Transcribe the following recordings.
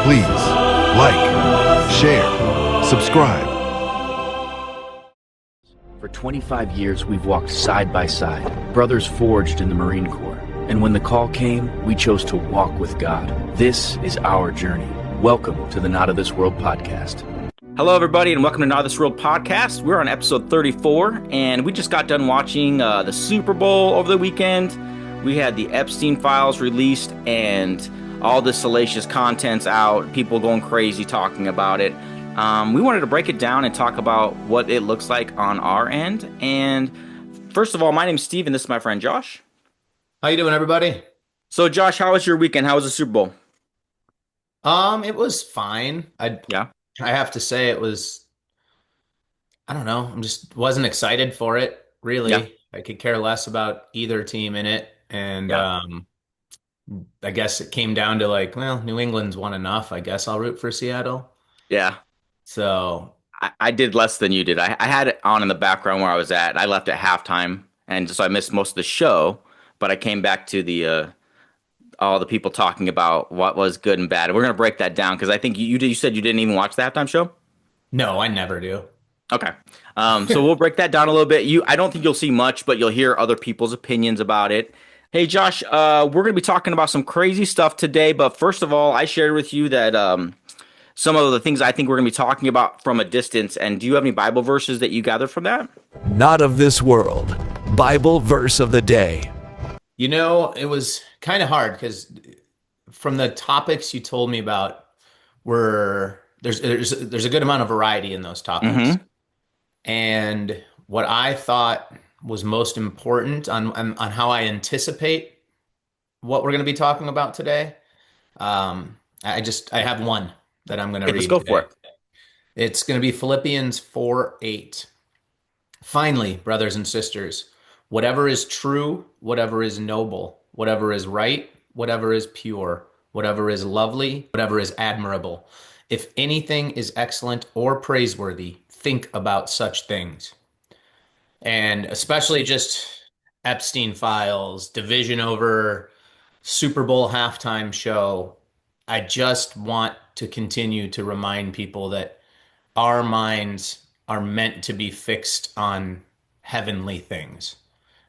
Please like, share, subscribe. For 25 years, we've walked side by side, brothers forged in the Marine Corps. And when the call came, we chose to walk with God. This is our journey. Welcome to the Not of This World podcast. Hello, everybody, and welcome to Not of This World podcast. We're on episode 34, and we just got done watching the Super Bowl over the weekend. We had the Epstein files released, and all the salacious content's out, people going crazy talking about it. We wanted to break it down and talk about what it looks like on our end. And first of all, my name's Steve, and this is my friend Josh. How you doing, everybody? So, Josh, how was your weekend? How was the Super Bowl? It was fine. I have to say it was, I don't know, just wasn't excited for it, really. Yeah. I could care less about either team in it. And I guess it came down to like, well, New England's won enough. I guess I'll root for Seattle. Yeah. So I did less than you did. I had it on in the background where I was at. I left at halftime, and so I missed most of the show, but I came back to the all the people talking about what was good and bad. We're going to break that down because I think you said you didn't even watch the halftime show? no, I never do. Okay. So we'll break that down a little bit. I don't think you'll see much, but you'll hear other people's opinions about it. Hey, Josh, we're going to be talking about some crazy stuff today, but first of all, I shared with you that some of the things I think we're going to be talking about from a distance, and do you have any Bible verses that you gathered from that? Not of this world. Bible verse of the day. You know, it was kind of hard because from the topics you told me about there's a good amount of variety in those topics. Mm-hmm. And what I thought was most important on how I anticipate what we're going to be talking about today. I have one that I'm going to read. Let's go today. for it. It's going to be Philippians 4:8. Finally, brothers and sisters, whatever is true, whatever is noble, whatever is right, whatever is pure, whatever is lovely, whatever is admirable, if anything is excellent or praiseworthy, think about such things. And especially just Epstein files, division over Super Bowl halftime show. I just want to continue to remind people that our minds are meant to be fixed on heavenly things.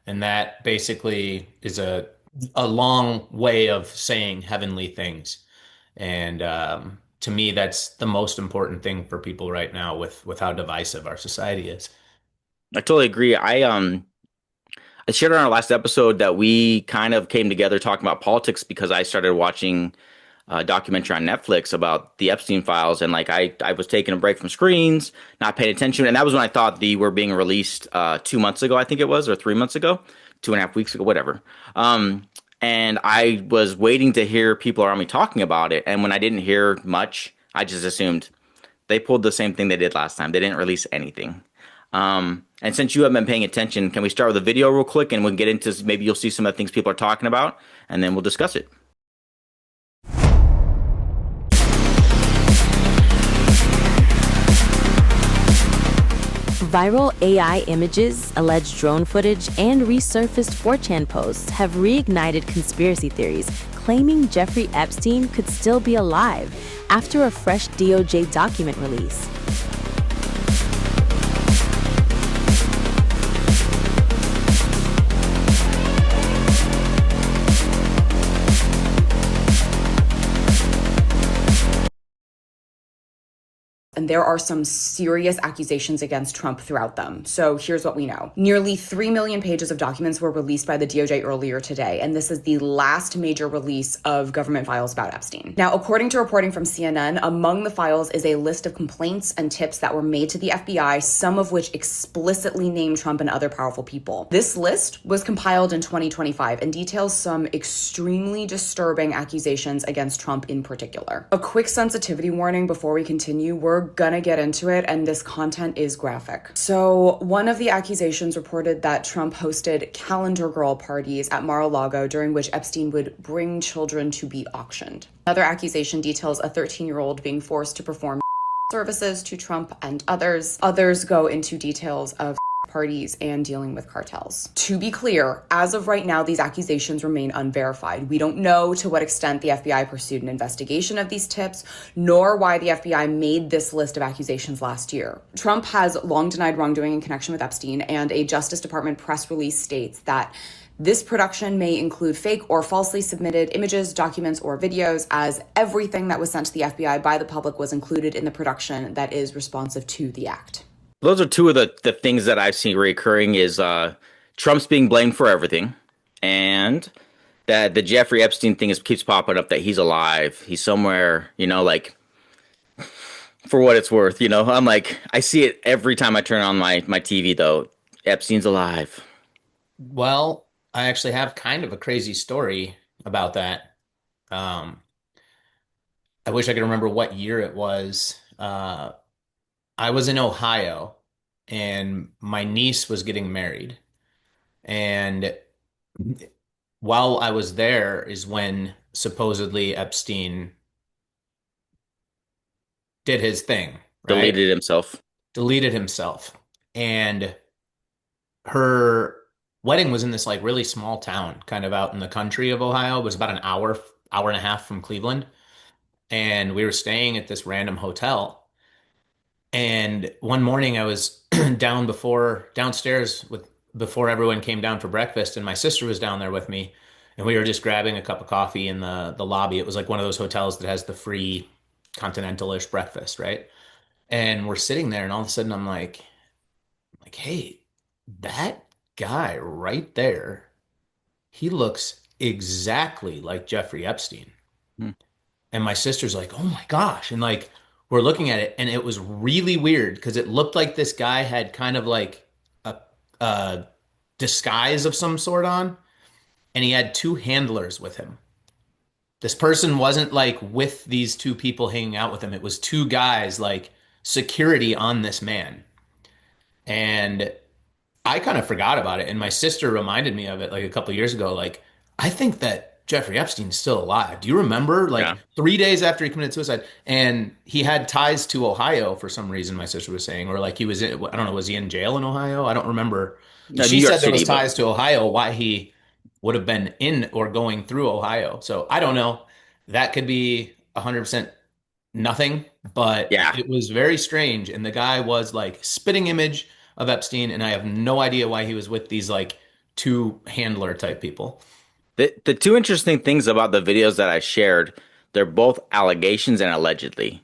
And that basically is a long way of saying heavenly things. And to me, that's the most important thing for people right now with how divisive our society is. I totally agree. I shared on our last episode that we kind of came together talking about politics because I started watching a documentary on Netflix about the Epstein files, and like I was taking a break from screens, not paying attention, and that was when I thought they were being released 2 months ago, I think it was, or 3 months ago, 2.5 weeks ago, whatever. And I was waiting to hear people around me talking about it, and when I didn't hear much, I just assumed they pulled the same thing they did last time. They didn't release anything. And since you haven't been paying attention, can we start with a video real quick and we'll get into, maybe you'll see some of the things people are talking about, and then we'll discuss it. Viral AI images, alleged drone footage, and resurfaced 4chan posts have reignited conspiracy theories, claiming Jeffrey Epstein could still be alive after a fresh DOJ document release. And there are some serious accusations against Trump throughout them. So here's what we know. Nearly 3 million pages of documents were released by the DOJ earlier today, and this is the last major release of government files about Epstein. Now, according to reporting from CNN, among the files is a list of complaints and tips that were made to the FBI, some of which explicitly name Trump and other powerful people. This list was compiled in 2025 and details some extremely disturbing accusations against Trump in particular. A quick sensitivity warning before we continue. We're gonna get into it, and this content is graphic. So one of the accusations reported that Trump hosted calendar girl parties at Mar-a-Lago during which Epstein would bring children to be auctioned. Another accusation details a 13-year-old being forced to perform services to Trump and others. Others go into details of parties and dealing with cartels. To be clear, as of right now, these accusations remain unverified. We don't know to what extent the FBI pursued an investigation of these tips, nor why the FBI made this list of accusations last year. Trump has long denied wrongdoing in connection with Epstein, and a Justice Department press release states that this production may include fake or falsely submitted images, documents, or videos, as everything that was sent to the FBI by the public was included in the production that is responsive to the act. Those are two of the things that I've seen recurring is Trump's being blamed for everything, and that the Jeffrey Epstein thing keeps popping up, that he's alive. He's somewhere, like, for what it's worth, I'm like, I see it every time I turn on my TV, though. Epstein's alive. Well, I actually have kind of a crazy story about that. Um, I wish I could remember what year it was. I was in Ohio and my niece was getting married. And while I was there is when supposedly Epstein did his thing, right? Deleted himself. Deleted himself. And her wedding was in this like really small town, kind of out in the country of Ohio. It was about an hour and a half from Cleveland. And we were staying at this random hotel. And one morning I was downstairs before everyone came down for breakfast, and my sister was down there with me, and we were just grabbing a cup of coffee in the lobby. It was like one of those hotels that has the free continental-ish breakfast, right? And we're sitting there, and all of a sudden I'm like, hey, that guy right there, he looks exactly like Jeffrey Epstein. Hmm. And my sister's like, oh my gosh. And like, we're looking at it and it was really weird because it looked like this guy had kind of like a disguise of some sort on, and he had two handlers with him. This person wasn't like with these two people hanging out with him. It was two guys, like security on this man. And I kind of forgot about it. And my sister reminded me of it like a couple of years ago. Like, I think that Jeffrey Epstein's still alive. Do you remember? Like Yeah. 3 days after he committed suicide, and he had ties to Ohio for some reason, my sister was saying, or like he was in, I don't know, was he in jail in Ohio? I don't remember. No, New She York said there was City, but ties to Ohio, why he would have been in or going through Ohio. So I don't know. That could be 100% nothing, but yeah. it was very strange. And the guy was like spitting image of Epstein, and I have no idea why he was with these like two handler type people. The two interesting things about the videos that I shared, they're both allegations and allegedly.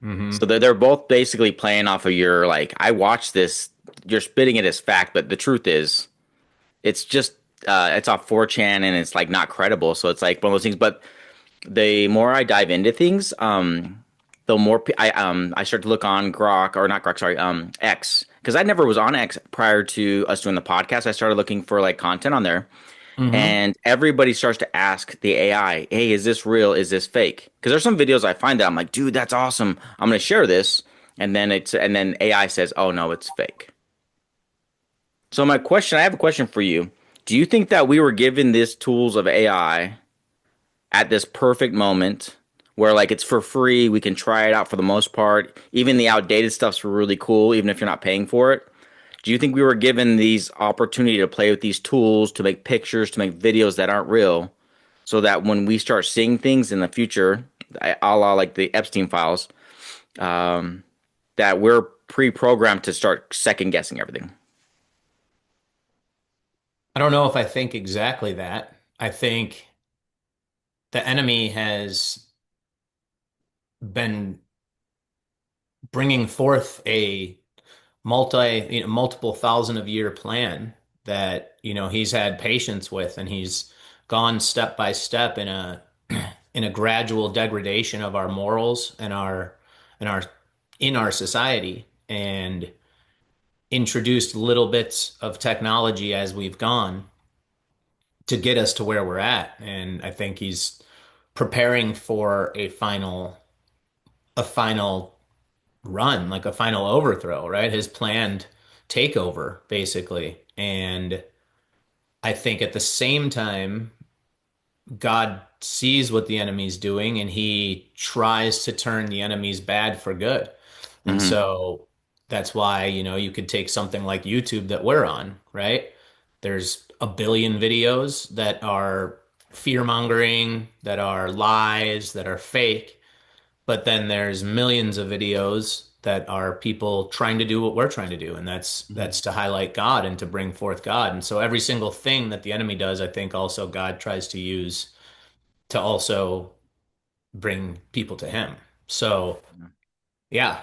So Hmm. they're both basically playing off of your, like, I watched this, you're spitting it as fact, but the truth is, it's just, it's off 4chan and it's like not credible. So it's like one of those things. But the more I dive into things, the more I start to look on Grok, or not Grok, sorry, X, because I never was on X prior to us doing the podcast. I started looking for like content on there, Hmm. and everybody starts to ask the AI, "Hey, is this real? Is this fake?" Because there's some videos I find that I'm like, "Dude, that's awesome. I'm gonna share this," and then AI says, "Oh no, it's fake." So I have a question for you. Do you think that we were given these tools of AI at this perfect moment where, like, it's for free, we can try it out for the most part, even the outdated stuff's really cool, even if you're not paying for it? Do you think we were given these opportunity to play with these tools, to make pictures, to make videos that aren't real, so that when we start seeing things in the future, a la like the Epstein files, um, that we're pre-programmed to start second guessing everything? I don't know if I think exactly that. I think the enemy has been bringing forth a multiple thousand of year plan that, he's had patience with, and he's gone step by step in a in a gradual degradation of our morals and our in our society, and introduced little bits of technology as we've gone to get us to where we're at. And I think he's preparing for a final run, like a final overthrow, right? His planned takeover, basically. And I think at the same time, God sees what the enemy's doing and he tries to turn the enemy's bad for good. And Hmm. so That's why, you could take something like YouTube that we're on, right? There's a billion videos that are fear-mongering, that are lies, that are fake. But then there's millions of videos that are people trying to do what we're trying to do, and that's to highlight God and to bring forth God. And so every single thing that the enemy does, I think also God tries to use to also bring people to him. So, yeah.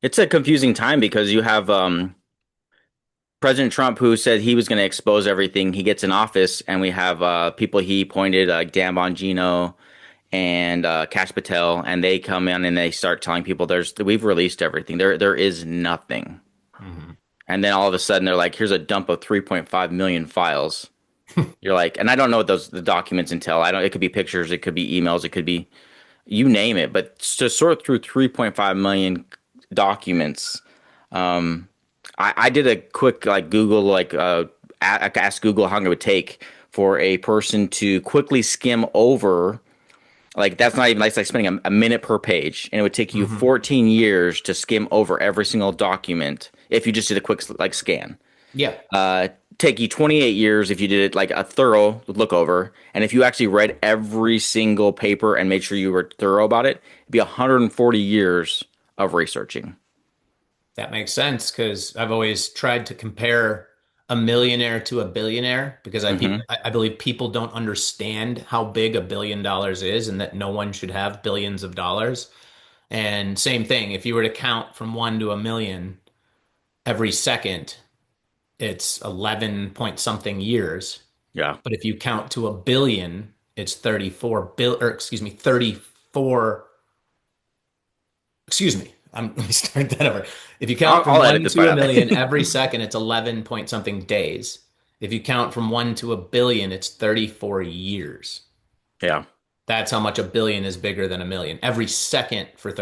It's a confusing time because you have President Trump, who said he was going to expose everything. He gets in office, and we have people he appointed, like Dan Bongino and Kash Patel, and they come in and they start telling people we've released everything. There is nothing. Mhm. And then all of a sudden they're like, here's a dump of 3.5 million files. You're like, and I don't know what the documents entail. I don't. It could be pictures, it could be emails, it could be you name it. But to sort through 3.5 million documents, I did a quick like Google ask Google how long it would take for a person to quickly skim over. Like that's not even like spending a minute per page, and it would take you Mhm. 14 years to skim over every single document if you just did a quick like scan. Yeah. Take you 28 years if you did it like a thorough look over, and if you actually read every single paper and made sure you were thorough about it, it'd be 140 years of researching. That makes sense because I've always tried to compare a millionaire to a billionaire because Hmm. I believe people don't understand how big $1 billion is and that no one should have billions of dollars. And same thing, if you were to count from one to a million every second, it's 11 point something years. Yeah. But if you count to a billion, it's 34, excuse me. Let me start that over. If you count from I'll edit one this to part a out. million every second, it's 11 point something days. If you count from one to a billion, it's 34 years. Yeah. That's how much a billion is bigger than a million. Every second for So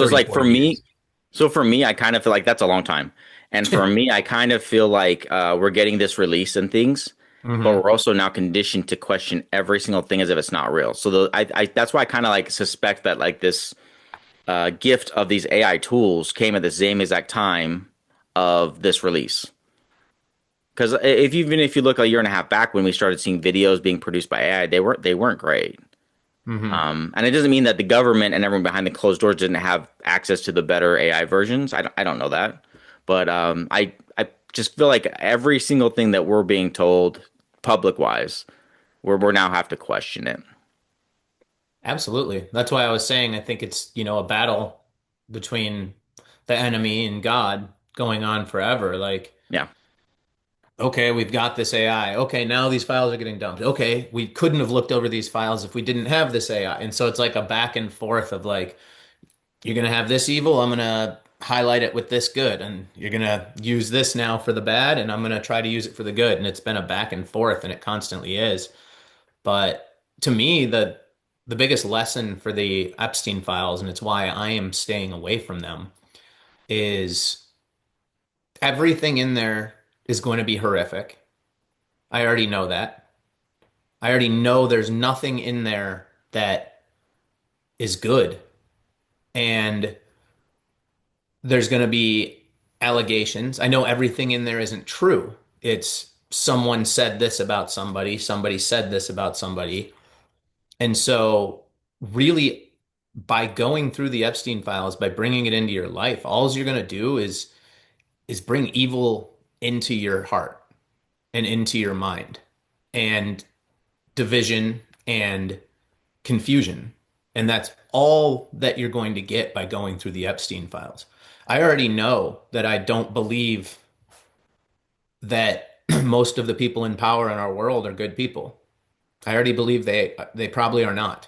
it's like 34 for years. me, I kind of feel like that's a long time. And for me, I kind of feel like we're getting this release and things, but Hmm. we're also now conditioned to question every single thing as if it's not real. So that's why I kind of like suspect that like this gift of these AI tools came at the same exact time of this release. Because if you look a year and a half back when we started seeing videos being produced by AI, they weren't great. Hmm. And it doesn't mean that the government and everyone behind the closed doors didn't have access to the better AI versions. I don't know that, but I just feel like every single thing that we're being told public wise, we're now have to question it. Absolutely. That's why I was saying I think it's, a battle between the enemy and God going on forever. Like, Yeah, okay, we've got this AI. Okay, now these files are getting dumped. Okay, we couldn't have looked over these files if we didn't have this AI. And so it's like a back and forth of like, you're going to have this evil, I'm going to highlight it with this good, and you're going to use this now for the bad, and I'm going to try to use it for the good. And it's been a back and forth, and it constantly is. But to me, the biggest lesson for the Epstein files, and it's why I am staying away from them, is everything in there is going to be horrific. I already know that. I already know there's nothing in there that is good. And there's going to be allegations. I know everything in there isn't true. It's someone said this about somebody said this about somebody. And so, really, by going through the Epstein files, by bringing it into your life, all you're going to do is bring evil into your heart and into your mind and division and confusion. And that's all that you're going to get by going through the Epstein files. I already know that I don't believe that most of the people in power in our world are good people. I already believe they probably are not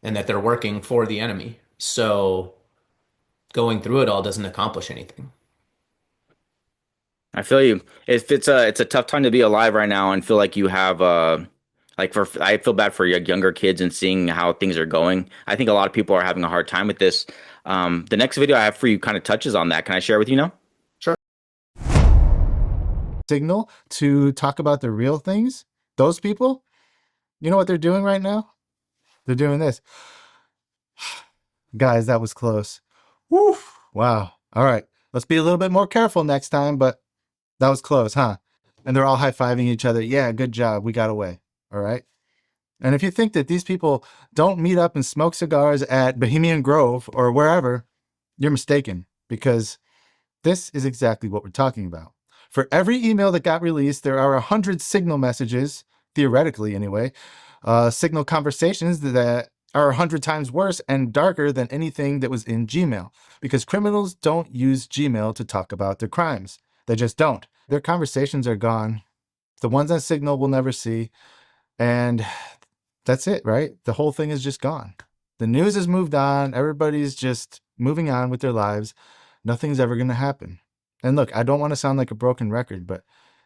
and that they're working for the enemy. So going through it all doesn't accomplish anything. I feel you. It's a tough time to be alive right now and feel like you have like for I feel bad for younger kids and seeing how things are going. I think a lot of people are having a hard time with this. The next video I have for you kind of touches on that. Can I share with you now? Sure. Signal to talk about the real things. Those people, you know what they're doing right now? They're doing this. Guys, that was close. Woo! Wow. All right, let's be a little bit more careful next time, but that was close, huh? And they're all high-fiving each other. Yeah, good job. We got away. All right. And if you think that these people don't meet up and smoke cigars at Bohemian Grove or wherever, you're mistaken, because this is exactly what we're talking about. For every email that got released, there are 100 signal messages, theoretically anyway, signal conversations that are 100 times worse and darker than anything that was in Gmail, because criminals don't use Gmail to talk about their crimes. They just don't. Their conversations are gone. The ones on Signal we'll never see. And that's it, right? The whole thing is just gone. The news has moved on. Everybody's just moving on with their lives. Nothing's ever going to happen. And look, I don't want to sound like a broken record, but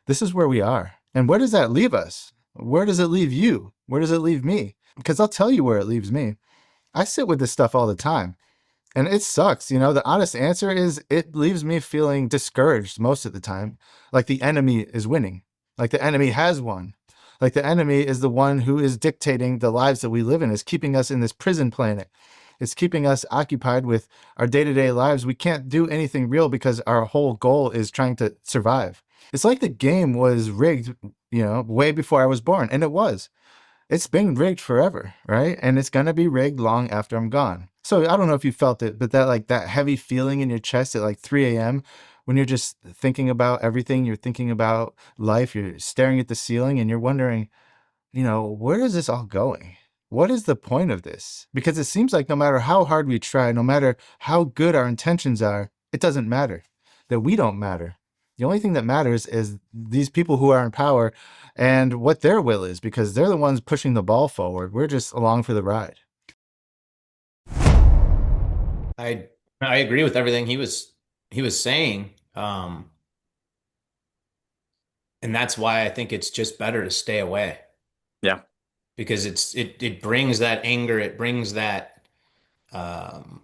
this is where we are. And where does that leave us? Where does it leave you? Where does it leave me? Because I'll tell you where it leaves me. I sit with this stuff all the time. And it sucks. You know, the honest answer is it leaves me feeling discouraged most of the time. Like the enemy is winning. Like the enemy has won. Like the enemy is the one who is dictating the lives that we live in, is keeping us in this prison planet. It's keeping us occupied with our day-to-day lives. We can't do anything real because our whole goal is trying to survive. It's like the game was rigged, you know, way before I was born. And it was. It's been rigged forever, right? And it's going to be rigged long after I'm gone. So I don't know if you felt it, but that heavy feeling in your chest at like 3 a.m. when you're just thinking about everything, you're thinking about life, you're staring at the ceiling and you're wondering, you know, where is this all going? What is the point of this? Because it seems like no matter how hard we try, no matter how good our intentions are, it doesn't matter, that we don't matter. The only thing that matters is these people who are in power and what their will is, because they're the ones pushing the ball forward. We're just along for the ride. I agree with everything he was saying. And that's why I think it's just better to stay away, Yeah. because it brings that anger, it brings that um,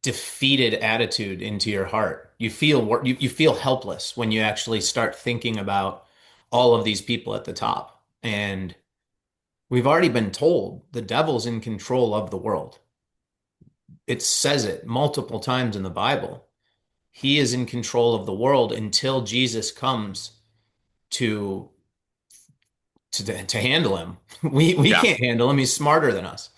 defeated attitude into your heart. You feel helpless when you actually start thinking about all of these people at the top. And we've already been told the devil's in control of the world. It says it multiple times in the Bible. He is in control of the world until Jesus comes to to handle him. We Yeah. can't handle him. He's smarter than us.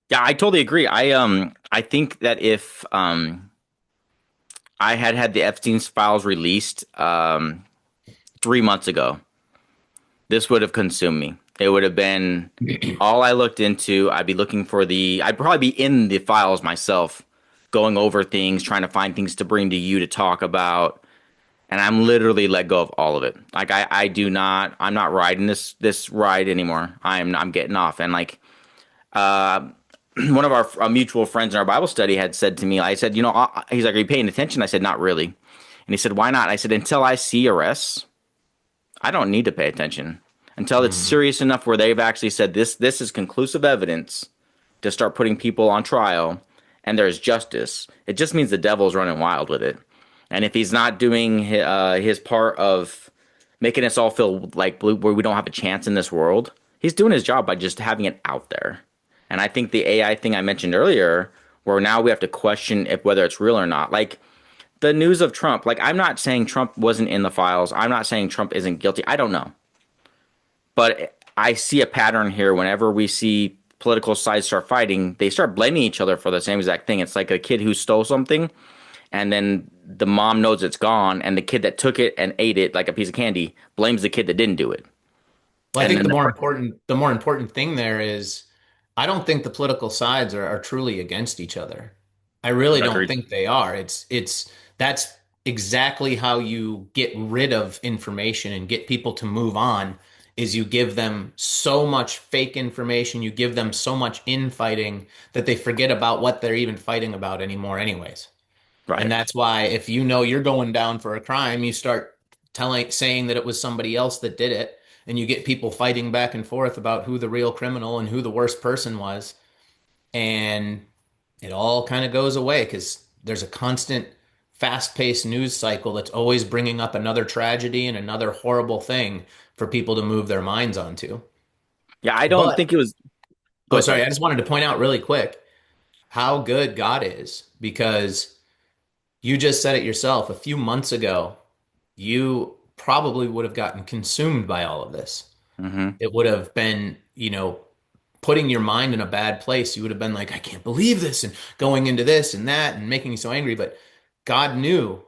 Yeah, I totally agree. I think that if I had the Epstein's files released 3 months ago, this would have consumed me. It would have been all I looked into. I'd probably be in the files myself, going over things, trying to find things to bring to you to talk about. And I'm literally let go of all of it. Like I'm not riding this ride anymore. I'm getting off. And like, one of our mutual friends in our Bible study had said to me, I said, he's like, are you paying attention? I said, not really. And he said, why not? I said, until I see arrests, I don't need to pay attention until it's serious enough where they've actually said this is conclusive evidence to start putting people on trial and there's justice. It just means the devil's running wild with it. And if he's not doing his part of making us all feel like where we don't have a chance in this world, he's doing his job by just having it out there. And I think the AI thing I mentioned earlier, where now we have to question whether it's real or not. Like the news of Trump, like I'm not saying Trump wasn't in the files. I'm not saying Trump isn't guilty. I don't know. But I see a pattern here. Whenever we see political sides start fighting, they start blaming each other for the same exact thing. It's like a kid who stole something, and then the mom knows it's gone, and the kid that took it and ate it like a piece of candy blames the kid that didn't do it. Well, I And think then the more important thing there is I don't think the political sides are truly against each other. I really don't agreed. think they are. That's exactly how you get rid of information and get people to move on is you give them so much fake information, you give them so much infighting that they forget about what they're even fighting about anymore anyways. And Right. that's why if you know you're going down for a crime, you start saying that it was somebody else that did it, and you get people fighting back and forth about who the real criminal and who the worst person was, and it all kind of goes away because there's a constant fast-paced news cycle that's always bringing up another tragedy and another horrible thing for people to move their minds onto. Yeah, I don't But think it was. Go oh, ahead, sorry, sorry. I just wanted to point out really quick how good God is, because you just said it yourself. A few months ago, you probably would have gotten consumed by all of this. Mm-hmm. It would have been, putting your mind in a bad place. You would have been like, I can't believe this, and going into this and that and making you so angry. But God knew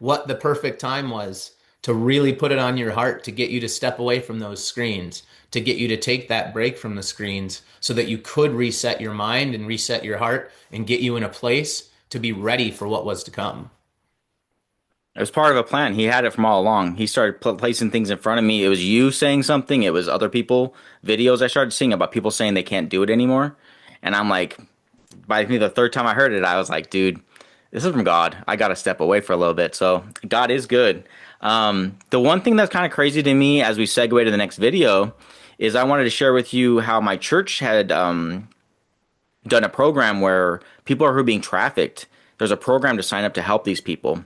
what the perfect time was to really put it on your heart, to get you to step away from those screens, to get you to take that break from the screens so that you could reset your mind and reset your heart and get you in a place to be ready for what was to come. It was part of a plan. He had it from all along. He started placing things in front of me. It was you saying something. It was other people, videos I started seeing about people saying they can't do it anymore. And I'm like, by the third time I heard it, I was like, dude, this is from God. I got to step away for a little bit. So God is good. The one thing that's kind of crazy to me as we segue to the next video is I wanted to share with you how my church had done a program where people who are being trafficked. There's a program to sign up to help these people.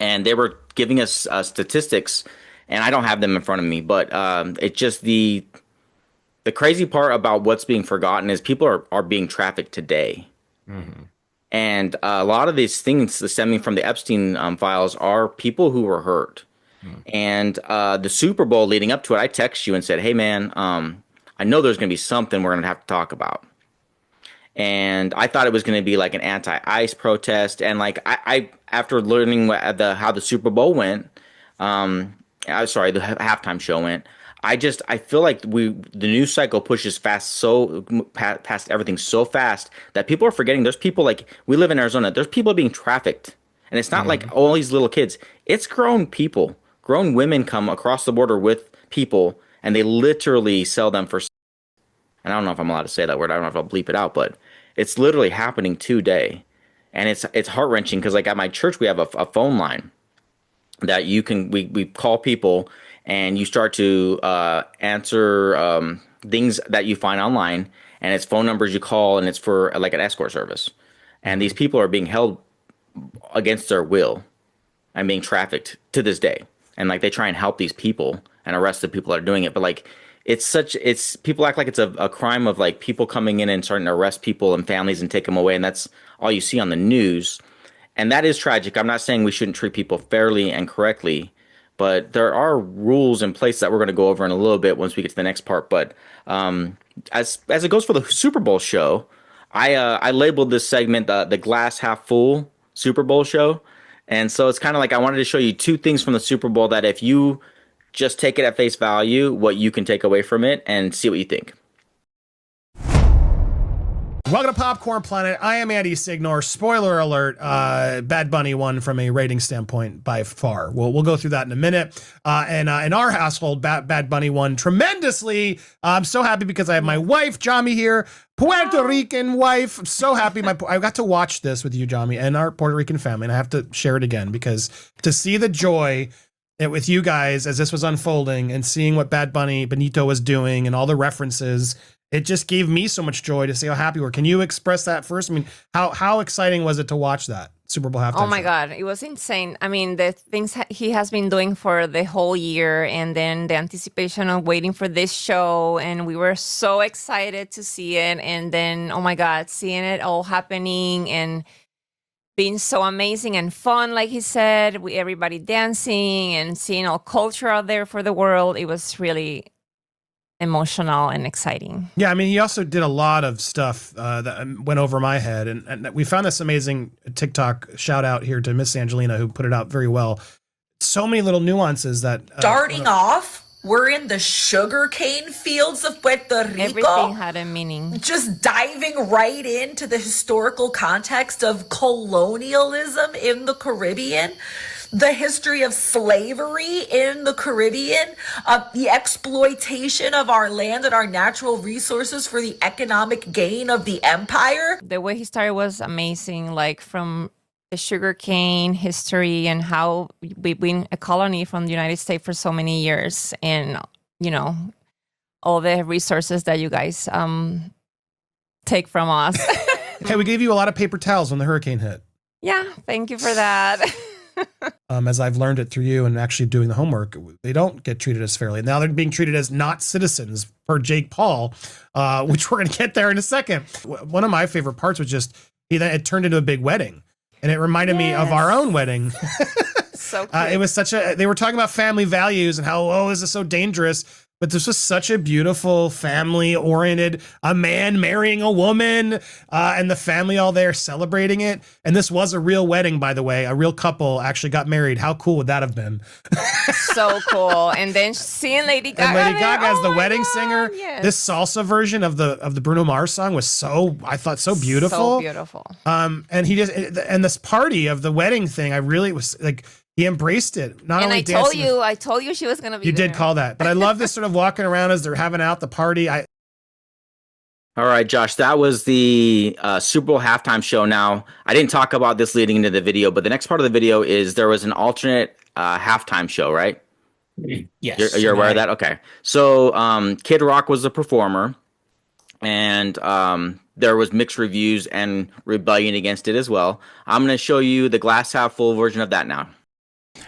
And they were giving us statistics, and I don't have them in front of me, but it's just the crazy part about what's being forgotten is people are being trafficked today. Mm-hmm. And a lot of these things stemming from the Epstein files are people who were hurt. Mm-hmm. And the Super Bowl leading up to it, I texted you and said, hey, man, I know there's going to be something we're going to have to talk about. And I thought it was going to be like an anti-ICE protest. And like I after learning how the Super Bowl went, the halftime show went, I feel like the news cycle pushes past everything so fast that people are forgetting. There's people, like, we live in Arizona. There's people being trafficked, and it's not like all these little kids. It's grown people. Grown women come across the border with people, and they literally sell them for. And I don't know if I'm allowed to say that word. I don't know if I'll bleep it out, but it's literally happening today. And it's heart-wrenching because, like, at my church, we have a phone line that we call people, and you start to answer things that you find online, and it's phone numbers you call, and it's for like an escort service. And these people are being held against their will and being trafficked to this day. And like, they try and help these people and arrest the people that are doing it, but like, it's people act like it's a crime of like people coming in and starting to arrest people and families and take them away, and that's all you see on the news. And that is tragic. I'm not saying we shouldn't treat people fairly and correctly, but there are rules in place that we're going to go over in a little bit once we get to the next part. But as it goes for the Super Bowl show, I labeled this segment the glass half full Super Bowl show. And so it's kind of like I wanted to show you two things from the Super Bowl that if you just take it at face value, what you can take away from it, and see what you think. Welcome to Popcorn Planet. I am Andy Signor. Spoiler alert, Bad Bunny won from a rating standpoint by far. We'll go through that in a minute. And in our household, Bad Bunny won tremendously. I'm so happy because I have my wife, Jami, here. Puerto Rican wife. I'm so happy. I got to watch this with you, Jami, and our Puerto Rican family. And I have to share it again because to see the joy with you guys as this was unfolding and seeing what Bad Bunny Benito was doing and all the references, it just gave me so much joy to see how happy we were. Can you express that first? I mean, how exciting was it to watch that Super Bowl halftime? Oh my God, it was insane. I mean, the things he has been doing for the whole year, and then the anticipation of waiting for this show, and we were so excited to see it. And then, oh my God, seeing it all happening and being so amazing and fun, like he said, everybody dancing and seeing all culture out there for the world. It was really emotional and exciting. Yeah, I mean, he also did a lot of stuff that went over my head, and we found this amazing TikTok shout out here to Miss Angelina, who put it out very well. So many little nuances that starting off, we're in the sugarcane fields of Puerto Rico. Everything had a meaning. Just diving right into the historical context of colonialism in the Caribbean, the history of slavery in the Caribbean, the exploitation of our land and our natural resources for the economic gain of the empire. The way he started was amazing, like from the sugarcane history and how we've been a colony from the United States for so many years, and all the resources that you guys take from us. Hey, we gave you a lot of paper towels when the hurricane hit. Yeah, thank you for that. As I've learned it through you and actually doing the homework, they don't get treated as fairly. Now they're being treated as not citizens per Jake Paul, which we're going to get there in a second. One of my favorite parts was just it turned into a big wedding, and it reminded me of our own wedding. So cute. It was they were talking about family values and how, oh, is this so dangerous? But this was such a beautiful family oriented, a man marrying a woman, and the family all there celebrating it. And this was a real wedding, by the way. A real couple actually got married. How cool would that have been? So cool. And then seeing Lady Gaga. And Lady Gaga as the my wedding God, singer. yes. This salsa version of the Bruno Mars song was I thought so beautiful. So beautiful. And and this party of the wedding thing, I really was like, he embraced it. Not And only dancing. I told you she was going to be You there. did call that. But I love this sort of walking around as they're having out the party. All right, Josh, that was the Super Bowl halftime show. Now, I didn't talk about this leading into the video, but the next part of the video is there was an alternate halftime show, right? Yes. You're aware of that? Okay. So Kid Rock was the performer, and there was mixed reviews and rebellion against it as well. I'm going to show you the glass half full version of that now.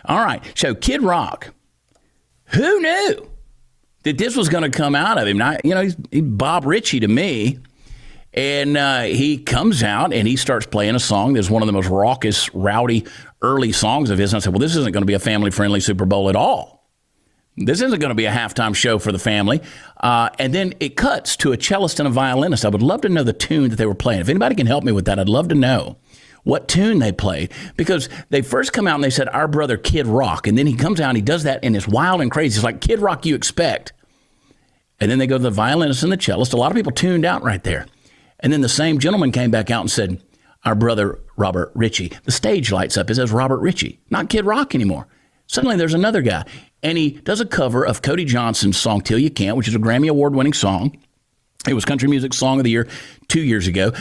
All right. So Kid Rock, who knew that this was going to come out of him? Now, he's Bob Ritchie to me. And he comes out and he starts playing a song that's one of the most raucous, rowdy, early songs of his. And I said, well, this isn't going to be a family-friendly Super Bowl at all. This isn't going to be a halftime show for the family. And then it cuts to a cellist and a violinist. I would love to know the tune that they were playing. If anybody can help me with that, I'd love to know what tune they played, because they first come out and they said, our brother Kid Rock. And then he comes out and he does that and it's wild and crazy. It's like Kid Rock you expect. And then they go to the violinist and the cellist. A lot of people tuned out right there. And then the same gentleman came back out and said, our brother Robert Ritchie. The stage lights up. It says Robert Ritchie, not Kid Rock anymore. Suddenly there's another guy. And he does a cover of Cody Johnson's song, Till You Can't, which is a Grammy Award-winning song. It was Country Music Song of the Year 2 years ago,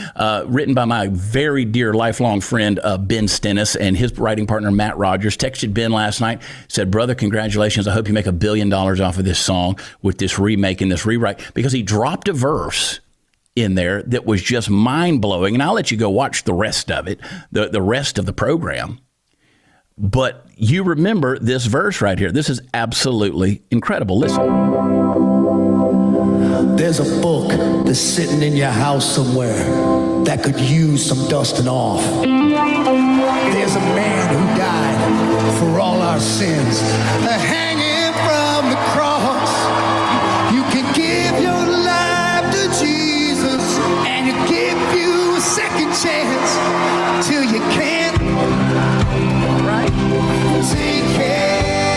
written by my very dear lifelong friend, Ben Stennis, and his writing partner, Matt Rogers. Texted Ben last night, said, brother, congratulations. I hope you make $1 billion off of this song with this remake and this rewrite, because he dropped a verse in there that was just mind-blowing. And I'll let you go watch the rest of it, the rest of the program. But you remember this verse right here. This is absolutely incredible. Listen. There's a book that's sitting in your house somewhere that could use some dusting off. There's a man who died for all our sins, hanging from the cross. You can give your life to Jesus, and He'll give you a second chance till you can't. Right? Till you can't.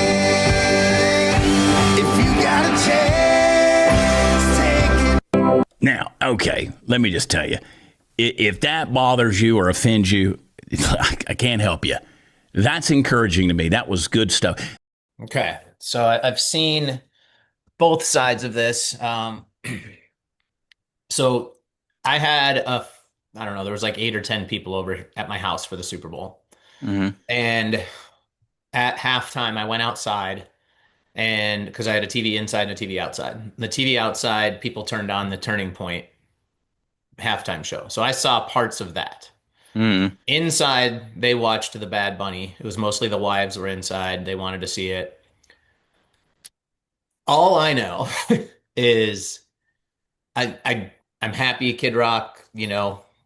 If you got a chance. Now, okay, let me just tell you, if that bothers you or offends you, I can't help you. That's encouraging to me. That was good stuff. Okay. So I've seen both sides of this. So I had I don't know, there was like 8 or 10 people over at my house for the Super Bowl. Mm-hmm. And at halftime, I went outside. And because I had a TV inside and a TV outside. The TV outside, people turned on the Turning Point halftime show. So I saw parts of that. Mm. Inside, they watched the Bad Bunny. It was mostly the wives were inside. They wanted to see it. All I know is I'm happy Kid Rock,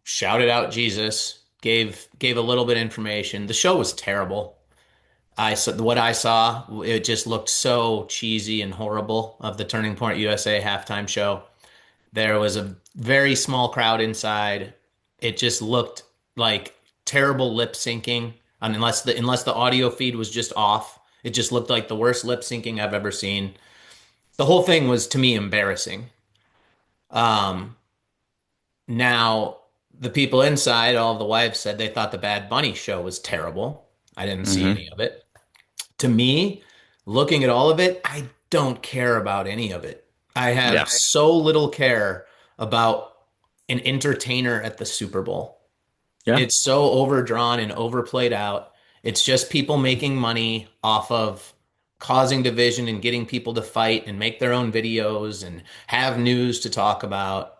shouted out Jesus, gave a little bit of information. The show was terrible. What I saw, it just looked so cheesy and horrible of the Turning Point USA halftime show. There was a very small crowd inside. It just looked like terrible lip syncing, unless the audio feed was just off. It just looked like the worst lip syncing I've ever seen. The whole thing was, to me, embarrassing. Now, the people inside, all of the wives said they thought the Bad Bunny show was terrible. I didn't see any of it. To me, looking at all of it, I don't care about any of it. I have so little care about an entertainer at the Super Bowl. Yeah. It's so overdrawn and overplayed out. It's just people making money off of causing division and getting people to fight and make their own videos and have news to talk about.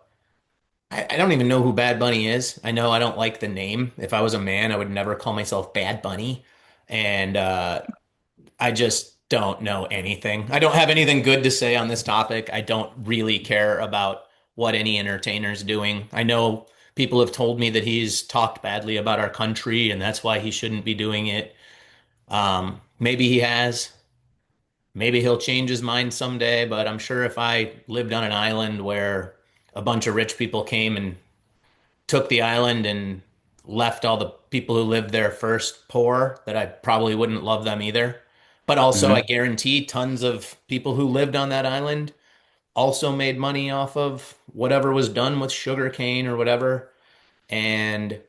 I don't even know who Bad Bunny is. I know I don't like the name. If I was a man, I would never call myself Bad Bunny. And I just don't know anything. I don't have anything good to say on this topic. I don't really care about what any entertainer's doing. I know people have told me that he's talked badly about our country and that's why he shouldn't be doing it. Maybe he has. Maybe he'll change his mind someday, but I'm sure if I lived on an island where a bunch of rich people came and took the island and left all the people who lived there first poor, that I probably wouldn't love them either. But also, I guarantee tons of people who lived on that island also made money off of whatever was done with sugar cane or whatever. And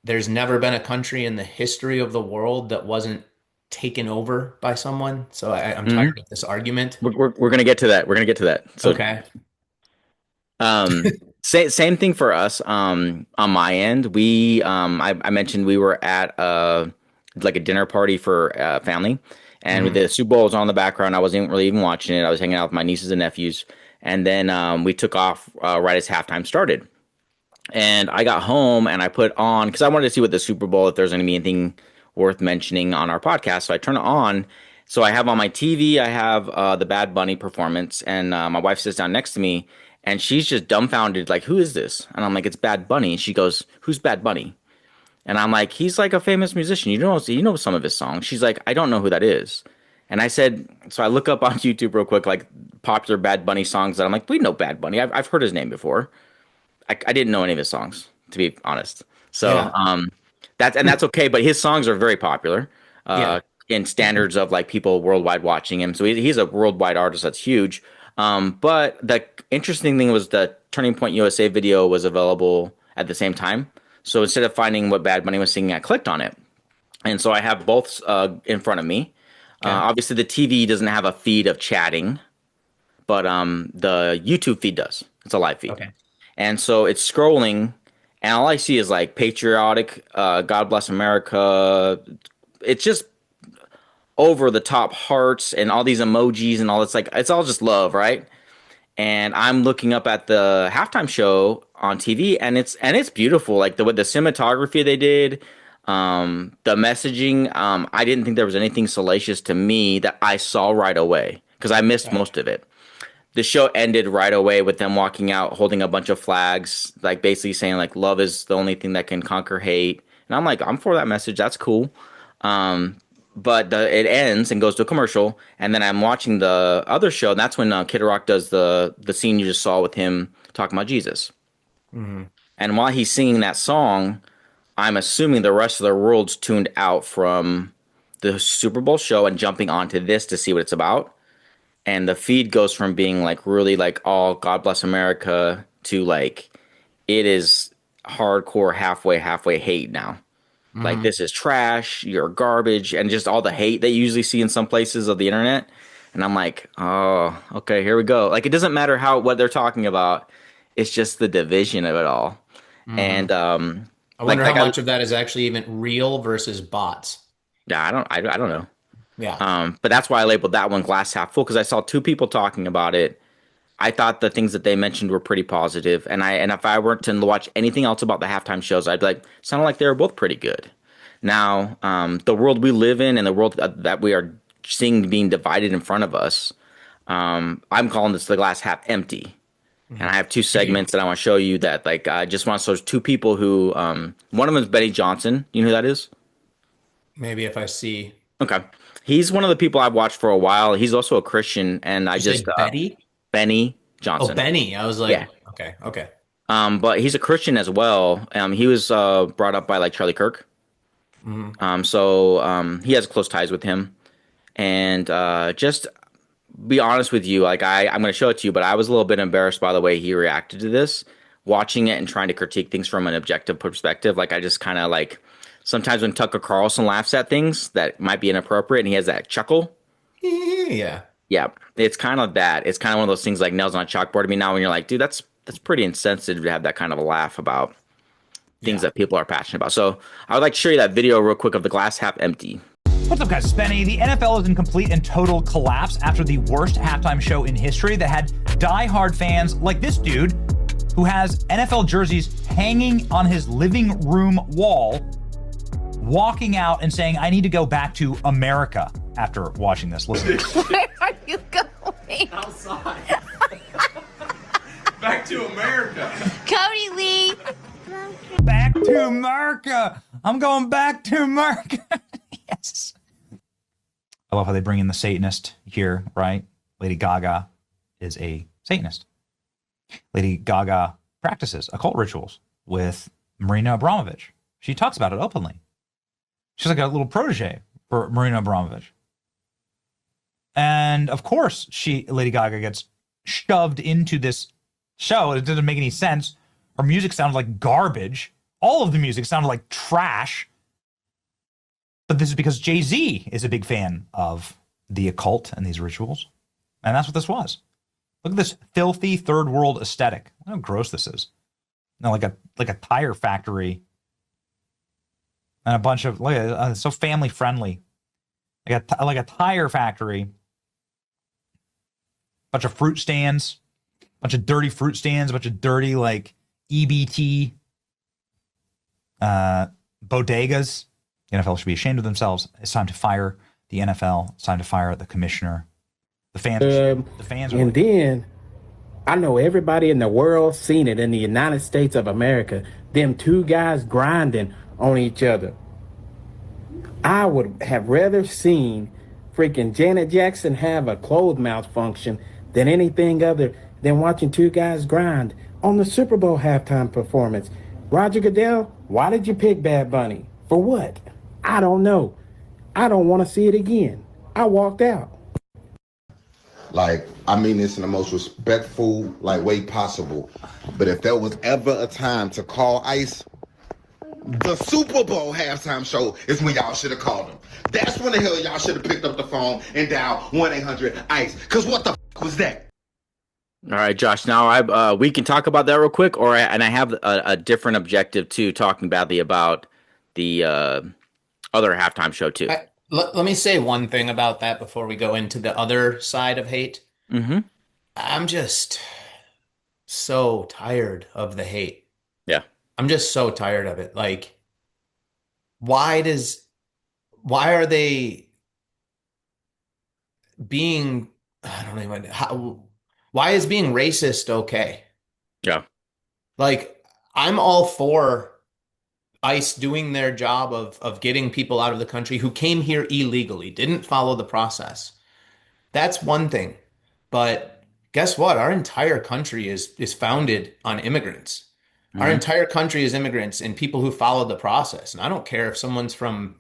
there's never been a country in the history of the world that wasn't taken over by someone. So I'm tired of this argument. We're going to get to that. We're going to get to that. So, Okay. Same thing for us. On my end, I mentioned we were at like a dinner party for family, and the Super Bowl was on in the background. I wasn't really even watching it. I was hanging out with my nieces and nephews, and then we took off right as halftime started. And I got home and I put on, because I wanted to see what the Super Bowl, if there's going to be anything worth mentioning on our podcast. So I turn it on. So I have on my TV, I have the Bad Bunny performance, and my wife sits down next to me. And she's just dumbfounded, like, who is this? And I'm like, it's Bad Bunny. And she goes, who's Bad Bunny? And I'm like, he's like a famous musician. You know some of his songs. She's like, I don't know who that is. And I said, so I look up on YouTube real quick, like popular Bad Bunny songs. That I'm like, we know Bad Bunny. I've heard his name before. I didn't know any of his songs, to be honest. So that's okay. But his songs are very popular in standards of like people worldwide watching him. So he's a worldwide artist that's huge. But the interesting thing was the Turning Point USA video was available at the same time. So instead of finding what Bad Bunny was singing, I clicked on it. And so I have both in front of me. Obviously, the TV doesn't have a feed of chatting, but the YouTube feed does. It's a live feed. Okay. And so it's scrolling, and all I see is like patriotic, God Bless America. It's just over the top hearts and all these emojis and all. It's like, it's all just love, right? And I'm looking up at the halftime show on TV, and it's beautiful. Like the cinematography they did, the messaging. I didn't think there was anything salacious to me that I saw right away because I missed most of it. The show ended right away with them walking out holding a bunch of flags, like basically saying like love is the only thing that can conquer hate. And I'm like, I'm for that message. That's cool. But it ends and goes to a commercial, and then I'm watching the other show, and that's when Kid Rock does the scene you just saw with him talking about Jesus. And while he's singing that song, I'm assuming the rest of the world's tuned out from the Super Bowl show and jumping onto this to see what it's about. And the feed goes from being like really like all God Bless America to like it is hardcore halfway hate now. Like, this is trash, you're garbage, and just all the hate that you usually see in some places of the internet. And I'm like, oh, okay, here we go. Like, it doesn't matter what they're talking about. It's just the division of it all. And I wonder how much of that is actually even real versus bots. Yeah, I don't know. Yeah. But that's why I labeled that one glass half full, because I saw two people talking about it. I thought the things that they mentioned were pretty positive, and if I weren't to watch anything else about the halftime shows, I'd be like, sounded like they were both pretty good. Now, the world we live in and the world that we are seeing being divided in front of us, I'm calling this the glass half empty. And I have two segments that I want to show you that, like, I just want to show two people who, one of them is Benny Johnson. You know who that is? Maybe if I see. Okay. He's one of the people I've watched for a while. He's also a Christian, and Benny Johnson. Oh, Benny. I was like, yeah. Okay. But he's a Christian as well. He was brought up by like Charlie Kirk. So he has close ties with him. And just be honest with you, like I'm going to show it to you, but I was a little bit embarrassed by the way he reacted to this, watching it and trying to critique things from an objective perspective. Like I just kind of like sometimes when Tucker Carlson laughs at things that might be inappropriate and he has that chuckle. Yeah, it's kind of that. It's kind of one of those things like nails on a chalkboard to me now when you're like, dude, that's pretty insensitive to have that kind of a laugh about things that people are passionate about. So I would like to show you that video real quick of the glass half empty. What's up, guys? It's Benny. The NFL is in complete and total collapse after the worst halftime show in history that had diehard fans like this dude who has NFL jerseys hanging on his living room wall walking out and saying, I need to go back to America after watching this. Listen. Where are you going? Outside. Back to America. Cody Lee. Back to America. I'm going back to America. Yes. I love how they bring in the Satanist here, right? Lady Gaga is a Satanist. Lady Gaga practices occult rituals with Marina Abramovich. She talks about it openly. She's like a little protege for Marina Abramovich. And of course, Lady Gaga gets shoved into this show. It didn't make any sense. Her music sounded like garbage. All of the music sounded like trash. But this is because Jay-Z is a big fan of the occult and these rituals. And that's what this was. Look at this filthy third world aesthetic. Look how gross this is. You know, like a tire factory. And a bunch of, look at it, so family friendly. Like a tire factory. Bunch of fruit stands. Bunch of dirty fruit stands. Bunch of dirty, like, EBT bodegas. The NFL should be ashamed of themselves. It's time to fire the NFL. It's time to fire the commissioner. The fans. And then I know everybody in the world seen it in the United States of America. Them two guys grinding on each other. I would have rather seen freaking Janet Jackson have a clothes malfunction than anything other than watching two guys grind on the Super Bowl halftime performance. Roger Goodell, why did you pick Bad Bunny? For what? I don't know. I don't want to see it again. I walked out. Like, I mean this in the most respectful, like, way possible. But if there was ever a time to call ICE, the Super Bowl halftime show is when y'all should have called them. That's when the hell y'all should have picked up the phone and dialed 1-800-ICE. Because what the was that? All right, Josh. Now we can talk about that real quick, and I have a different objective too, talking badly about the other halftime show too. Let me say one thing about that before we go into the other side of hate. Mm-hmm. I'm just so tired of the hate. Yeah. I'm just so tired of it. Like, why are they being, I don't even, why is being racist okay? Yeah. Like, I'm all for ICE doing their job of getting people out of the country who came here illegally, didn't follow the process. That's one thing. But guess what? Our entire country is founded on immigrants. Mm-hmm. Our entire country is immigrants and people who followed the process. And I don't care if someone's from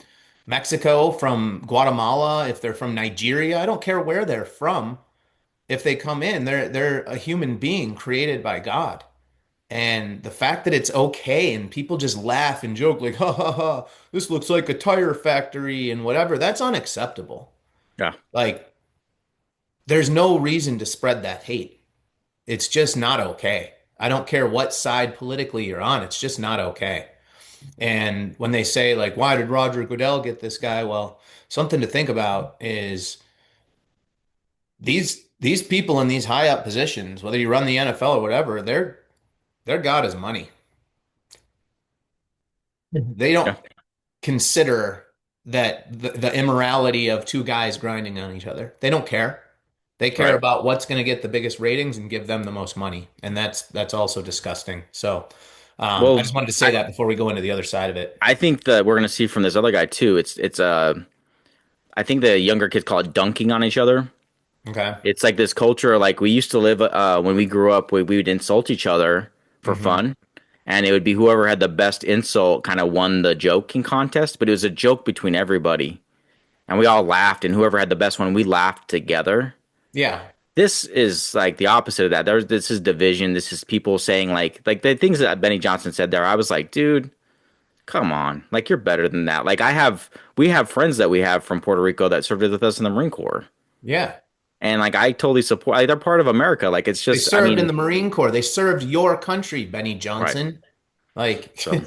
Mexico, from Guatemala, if they're from Nigeria. I don't care where they're from. If they come in, they're a human being created by God. And the fact that it's okay and people just laugh and joke like, ha ha ha, this looks like a tire factory and whatever, that's unacceptable. Yeah. Like, there's no reason to spread that hate. It's just not okay. I don't care what side politically you're on. It's just not okay. And when they say, like, why did Roger Goodell get this guy? Well, something to think about is these people in these high up positions, whether you run the NFL or whatever, their God is money. They don't consider that the immorality of two guys grinding on each other. They don't care. They care about what's going to get the biggest ratings and give them the most money. And that's also disgusting. So I just wanted to say that before we go into the other side of it. I think that we're going to see from this other guy too. I think the younger kids call it dunking on each other. Okay. It's like this culture, like we used to live when we grew up, we would insult each other for fun. And it would be whoever had the best insult kind of won the joking contest, but it was a joke between everybody. And we all laughed, and whoever had the best one, we laughed together. Yeah. This is like the opposite of that. This is division. This is people saying like the things that Benny Johnson said there. I was like, dude, come on. Like, you're better than that. Like, we have friends that we have from Puerto Rico that served with us in the Marine Corps. Yeah. And like, I totally support, like, they're part of America. Like, it's just, they served in the Marine Corps. They served your country, Benny Johnson. Right. Like, so.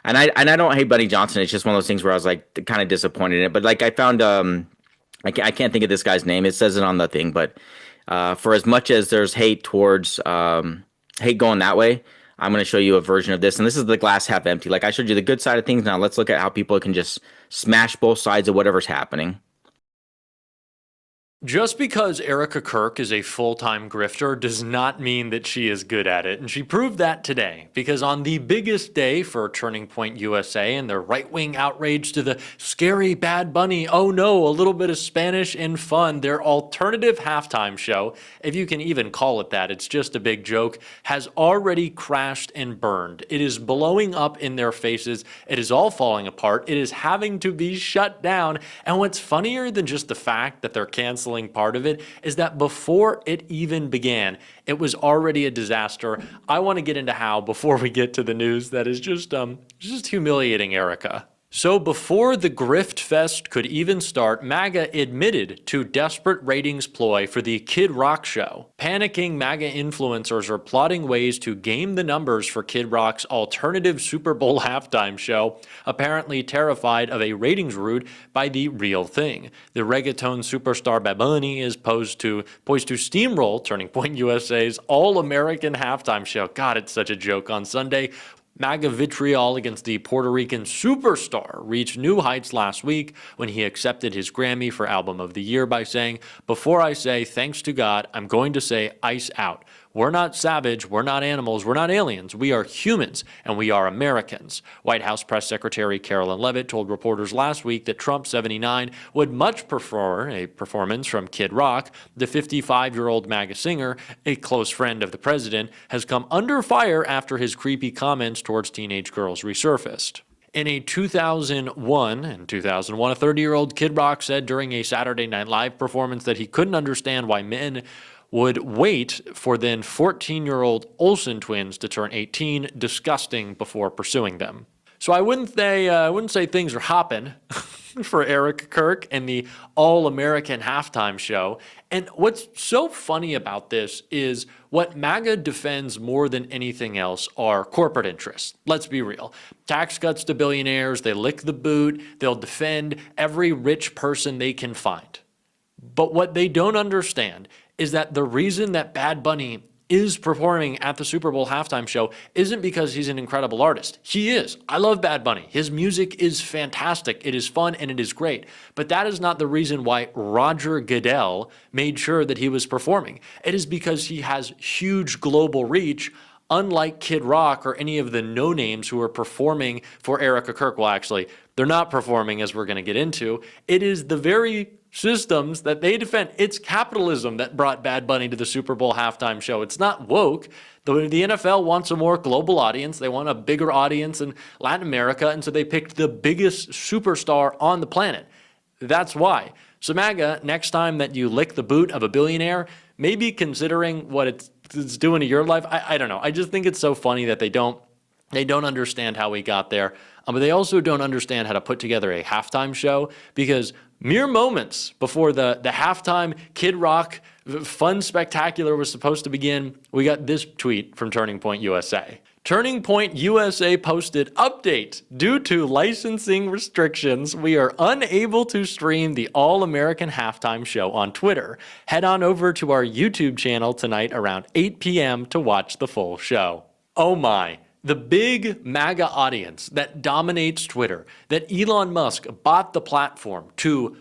And I don't hate Benny Johnson. It's just one of those things where I was like kind of disappointed in it. But like, I found, I can't think of this guy's name. It says it on the thing, but for as much as there's hate towards hate going that way, I'm going to show you a version of this. And this is the glass half empty. Like I showed you the good side of things. Now let's look at how people can just smash both sides of whatever's happening. Just because Erica Kirk is a full-time grifter does not mean that she is good at it, and she proved that today, because on the biggest day for Turning Point USA and their right-wing outrage to the scary Bad Bunny, oh no, a little bit of Spanish and fun, their alternative halftime show, if you can even call it that, it's just a big joke, has already crashed and burned. It is blowing up in their faces, it is all falling apart, it is having to be shut down, and what's funnier than just the fact that they're canceling part of it is that before it even began, it was already a disaster. I want to get into how before we get to the news that is just humiliating Erica. So before the Grift Fest could even start, MAGA admitted to desperate ratings ploy for the Kid Rock show. Panicking MAGA influencers are plotting ways to game the numbers for Kid Rock's alternative Super Bowl halftime show, apparently terrified of a ratings rout by the real thing. The reggaeton superstar Bad Bunny is poised to steamroll Turning Point USA's All-American halftime show. God, it's such a joke on Sunday. MAGA vitriol against the Puerto Rican superstar reached new heights last week when he accepted his Grammy for Album of the Year by saying, "Before I say thanks to God, I'm going to say ice out. We're not savage, we're not animals, we're not aliens, we are humans, and we are Americans." White House Press Secretary Carolyn Leavitt told reporters last week that Trump, 79, would much prefer a performance from Kid Rock. The 55-year-old MAGA singer, a close friend of the president, has come under fire after his creepy comments towards teenage girls resurfaced. In a 2001, a 30-year-old Kid Rock said during a Saturday Night Live performance that he couldn't understand why men would wait for then 14-year-old Olsen twins to turn 18, disgusting, before pursuing them. So I wouldn't say things are hopping for Eric Kirk and the All-American halftime show. And what's so funny about this is what MAGA defends more than anything else are corporate interests. Let's be real. Tax cuts to billionaires, they lick the boot, they'll defend every rich person they can find. But what they don't understand is that the reason that Bad Bunny is performing at the Super Bowl halftime show isn't because he's an incredible artist. He is. I love Bad Bunny. His music is fantastic. It is fun and it is great. But that is not the reason why Roger Goodell made sure that he was performing. It is because he has huge global reach, unlike Kid Rock or any of the no-names who are performing for Erica Kirk. Well, actually, they're not performing, as we're going to get into. It is the very systems that they defend. It's capitalism that brought Bad Bunny to the Super Bowl halftime show. It's not woke. The NFL wants a more global audience. They want a bigger audience in Latin America, and so they picked the biggest superstar on the planet. That's why. So MAGA, next time that you lick the boot of a billionaire, maybe considering what it's doing to your life. I don't know. I just think it's so funny that they don't understand how we got there. But they also don't understand how to put together a halftime show, because mere moments before the halftime Kid Rock fun spectacular was supposed to begin, we got this tweet from Turning Point USA. Turning Point USA posted, "Update. Due to licensing restrictions, we are unable to stream the All-American halftime show on Twitter. Head on over to our YouTube channel tonight around 8 p.m. to watch the full show." Oh my. The big MAGA audience that dominates Twitter, that Elon Musk bought the platform to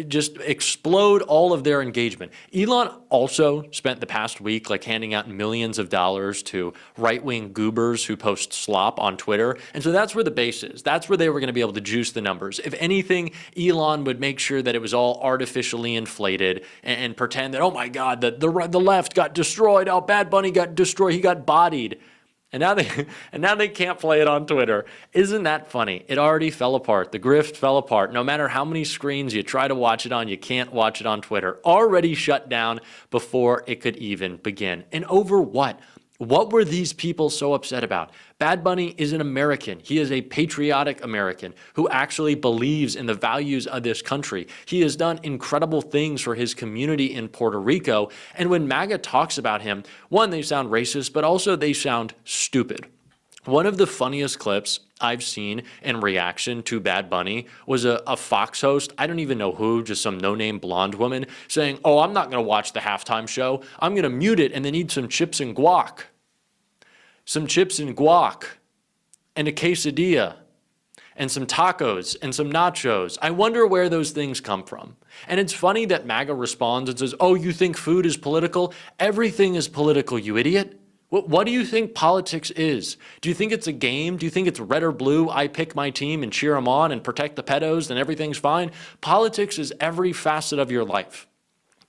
just explode all of their engagement. Elon also spent the past week handing out millions of dollars to right-wing goobers who post slop on Twitter. And so that's where the base is. That's where they were going to be able to juice the numbers. If anything, Elon would make sure that it was all artificially inflated and pretend that, oh my God, the left got destroyed. Oh, Bad Bunny got destroyed. He got bodied. And now they can't play it on Twitter. Isn't that funny? It already fell apart. The grift fell apart. No matter how many screens you try to watch it on, you can't watch it on Twitter. Already shut down before it could even begin. And over what? What were these people so upset about? Bad Bunny is an American. He is a patriotic American who actually believes in the values of this country. He has done incredible things for his community in Puerto Rico. And when MAGA talks about him, one, they sound racist, but also they sound stupid. One of the funniest clips I've seen in reaction to Bad Bunny was a Fox host, I don't even know who, just some no-name blonde woman, saying, "Oh, I'm not going to watch the halftime show. I'm going to mute it and then eat some chips and guac." some chips and guac, and a quesadilla, and some tacos and some nachos. I wonder where those things come from. And it's funny that MAGA responds and says, oh, you think food is political? Everything is political, you idiot. What do you think politics is? Do you think it's a game? Do you think it's red or blue? I pick my team and cheer them on and protect the pedos and everything's fine? Politics is every facet of your life.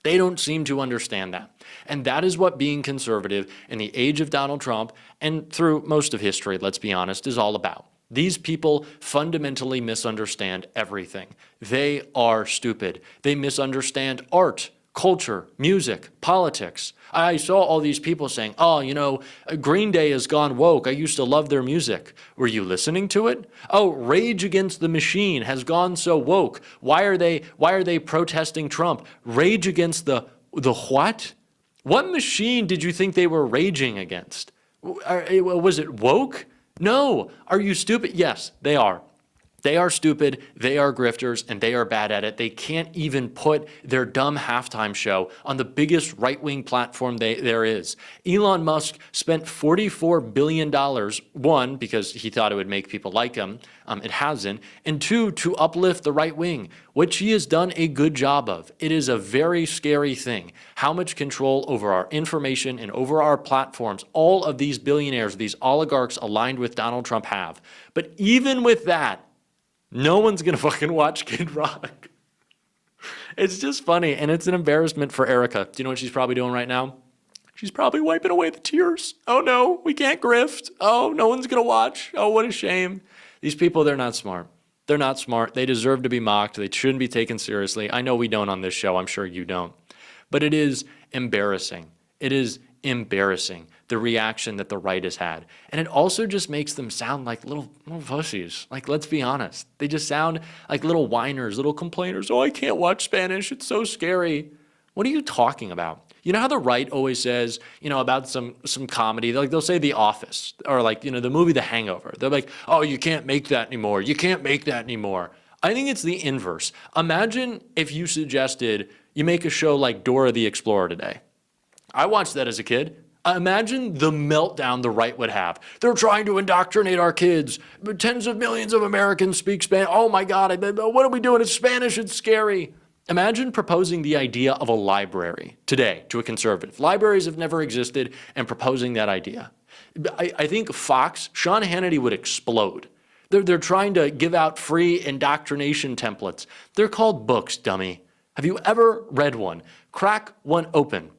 They don't seem to understand that. And that is what being conservative in the age of Donald Trump and through most of history, let's be honest, is all about. These people fundamentally misunderstand everything. They are stupid. They misunderstand art, culture, music, politics. I saw all these people saying, oh, you know, Green Day has gone woke. I used to love their music. Were you listening to it? Oh, Rage Against the Machine has gone so woke. Why are they protesting Trump? Rage Against the what? What machine did you think they were raging against? Was it woke? No. Are you stupid? Yes, they are. They are stupid, they are grifters, and they are bad at it. They can't even put their dumb halftime show on the biggest right-wing platform there is. Elon Musk spent $44 billion, one, because he thought it would make people like him. It hasn't. And two, to uplift the right wing, which he has done a good job of. It is a very scary thing how much control over our information and over our platforms all of these billionaires, these oligarchs aligned with Donald Trump have. But even with that, no one's going to fucking watch Kid Rock. It's just funny, and it's an embarrassment for Erica. Do you know what she's probably doing right now? She's probably wiping away the tears. Oh no, we can't grift. Oh, no one's going to watch. Oh, what a shame. These people, they're not smart. They're not smart. They deserve to be mocked. They shouldn't be taken seriously. I know we don't on this show. I'm sure you don't. But it is embarrassing. It is embarrassing, the reaction that the right has had. And it also just makes them sound like little pussies. Like, let's be honest. They just sound like little whiners, little complainers. Oh, I can't watch Spanish. It's so scary. What are you talking about? You know how the right always says, you know, about some comedy, like they'll say The Office or like, you know, the movie The Hangover. They're like, oh, you can't make that anymore. You can't make that anymore. I think it's the inverse. Imagine if you suggested you make a show like Dora the Explorer today. I watched that as a kid. Imagine the meltdown the right would have. They're trying to indoctrinate our kids. But tens of millions of Americans speak Spanish. Oh my God, what are we doing? It's Spanish, it's scary. Imagine proposing the idea of a library today to a conservative. Libraries have never existed, and proposing that idea. I think Fox, Sean Hannity would explode. They're trying to give out free indoctrination templates. They're called books, dummy. Have you ever read one? Crack one open.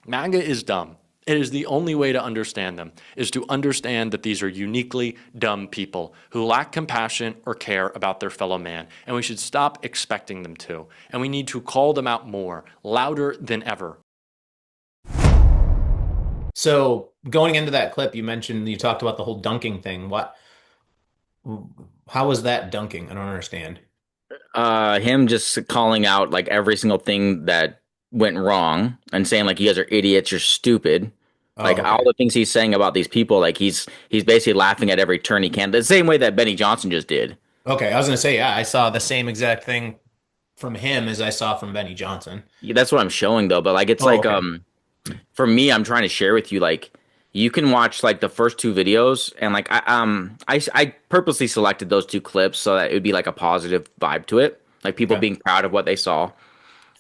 MAGA is dumb. It is the only way to understand them, is to understand that these are uniquely dumb people who lack compassion or care about their fellow man, and we should stop expecting them to. And we need to call them out more, louder than ever. So going into that clip, you talked about the whole dunking thing. How was that dunking? I don't understand. Him just calling out like every single thing that went wrong and saying like you guys are idiots, you're stupid. Like all the things he's saying about these people, like he's basically laughing at every turn he can. The same way that Benny Johnson just did. Okay, I was gonna say, yeah, I saw the same exact thing from him as I saw from Benny Johnson. Yeah, that's what I'm showing though. But like it's for me, I'm trying to share with you like you can watch like the first two videos and like I purposely selected those two clips so that it would be like a positive vibe to it, like people being proud of what they saw.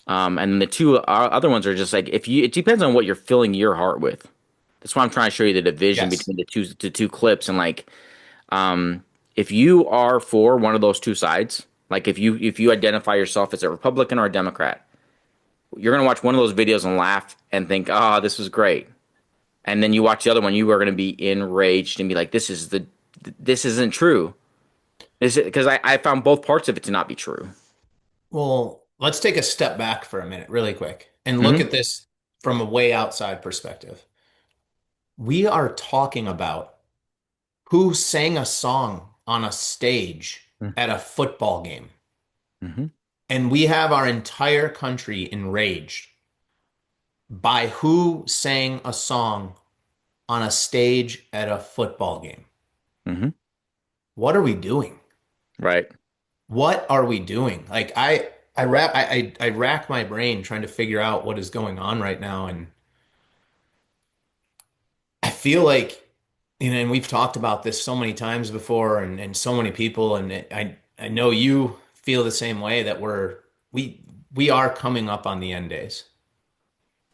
And the two other ones are just like it depends on what you're filling your heart with. That's why I'm trying to show you the division between the two clips and like if you are for one of those two sides, like if you identify yourself as a Republican or a Democrat, you're gonna watch one of those videos and laugh and think, oh, this was great. And then you watch the other one, you are gonna be enraged and be like, this isn't true. Because I found both parts of it to not be true. Well, let's take a step back for a minute, really quick, and look at this from a way outside perspective. We are talking about who sang a song on a stage at a football game. And we have our entire country enraged by who sang a song on a stage at a football game. What are we doing? Right. What are we doing? Like I rack my brain trying to figure out what is going on right now, and I feel like and we've talked about this so many times before, and so many people, and I know you feel the same way, that we are coming up on the end days.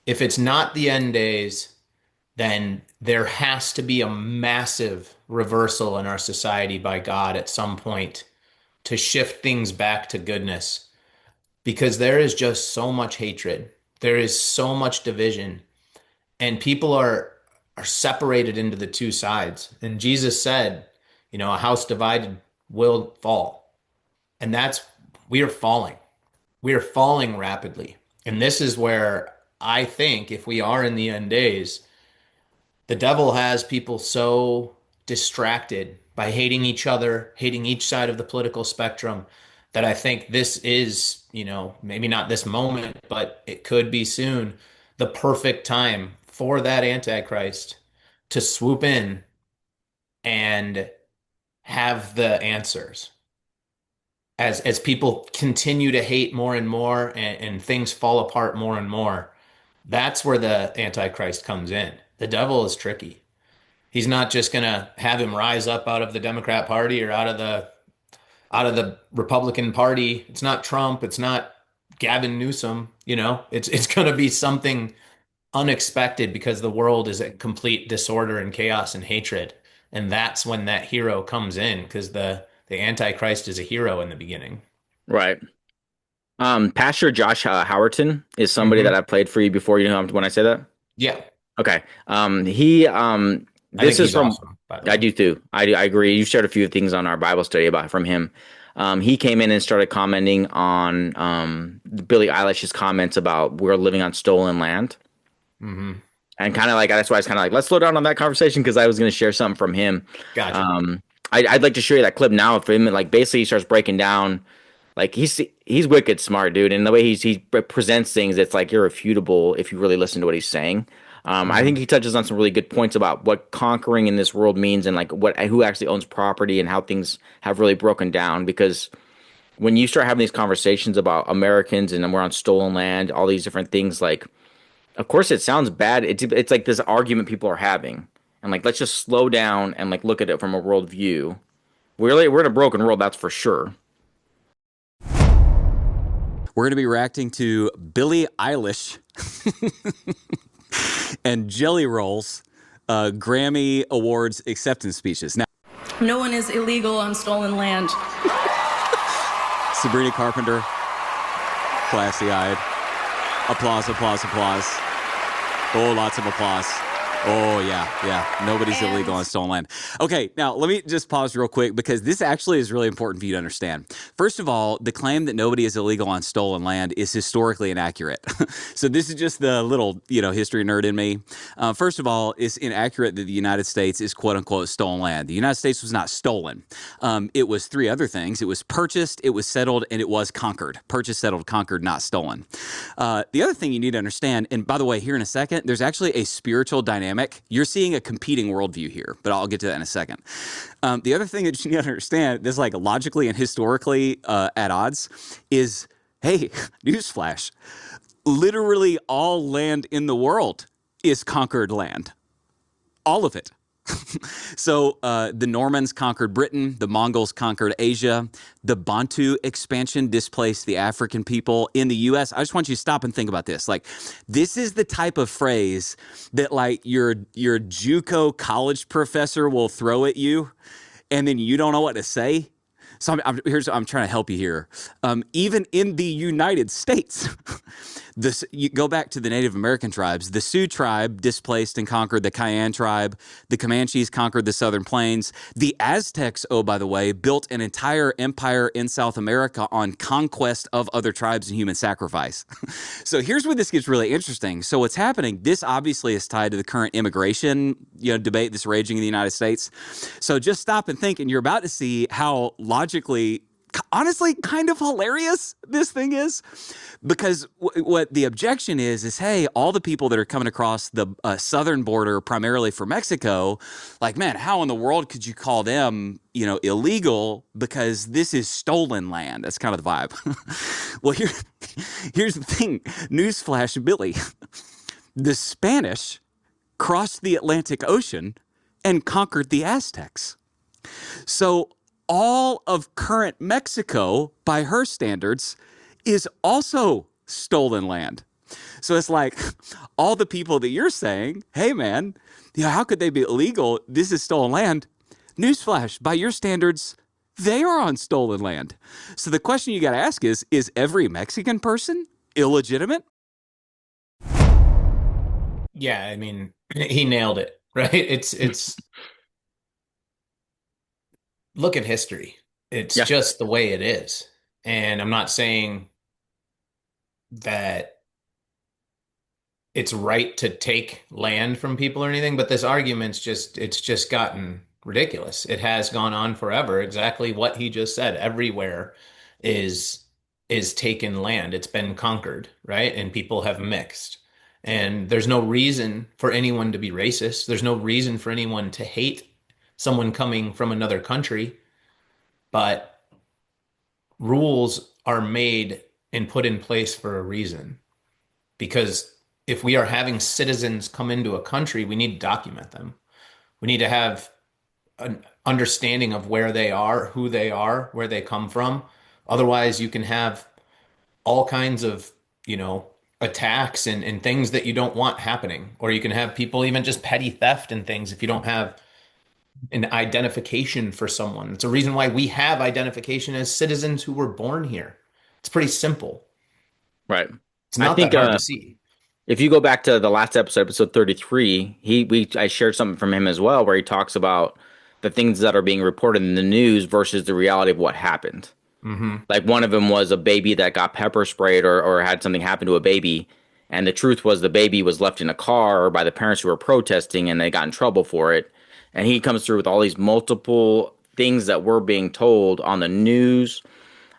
If it's not the end days, then there has to be a massive reversal in our society by God at some point to shift things back to goodness, because there is just so much hatred. There is so much division, and people are separated into the two sides. And Jesus said, a house divided will fall. And we are falling. We are falling rapidly. And this is where I think, if we are in the end days, the devil has people so distracted by hating each other, hating each side of the political spectrum, that I think this is, maybe not this moment, but it could be soon, the perfect time for that Antichrist to swoop in and have the answers. As people continue to hate more and more, and things fall apart more and more, that's where the Antichrist comes in. The devil is tricky. He's not just going to have him rise up out of the Democrat Party or out of the Republican Party. It's not Trump. It's not Gavin Newsom. It's going to be something unexpected, because the world is a complete disorder and chaos and hatred. And that's when that hero comes in, because the Antichrist is a hero in the beginning. Right. Pastor Josh Howerton is somebody that I've played for you before. You know when I say that? Yeah. Okay. He this is from awesome, I do too. I agree. You shared a few things on our Bible study from him. He came in and started commenting on Billie Eilish's comments about we're living on stolen land. Mm-hmm. And kind of like, that's why I was kind of like, let's slow down on that conversation, because I was going to share something from him. Gotcha. I'd like to show you that clip now of him. Like, basically, he starts breaking down, like, he's wicked smart, dude. And the way he presents things, it's like irrefutable if you really listen to what he's saying. I think he touches on some really good points about what conquering in this world means, and like who actually owns property, and how things have really broken down. Because when you start having these conversations about Americans and we're on stolen land, all these different things, like, of course it sounds bad. It's like this argument people are having, and like, let's just slow down and like look at it from a world view. We're in a broken world, that's for sure. We're going to be reacting to Billie Eilish and Jelly Roll's Grammy Awards acceptance speeches. Now, no one is illegal on stolen land. Sabrina Carpenter, classy-eyed. Applause, applause, applause. Oh, lots of applause. Oh, yeah. Nobody's illegal on stolen land. Okay, now let me just pause real quick, because this actually is really important for you to understand. First of all, the claim that nobody is illegal on stolen land is historically inaccurate. So this is just the little, history nerd in me. First of all, it's inaccurate that the United States is quote-unquote stolen land. The United States was not stolen. It was three other things. It was purchased, it was settled, and it was conquered. Purchased, settled, conquered, not stolen. The other thing you need to understand, and by the way, here in a second, there's actually a spiritual dynamic. You're seeing a competing worldview here, but I'll get to that in a second. The other thing that you need to understand, that's like logically and historically at odds, is, hey, newsflash, literally all land in the world is conquered land. All of it. So the Normans conquered Britain, the Mongols conquered Asia, the Bantu expansion displaced the African people in the U.S. I just want you to stop and think about this. Like, this is the type of phrase that like your JUCO college professor will throw at you, and then you don't know what to say. So I'm trying to help you here. Even in the United States, you go back to the Native American tribes. The Sioux tribe displaced and conquered the Cheyenne tribe. The Comanches conquered the Southern Plains. The Aztecs, oh, by the way, built an entire empire in South America on conquest of other tribes and human sacrifice. So here's where this gets really interesting. So what's happening, this obviously is tied to the current immigration debate that's raging in the United States. So just stop and think, and you're about to see how logically, honestly, kind of hilarious this thing is. Because what the objection is, hey, all the people that are coming across the southern border, primarily for Mexico, like, man, how in the world could you call them, illegal? Because this is stolen land. That's kind of the vibe. Well, here's the thing. Newsflash, Billy. The Spanish crossed the Atlantic Ocean and conquered the Aztecs. So all of current Mexico, by her standards, is also stolen land. So it's like all the people that you're saying, hey man, how could they be illegal? This is stolen land. Newsflash, by your standards, they are on stolen land. So the question you got to ask is every Mexican person illegitimate? Yeah, I mean, he nailed it, right? It's look at history. It's just the way it is. And I'm not saying that it's right to take land from people or anything, but this argument's it's just gotten ridiculous. It has gone on forever. Exactly what he just said. Everywhere is taken land. It's been conquered, right? And people have mixed. And there's no reason for anyone to be racist. There's no reason for anyone to hate someone coming from another country, but rules are made and put in place for a reason. Because if we are having citizens come into a country, we need to document them. We need to have an understanding of where they are, who they are, where they come from. Otherwise, you can have all kinds of, attacks and things that you don't want happening. Or you can have people even just petty theft and things if you don't have an identification for someone. It's a reason why we have identification as citizens who were born here. It's pretty simple. Right. It's not that hard to see. If you go back to the last episode 33, I shared something from him as well, where he talks about the things that are being reported in the news versus the reality of what happened. Mm-hmm. Like one of them was a baby that got pepper sprayed or had something happen to a baby. And the truth was the baby was left in a car by the parents who were protesting and they got in trouble for it. And he comes through with all these multiple things that we're being told on the news,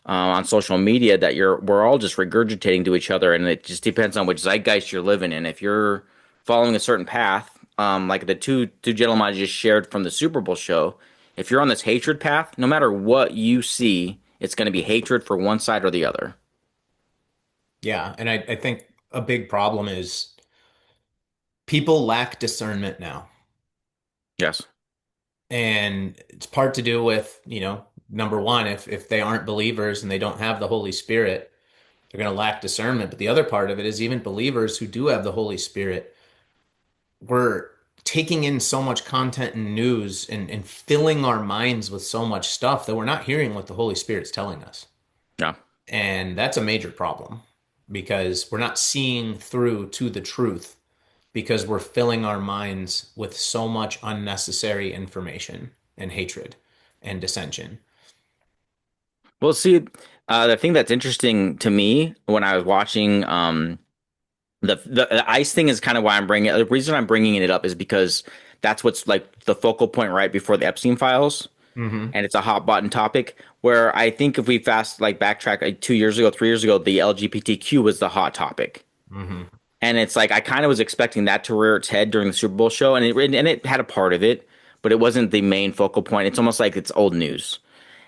on social media, that we're all just regurgitating to each other, and it just depends on which zeitgeist you're living in. If you're following a certain path, like the two gentlemen I just shared from the Super Bowl show, if you're on this hatred path, no matter what you see, it's going to be hatred for one side or the other. Yeah, and I think a big problem is people lack discernment now. Yes. And it's part to do with, number one, if they aren't believers and they don't have the Holy Spirit, they're going to lack discernment. But the other part of it is even believers who do have the Holy Spirit, we're taking in so much content and news and filling our minds with so much stuff that we're not hearing what the Holy Spirit's telling us. Yeah. And that's a major problem because we're not seeing through to the truth because we're filling our minds with so much unnecessary information and hatred and dissension. Well, see, the thing that's interesting to me when I was watching the ICE thing is kind of why I'm bringing it. The reason I'm bringing it up is because that's what's like the focal point right before the Epstein files. Mm-hmm. And it's a hot button topic where I think if we backtrack like 2 years ago, 3 years ago, the LGBTQ was the hot topic. Mm-hmm. And it's like I kind of was expecting that to rear its head during the Super Bowl show, and it had a part of it, but it wasn't the main focal point. It's almost like it's old news.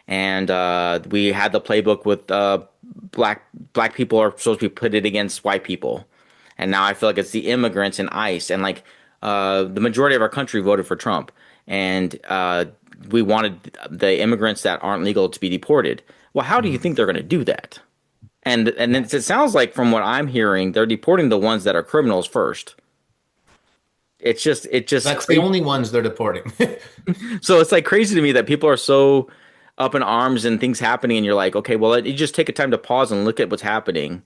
And we had the playbook with black people are supposed to be pitted against white people, and now I feel like it's the immigrants and ICE, and like the majority of our country voted for Trump, and we wanted the immigrants that aren't legal to be deported. Well, how do you think they're going to do that? And it sounds like from what I'm hearing, they're deporting the ones that are criminals first. It's just that's the only ones they're deporting. So it's like crazy to me that people are so up in arms and things happening, and you're like, okay, well, you just take a time to pause and look at what's happening.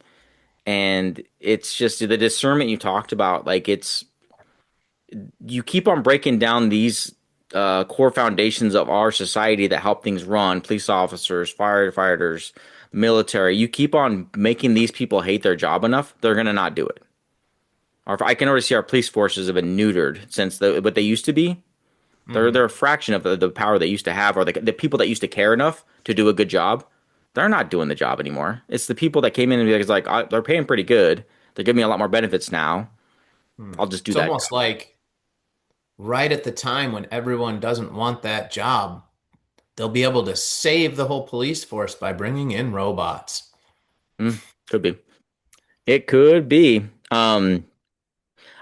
And it's just the discernment you talked about. Like you keep on breaking down these core foundations of our society that help things run: police officers, firefighters, military. You keep on making these people hate their job enough, they're going to not do it. Or I can already see our police forces have been neutered since what they used to be. They're a fraction of the power they used to have, or the people that used to care enough to do a good job. They're not doing the job anymore. It's the people that came in and be like, they're paying pretty good. They're giving me a lot more benefits now. I'll just do that. It's almost like right at the time when everyone doesn't want that job, they'll be able to save the whole police force by bringing in robots. Could be. It could be.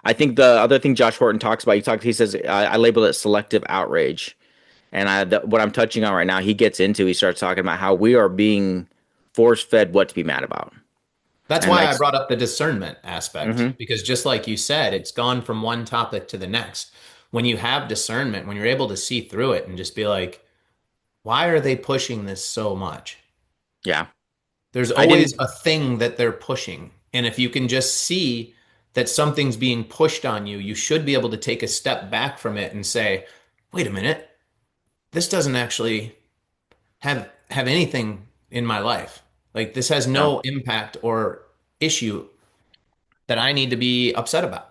I think the other thing Josh Horton talks about, he says, I label it selective outrage. And what I'm touching on right now, he starts talking about how we are being force fed what to be mad about. That's And why like, I brought up the discernment aspect, Mhm. because just like you said, it's gone from one topic to the next. When you have discernment, when you're able to see through it and just be like, why are they pushing this so much? Yeah. There's I always didn't, a thing that they're pushing. And if you can just see that something's being pushed on you, you should be able to take a step back from it and say, wait a minute, this doesn't actually have anything in my life. Like this has no. no impact or issue that I need to be upset about.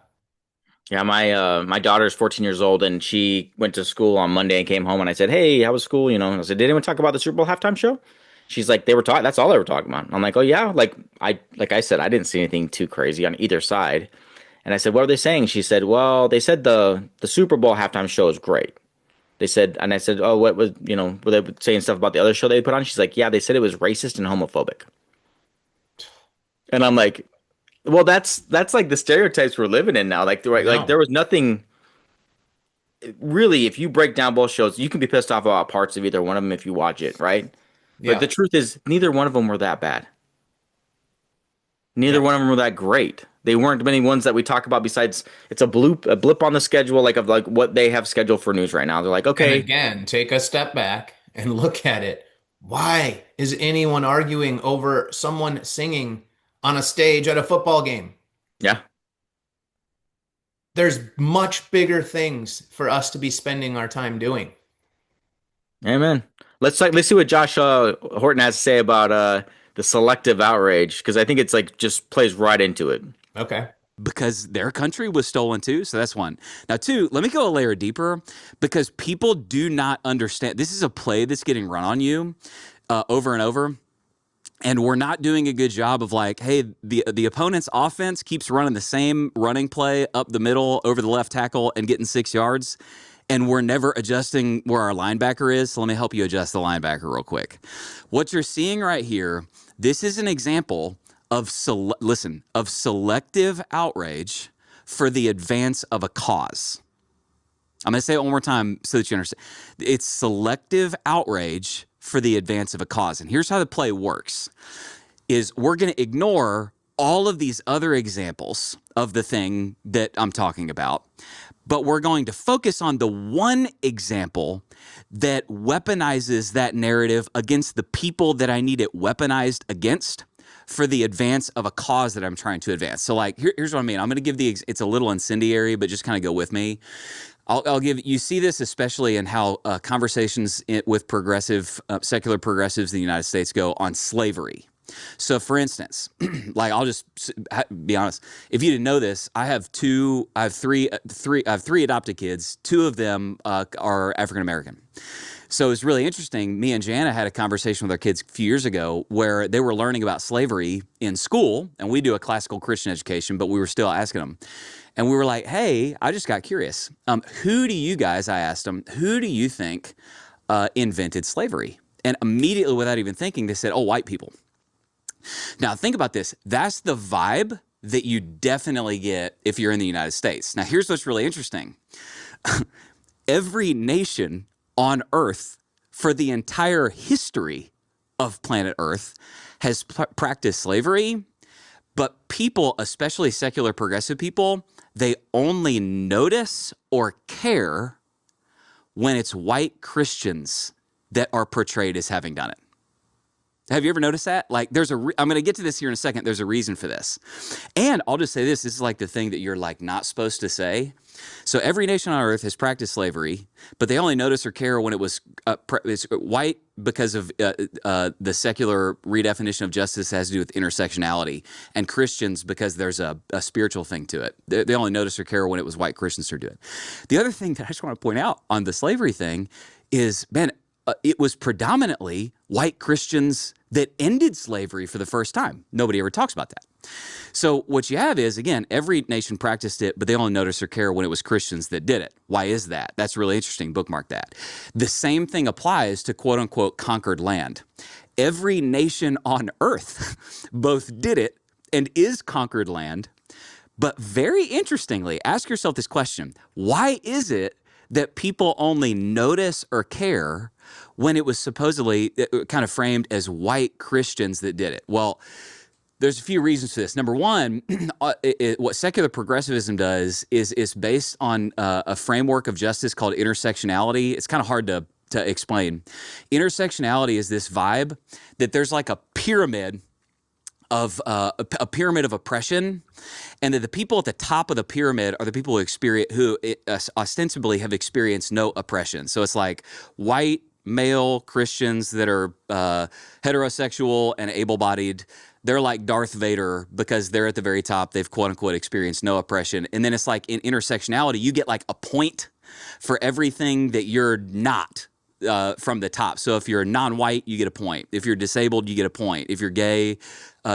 Yeah, my daughter's 14 years old and she went to school on Monday and came home and I said, "Hey, how was school?" And I said, "Did anyone talk about the Super Bowl halftime show?" She's like, "They were talking. That's all they were talking about." I'm like, "Oh yeah." Like I said, I didn't see anything too crazy on either side. And I said, "What are they saying?" She said, "Well, they said the Super Bowl halftime show is great." They said, and I said, "Oh, what was were they saying stuff about the other show they put on?" She's like, "Yeah, they said it was racist and homophobic." And I'm like, "Well, that's like the stereotypes we're living in now. Like, right, like No. there was nothing really. If you break down both shows, you can be pissed off about parts of either one of them if you watch it, right? But Yeah. the truth is, neither one of them were that bad. Neither Yeah. one of them were that great. They weren't many ones that we talk about besides it's a blip on the schedule, like of like what they have scheduled for news right now. They're like, And okay, again, take a step back and look at it. Why is anyone arguing over someone singing on a stage at a football game? yeah, There's much bigger things for us to be spending our time doing. amen. Let's see what Josh Horton has to say about the selective outrage because I think it's like just plays right into it. Okay. Because their country was stolen too. So that's one. Now, two, let me go a layer deeper because people do not understand. This is a play that's getting run on you over and over. And we're not doing a good job of like, hey, the opponent's offense keeps running the same running play up the middle over the left tackle and getting 6 yards. And we're never adjusting where our linebacker is. So let me help you adjust the linebacker real quick. What you're seeing right here, this is an example of selective outrage for the advance of a cause. I'm going to say it one more time so that you understand. It's selective outrage for the advance of a cause. And here's how the play works is we're going to ignore all of these other examples of the thing that I'm talking about, but we're going to focus on the one example that weaponizes that narrative against the people that I need it weaponized against for the advance of a cause that I'm trying to advance. So like, here's what I mean. I'm going to give it's a little incendiary, but just kind of go with me. I'll give you see this especially in how conversations with secular progressives in the United States go on slavery. So, for instance, like I'll just be honest. If you didn't know this, I have three adopted kids. Two of them are African American. So it's really interesting. Me and Jana had a conversation with our kids a few years ago where they were learning about slavery in school, and we do a classical Christian education, but we were still asking them. And we were like, hey, I just got curious. Who do you guys, I asked them, who do you think invented slavery? And immediately without even thinking, they said, oh, white people. Now, think about this. That's the vibe that you definitely get if you're in the United States. Now, here's what's really interesting. Every nation on Earth for the entire history of planet Earth has practiced slavery, but people, especially secular progressive people, they only notice or care when it's white Christians that are portrayed as having done it. Have you ever noticed that? Like, I'm going to get to this here in a second. There's a reason for this. And I'll just say this is like the thing that you're like not supposed to say. So every nation on earth has practiced slavery, but they only notice or care when it was it's white because of the secular redefinition of justice has to do with intersectionality, and Christians because there's a spiritual thing to it. They only notice or care when it was white Christians who do it. The other thing that I just want to point out on the slavery thing is, man, it was predominantly white Christians that ended slavery for the first time. Nobody ever talks about that. So what you have is, again, every nation practiced it, but they only noticed or care when it was Christians that did it. Why is that? That's really interesting. Bookmark that. The same thing applies to quote unquote conquered land. Every nation on earth both did it and is conquered land, But very interestingly, ask yourself this question. Why is it that people only notice or care when it was supposedly kind of framed as white Christians that did it? Well, there's a few reasons for this. Number one, what secular progressivism does is based on a framework of justice called intersectionality. It's kind of hard to explain. Intersectionality is this vibe that there's like a pyramid of oppression, and that the people at the top of the pyramid are the people who ostensibly have experienced no oppression. So it's like white male Christians that are heterosexual and able-bodied. They're like Darth Vader because they're at the very top. They've quote unquote experienced no oppression. And then it's like in intersectionality, you get like a point for everything that you're not from the top. So if you're non-white, you get a point. If you're disabled, you get a point. If you're gay,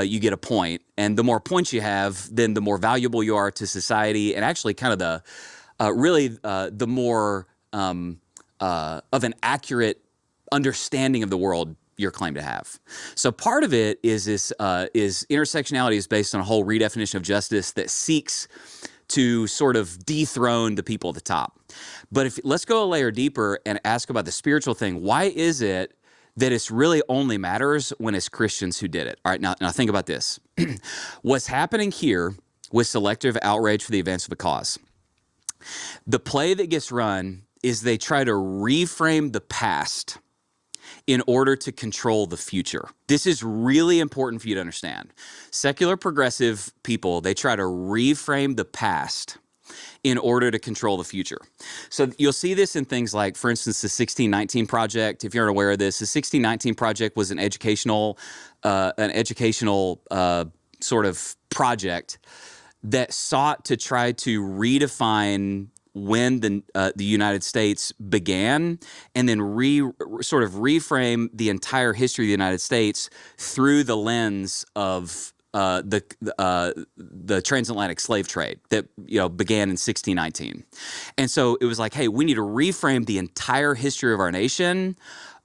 you get a point. And the more points you have, then the more valuable you are to society, and actually kind of the more of an accurate understanding of the world your claim to have. So part of it is intersectionality is based on a whole redefinition of justice that seeks to sort of dethrone the people at the top. But let's go a layer deeper and ask about the spiritual thing. Why is it that it's really only matters when it's Christians who did it? All right, now think about this. What's happening here with selective outrage for the advance of a cause? The play that gets run is they try to reframe the past in order to control the future. This is really important for you to understand. Secular progressive people, they try to reframe the past in order to control the future. So you'll see this in things like, for instance, the 1619 Project. If you're unaware of this, the 1619 Project was an educational sort of project that sought to try to redefine when the United States began, and then sort of reframe the entire history of the United States through the lens of the transatlantic slave trade that began in 1619. And so it was like, hey, we need to reframe the entire history of our nation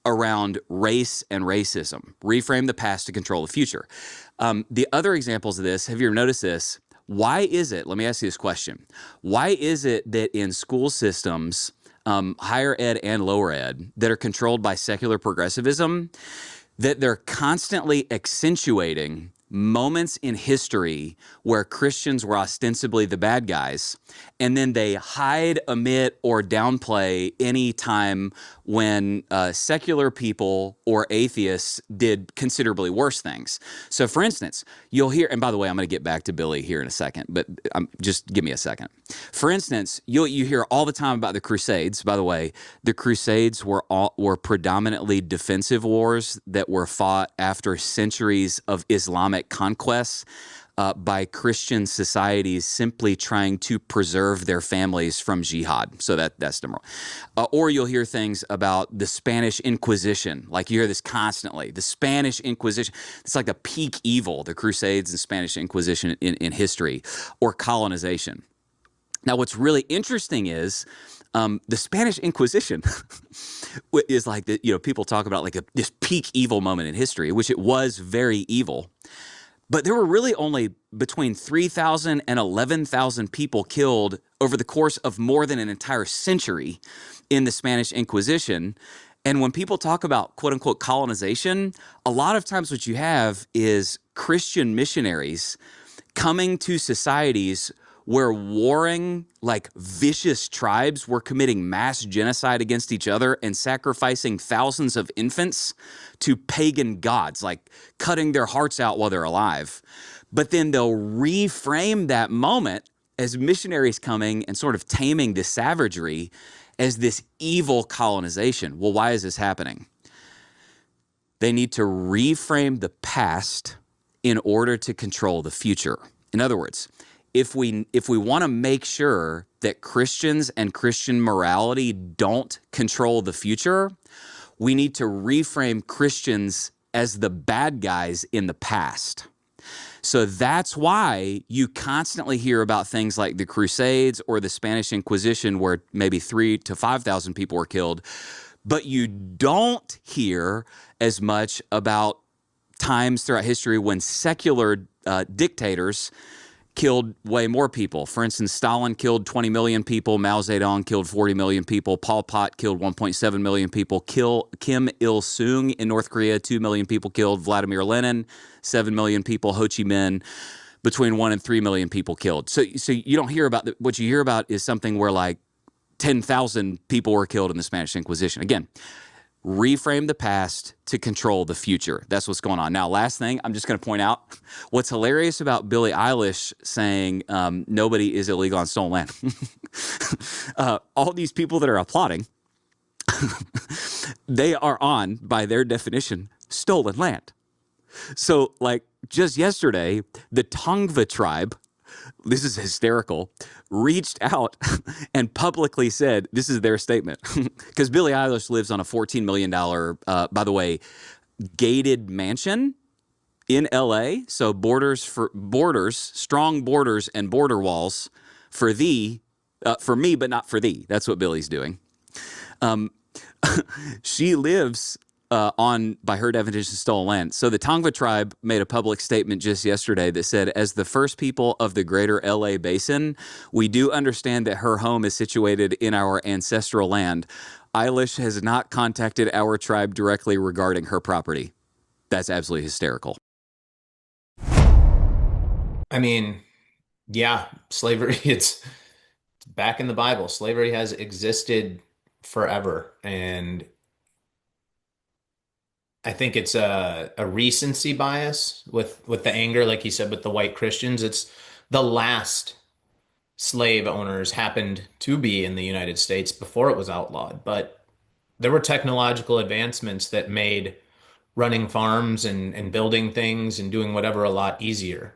around race and racism. Reframe the past to control the future. The other examples of this, have you ever noticed this? Why is it, let me ask you this question, why is it that in school systems, higher ed and lower ed, that are controlled by secular progressivism, that they're constantly accentuating moments in history where Christians were ostensibly the bad guys, and then they hide, omit, or downplay any time when secular people or atheists did considerably worse things. So for instance, you'll hear, and by the way, I'm going to get back to Billy here in a second, but just give me a second. For instance, you hear all the time about the Crusades. By the way, the Crusades were predominantly defensive wars that were fought after centuries of Islamic conquests by Christian societies simply trying to preserve their families from jihad. So that's number one. Or you'll hear things about the Spanish Inquisition. Like you hear this constantly. The Spanish Inquisition. It's like the peak evil, the Crusades and Spanish Inquisition in history, or colonization. Now, what's really interesting is the Spanish Inquisition is like, people talk about like this peak evil moment in history, which it was very evil. But there were really only between 3,000 and 11,000 people killed over the course of more than an entire century in the Spanish Inquisition. And when people talk about quote unquote colonization, a lot of times what you have is Christian missionaries coming to societies where warring, like vicious tribes were committing mass genocide against each other and sacrificing thousands of infants to pagan gods, like cutting their hearts out while they're alive. But then they'll reframe that moment as missionaries coming and sort of taming this savagery as this evil colonization. Well, why is this happening? They need to reframe the past in order to control the future. In other words, if we want to make sure that Christians and Christian morality don't control the future, we need to reframe Christians as the bad guys in the past. So that's why you constantly hear about things like the Crusades or the Spanish Inquisition, where maybe 3,000 to 5,000 people were killed, but you don't hear as much about times throughout history when secular dictators killed way more people. For instance, Stalin killed 20 million people. Mao Zedong killed 40 million people. Pol Pot killed 1.7 million people. Kim Il-sung in North Korea, 2 million people killed. Vladimir Lenin, 7 million people. Ho Chi Minh, between 1 and 3 million people killed. So you don't hear about what you hear about is something where like 10,000 people were killed in the Spanish Inquisition. Again, reframe the past to control the future. That's what's going on. Now, last thing, I'm just going to point out what's hilarious about Billie Eilish saying nobody is illegal on stolen land. All these people that are applauding, they are on, by their definition, stolen land. So, like, just yesterday, the Tongva tribe, this is hysterical, reached out and publicly said, this is their statement, because Billie Eilish lives on a $14 million, by the way, gated mansion in LA. So strong borders and border walls for me, but not for thee. That's what Billie's doing. She lives by her definition, stolen land. So the Tongva tribe made a public statement just yesterday that said, as the first people of the greater LA basin, we do understand that her home is situated in our ancestral land. Eilish has not contacted our tribe directly regarding her property. That's absolutely hysterical. I mean, yeah, slavery, it's back in the Bible. Slavery has existed forever. And I think it's a recency bias with the anger, like you said, with the white Christians. It's the last slave owners happened to be in the United States before it was outlawed. But there were technological advancements that made running farms and building things and doing whatever a lot easier.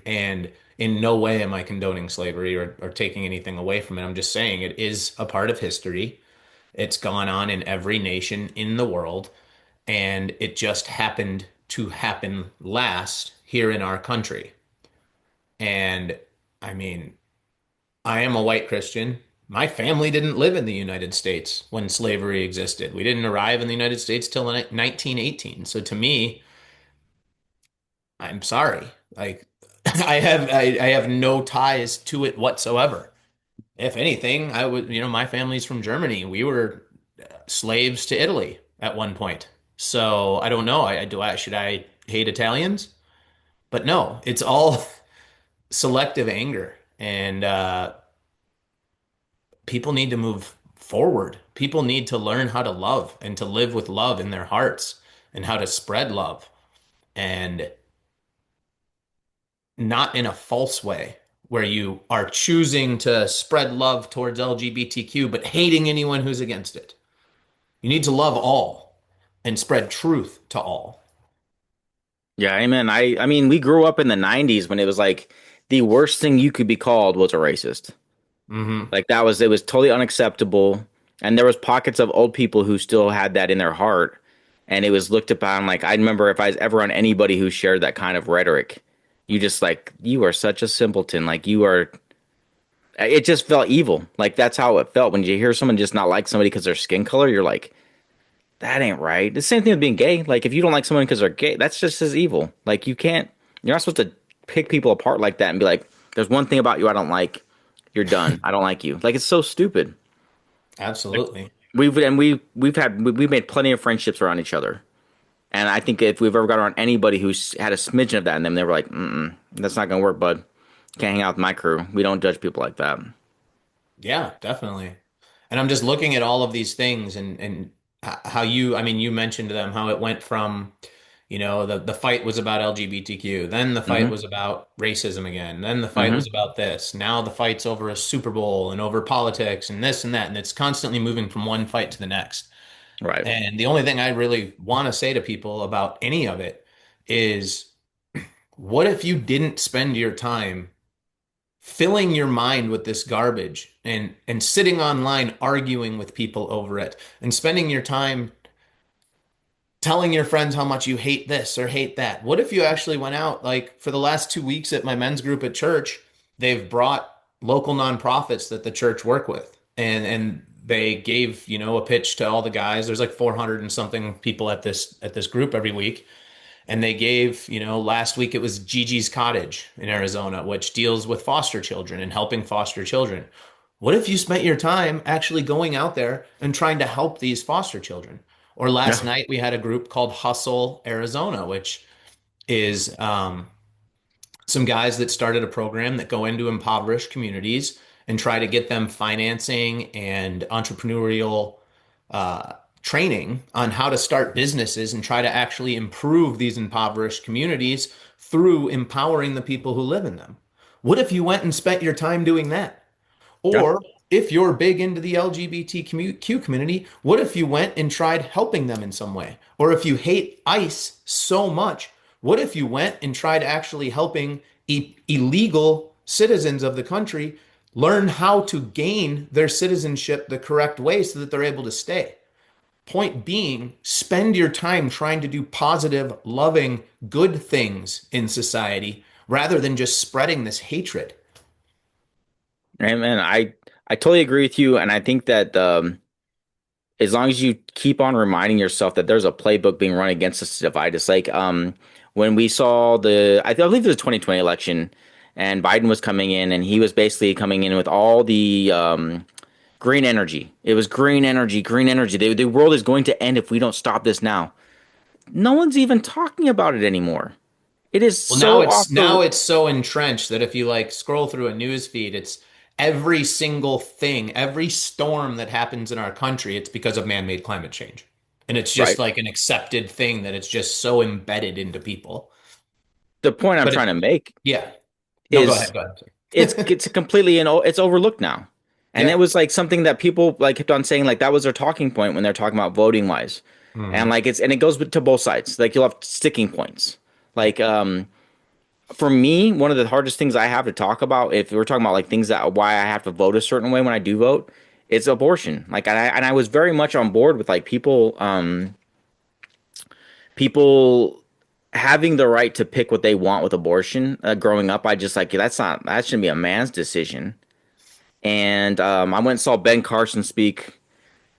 And in no way am I condoning slavery or taking anything away from it. I'm just saying it is a part of history. It's gone on in every nation in the world. And it just happened to happen last here in our country. And I mean, I am a white Christian. My family didn't live in the United States when slavery existed. We didn't arrive in the United States till 1918. So to me, I'm sorry. Like I have no ties to it whatsoever. If anything, I would, my family's from Germany. We were slaves to Italy at one point. So I don't know. Should I hate Italians? But no, it's all selective anger, and people need to move forward. People need to learn how to love and to live with love in their hearts and how to spread love, and not in a false way where you are choosing to spread love towards LGBTQ but hating anyone who's against it. You need to love all and spread truth to all. Yeah, amen. I mean, we grew up in the 90s when it was like the worst thing you could be called was a racist. Mm-hmm. Like it was totally unacceptable. And there was pockets of old people who still had that in their heart. And it was looked upon like, I remember if I was ever on anybody who shared that kind of rhetoric, you are such a simpleton. It just felt evil. Like that's how it felt when you hear someone just not like somebody because their skin color. You're like, that ain't right. The same thing with being gay. Like if you don't like someone because they're gay, that's just as evil. Like you're not supposed to pick people apart like that and be like, there's one thing about you I don't like. You're done. I don't like you. Like it's so stupid. Absolutely. We've made plenty of friendships around each other. And I think if we've ever got around anybody who's had a smidgen of that in them, they were like, that's not going to work, bud. Can't hang out with my crew. We don't judge people like that. Yeah, definitely. And I'm just looking at all of these things and how you mentioned them, how it went from, the fight was about LGBTQ. Then the fight was about racism again. Then the fight was about this. Now the fight's over a Super Bowl and over politics and this and that. And it's constantly moving from one fight to the next. Right. And the only thing I really want to say to people about any of it is, what if you didn't spend your time filling your mind with this garbage and sitting online arguing with people over it and spending your time telling your friends how much you hate this or hate that? What if you actually went out, like for the last 2 weeks at my men's group at church, they've brought local nonprofits that the church work with, and they gave, a pitch to all the guys. There's like 400 and something people at this group every week. And they gave, last week it was Gigi's Cottage in Arizona, which deals with foster children and helping foster children. What if you spent your time actually going out there and trying to help these foster children? Or last night we had a group called Hustle Arizona, which is some guys that started a program that go into impoverished communities and try to get them financing and entrepreneurial training on how to start businesses and try to actually improve these impoverished communities through empowering the people who live in them. What if you went and spent your time doing that? Or if you're big into the LGBTQ community, what if you went and tried helping them in some way? Or if you hate ICE so much, what if you went and tried actually helping illegal citizens of the country learn how to gain their citizenship the correct way so that they're able to stay? Point being, spend your time trying to do positive, loving, good things in society rather than just spreading this hatred. Man, I totally agree with you, and I think that as long as you keep on reminding yourself that there's a playbook being run against us to divide us, like when we saw I believe it was the 2020 election, and Biden was coming in, and he was basically coming in with all the green energy. It was green energy, green energy. The world is going to end if we don't stop this now. No one's even talking about it anymore. It is now it's so entrenched that if you scroll through a news feed, it's every single thing, every storm that happens in our country, it's because of man-made climate change. And it's just like an accepted thing that it's just so embedded into people. The point I'm trying to make go ahead. it's completely it's overlooked now. And it was like something that people kept on saying, that was their talking point when they're talking about voting wise. And it goes to both sides. You'll have sticking points. For me, one of the hardest things I have to talk about, if we're talking about things that why I have to vote a certain way when I do vote, it's abortion. I was very much on board with people having the right to pick what they want with abortion. Growing up, I just that shouldn't be a man's decision. And I went and saw Ben Carson speak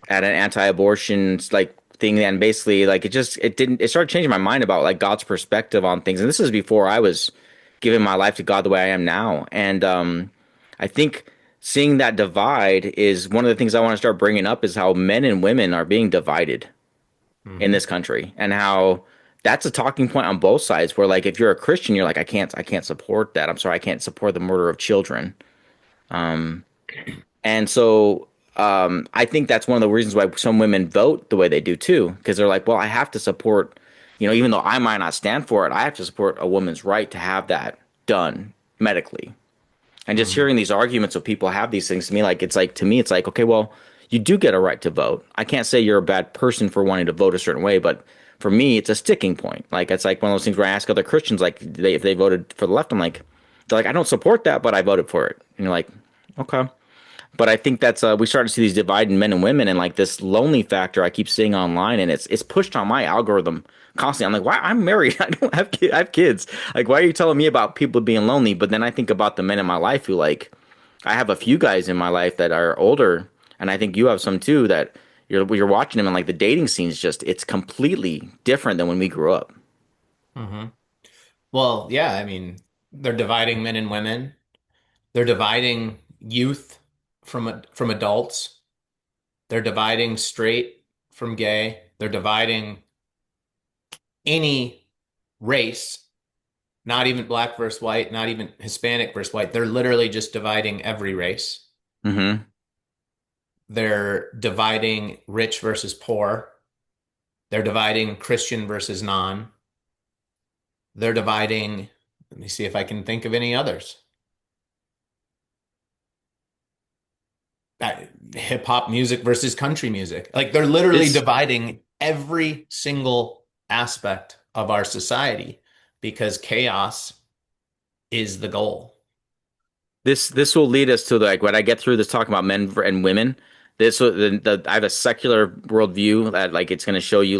at an anti-abortion thing, and basically it started changing my mind about God's perspective on things. And this is before I was giving my life to God the way I am now. And I think seeing that divide is one of the things I want to start bringing up, is how men and women are being divided in this country, and how that's a talking point on both sides, where if you're a Christian, you're I can't support that. I'm sorry, I can't support the murder of children. And so I think that's one of the reasons why some women vote the way they do too, because they're well, I have to support, even though I might not stand for it, I have to support a woman's right to have that done medically. And just hearing these arguments of people have these things to me, it's okay, well, you do get a right to vote. I can't say you're a bad person for wanting to vote a certain way, but for me, it's a sticking point. It's one of those things where I ask other Christians, if they voted for the left, they're I don't support that, but I voted for it. And you're okay. But I think that's we start to see these dividing men and women, and this lonely factor I keep seeing online, and it's pushed on my algorithm constantly. I'm why? I'm married. I don't have kids. I have kids. Why are you telling me about people being lonely? But then I think about the men in my life who I have a few guys in my life that are older, and I think you have some too, that you're watching them, and the dating scene is it's completely different than when we grew up. Mm-hmm. Well, yeah, I mean, they're dividing men and women. They're dividing youth from adults. They're dividing straight from gay. They're dividing any race, not even black versus white, not even Hispanic versus white. They're literally just dividing every race. Mm-hmm. They're dividing rich versus poor. They're dividing Christian versus non. They're dividing, let me see if I can think of any others. Hip hop music versus country music. They're literally dividing every single aspect of our society because chaos is the goal. This will lead us to when I get through this talking about men and women. I have a secular worldview that it's going to show you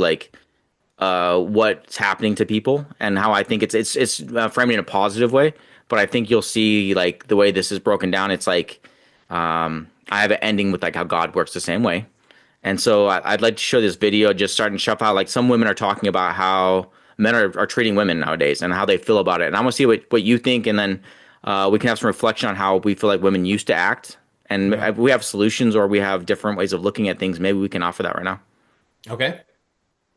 what's happening to people, and how I think it's framed in a positive way. But I think you'll see the way this is broken down. It's I have an ending with how God works the same way. And so I'd like to show this video, just starting to show how some women are talking about how men are treating women nowadays and how they feel about it. And I want to see what you think, and then we can have some reflection on how we feel like women used to act. And if we have solutions or we have different ways of looking at things, maybe we can offer that right now. Okay.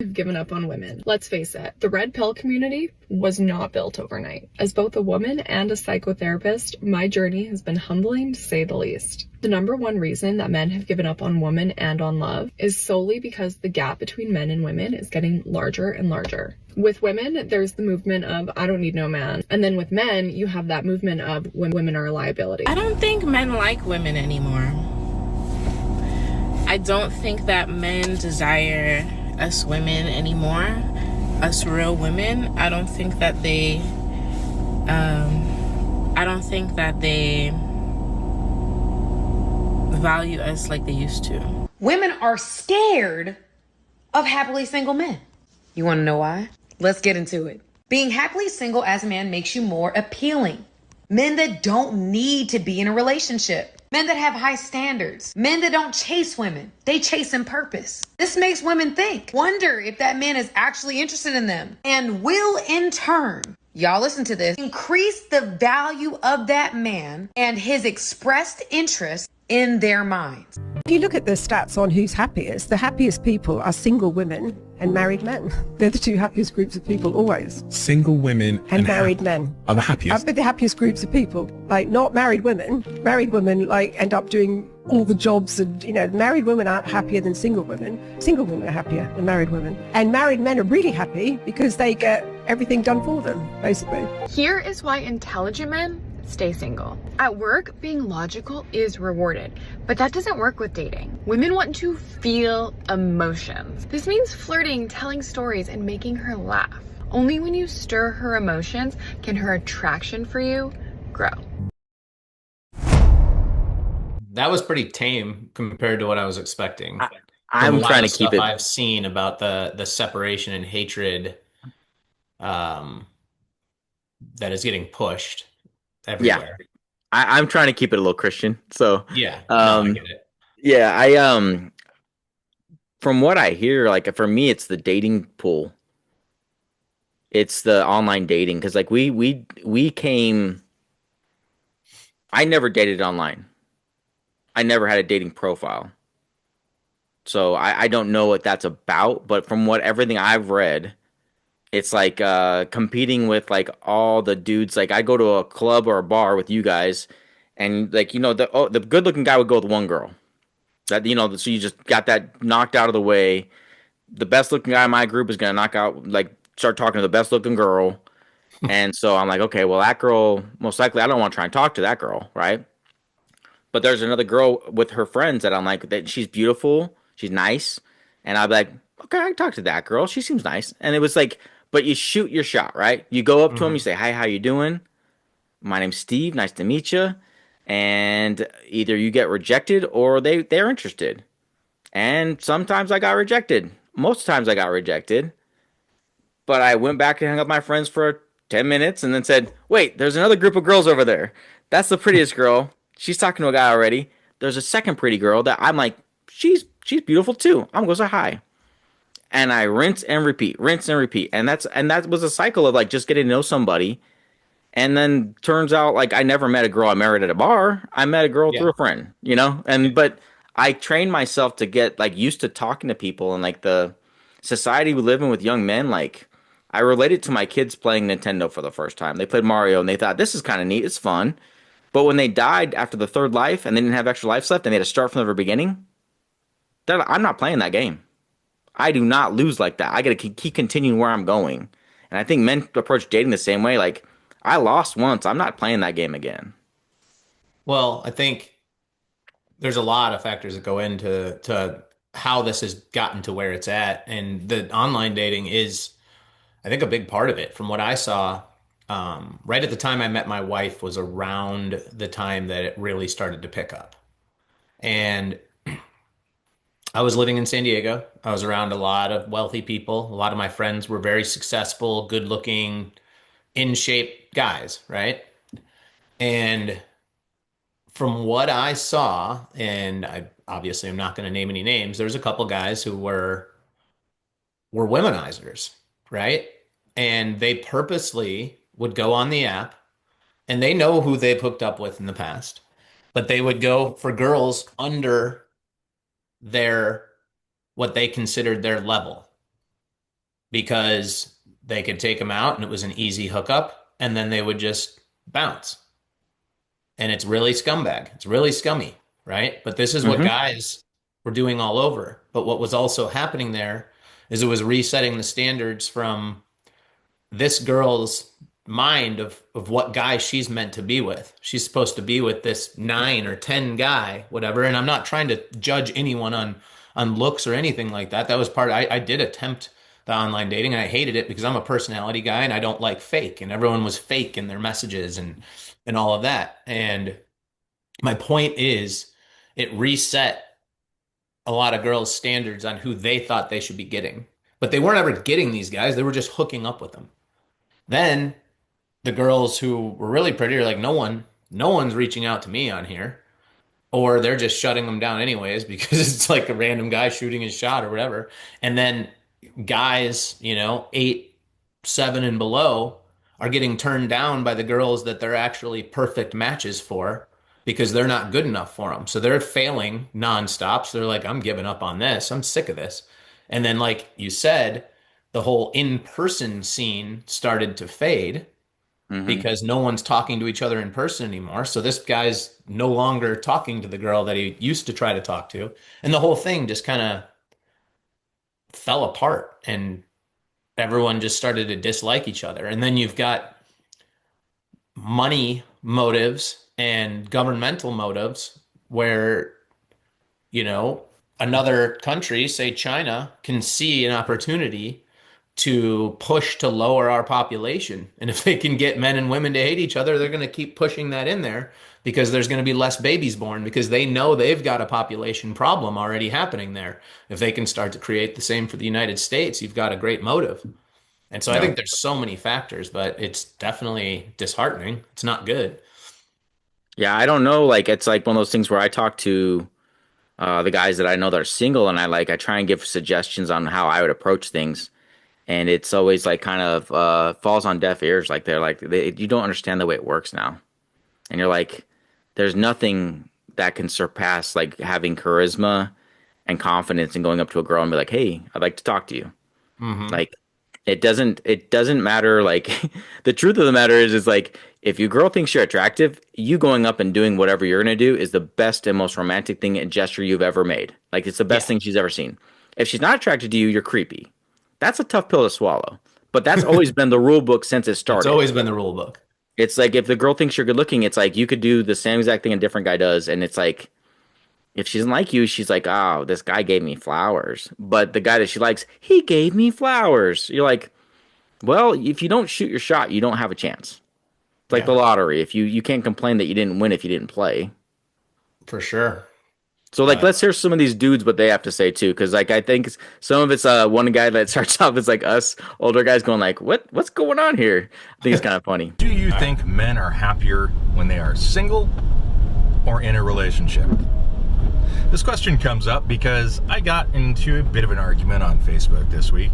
Have given up on women. Let's face it, the red pill community was not built overnight. As both a woman and a psychotherapist, my journey has been humbling to say the least. The number one reason that men have given up on women and on love is solely because the gap between men and women is getting larger and larger. With women, there's the movement of I don't need no man. And then with men, you have that movement of when women are a liability. I don't think men like women anymore. I don't think that men desire us women anymore, us real women. I don't think that they value us like they used to. Women are scared of happily single men. You want to know why? Let's get into it. Being happily single as a man makes you more appealing. Men that don't need to be in a relationship. Men that have high standards. Men that don't chase women. They chase in purpose. This makes women think, wonder if that man is actually interested in them, and will in turn, y'all listen to this, increase the value of that man and his expressed interest in their minds. If you look at the stats on who's happiest, the happiest people are single women and married men. They're the two happiest groups of people always. Single women and married men are the happiest. Are the happiest groups of people. Like not married women. Married women like end up doing all the jobs, and married women aren't happier than single women. Single women are happier than married women. And married men are really happy because they get everything done for them, basically. Here is why intelligent men stay single. At work, being logical is rewarded, but that doesn't work with dating. Women want to feel emotions. This means flirting, telling stories, and making her laugh. Only when you stir her emotions can her attraction for you grow. That was pretty tame compared to what I was expecting. I'm trying to keep it. I've seen about the separation and hatred that is getting pushed everywhere. Yeah, I'm trying to keep it a little Christian. So yeah, I get it. Yeah, from what I hear, like for me, it's the dating pool. It's the online dating because like we came. I never dated online. I never had a dating profile. So I don't know what that's about, but from everything I've read, it's like competing with like all the dudes. Like I go to a club or a bar with you guys, and like the good looking guy would go with one girl. That so you just got that knocked out of the way. The best looking guy in my group is gonna start talking to the best looking girl, and so I'm like, okay, well that girl most likely I don't want to try and talk to that girl, right? But there's another girl with her friends that I'm like that she's beautiful, she's nice, and I'm like, okay, I can talk to that girl. She seems nice, and it was like. But you shoot your shot, right? You go up to him, you say, hi, how you doing? My name's Steve. Nice to meet you. And either you get rejected or they're interested. And sometimes I got rejected. Most times I got rejected. But I went back and hung up with my friends for 10 minutes and then said, wait, there's another group of girls over there. That's the prettiest girl. She's talking to a guy already. There's a second pretty girl that I'm like, she's beautiful too. I'm going to go say hi. And I rinse and repeat. And that was a cycle of like just getting to know somebody. And then turns out like I never met a girl I married at a bar. I met a girl through a friend, but I trained myself to get like used to talking to people and like the society we live in with young men. Like I related to my kids playing Nintendo for the first time. They played Mario and they thought this is kind of neat. It's fun. But when they died after the third life and they didn't have extra lives left and they had to start from the very beginning, I'm not playing that game. I do not lose like that. I got to keep continuing where I'm going. And I think men approach dating the same way. Like, I lost once. I'm not playing that game again. Well, I think there's a lot of factors that go into how this has gotten to where it's at. And the online dating is, I think, a big part of it. From what I saw, right at the time I met my wife was around the time that it really started to pick up. And I was living in San Diego. I was around a lot of wealthy people. A lot of my friends were very successful, good-looking, in-shape guys, right? And from what I saw, and I obviously am not going to name any names, there's a couple guys who were womenizers, right? and they purposely would go on the app, and they know who they've hooked up with in the past, but they would go for girls under their what they considered their level because they could take them out and it was an easy hookup, and then they would just bounce. And it's really scumbag. It's really scummy, right? But this is what guys were doing all over. But what was also happening there is it was resetting the standards from this girl's mind of what guy she's meant to be with. She's supposed to be with this 9 or 10 guy, whatever. And I'm not trying to judge anyone on looks or anything like that. That was part I did attempt the online dating, and I hated it because I'm a personality guy and I don't like fake, and everyone was fake in their messages and all of that. And my point is it reset a lot of girls' standards on who they thought they should be getting. But they weren't ever getting these guys. They were just hooking up with them. Then the girls who were really pretty are like, no one's reaching out to me on here. Or they're just shutting them down anyways because it's like a random guy shooting his shot or whatever. And then guys, 8, 7 and below are getting turned down by the girls that they're actually perfect matches for because they're not good enough for them. So they're failing nonstop. So they're like, I'm giving up on this. I'm sick of this. And then, like you said, the whole in-person scene started to fade because no one's talking to each other in person anymore. So this guy's no longer talking to the girl that he used to try to talk to. And the whole thing just kind of fell apart and everyone just started to dislike each other. And then you've got money motives and governmental motives where, another country, say China, can see an opportunity to push to lower our population. And if they can get men and women to hate each other, they're going to keep pushing that in there because there's going to be less babies born because they know they've got a population problem already happening there. If they can start to create the same for the United States, you've got a great motive. And so I think there's so many factors, but it's definitely disheartening. It's not good. Yeah, I don't know. Like, it's like one of those things where I talk to the guys that I know that are single, and I try and give suggestions on how I would approach things. And it's always like kind of falls on deaf ears. Like you don't understand the way it works now. And you're like, there's nothing that can surpass like having charisma and confidence and going up to a girl and be like, hey, I'd like to talk to you. Like, it doesn't matter. Like, the truth of the matter is like, if your girl thinks you're attractive, you going up and doing whatever you're going to do is the best and most romantic thing and gesture you've ever made. Like, it's the best thing she's ever seen. If she's not attracted to you, you're creepy. That's a tough pill to swallow, but that's always been the rule book since it started. It's always been the rule book. It's like, if the girl thinks you're good looking, it's like you could do the same exact thing a different guy does. And it's like, if she doesn't like you, she's like, oh, this guy gave me flowers. But the guy that she likes, he gave me flowers. You're like, well, if you don't shoot your shot, you don't have a chance. It's like the lottery. If you can't complain that you didn't win if you didn't play. For sure. So, like, let's hear some of these dudes what they have to say too, because like I think some of it's one guy that starts off as like us older guys going like, what's going on here? I think it's kind of funny. Do you think men are happier when they are single or in a relationship? This question comes up because I got into a bit of an argument on Facebook this week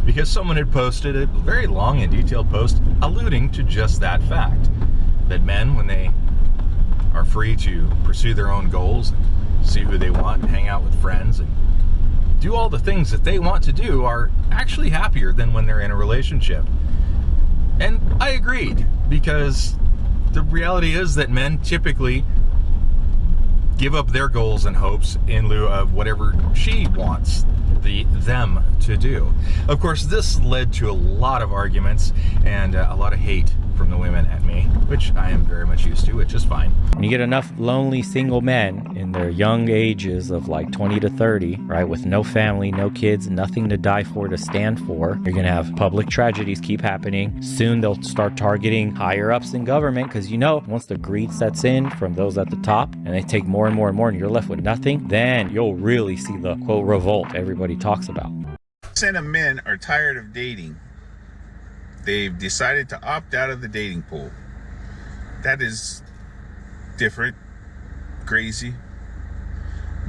because someone had posted a very long and detailed post alluding to just that fact, that men, when they are free to pursue their own goals, see who they want, and hang out with friends, and do all the things that they want to do, are actually happier than when they're in a relationship. And I agreed, because the reality is that men typically give up their goals and hopes in lieu of whatever she wants them to do. Of course, this led to a lot of arguments and a lot of hate from the women at me, which I am very much used to, which is fine. When you get enough lonely single men in their young ages of like 20 to 30, right, with no family, no kids, nothing to die for, to stand for, you're going to have public tragedies keep happening. Soon they'll start targeting higher ups in government because, once the greed sets in from those at the top and they take more and more and more and you're left with nothing, then you'll really see the, quote, revolt everybody talks about. Percent of men are tired of dating. They've decided to opt out of the dating pool. That is different, crazy.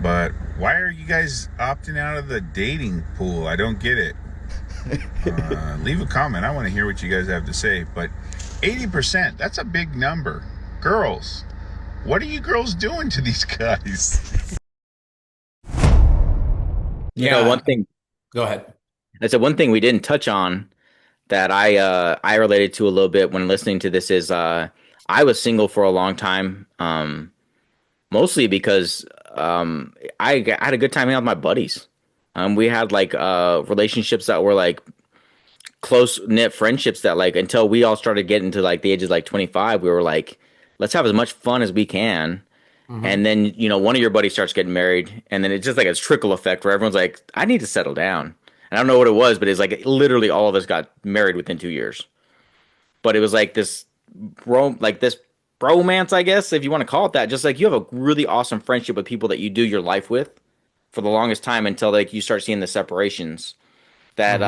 But why are you guys opting out of the dating pool? I don't get it. Leave a comment. I want to hear what you guys have to say. But 80%, that's a big number. Girls, what are you girls doing to these guys? You know, one thing. Go ahead. I said one thing we didn't touch on that I related to a little bit when listening to this is I was single for a long time, mostly because I had a good time hanging out with my buddies. We had like relationships that were like close knit friendships that like until we all started getting to like the age of like 25, we were like, let's have as much fun as we can. And then, you know, one of your buddies starts getting married, and then it's just like a trickle effect where everyone's like, I need to settle down. And I don't know what it was, but it's like literally all of us got married within 2 years. But it was like this this bromance, I guess, if you want to call it that. Just like you have a really awesome friendship with people that you do your life with for the longest time until like you start seeing the separations. That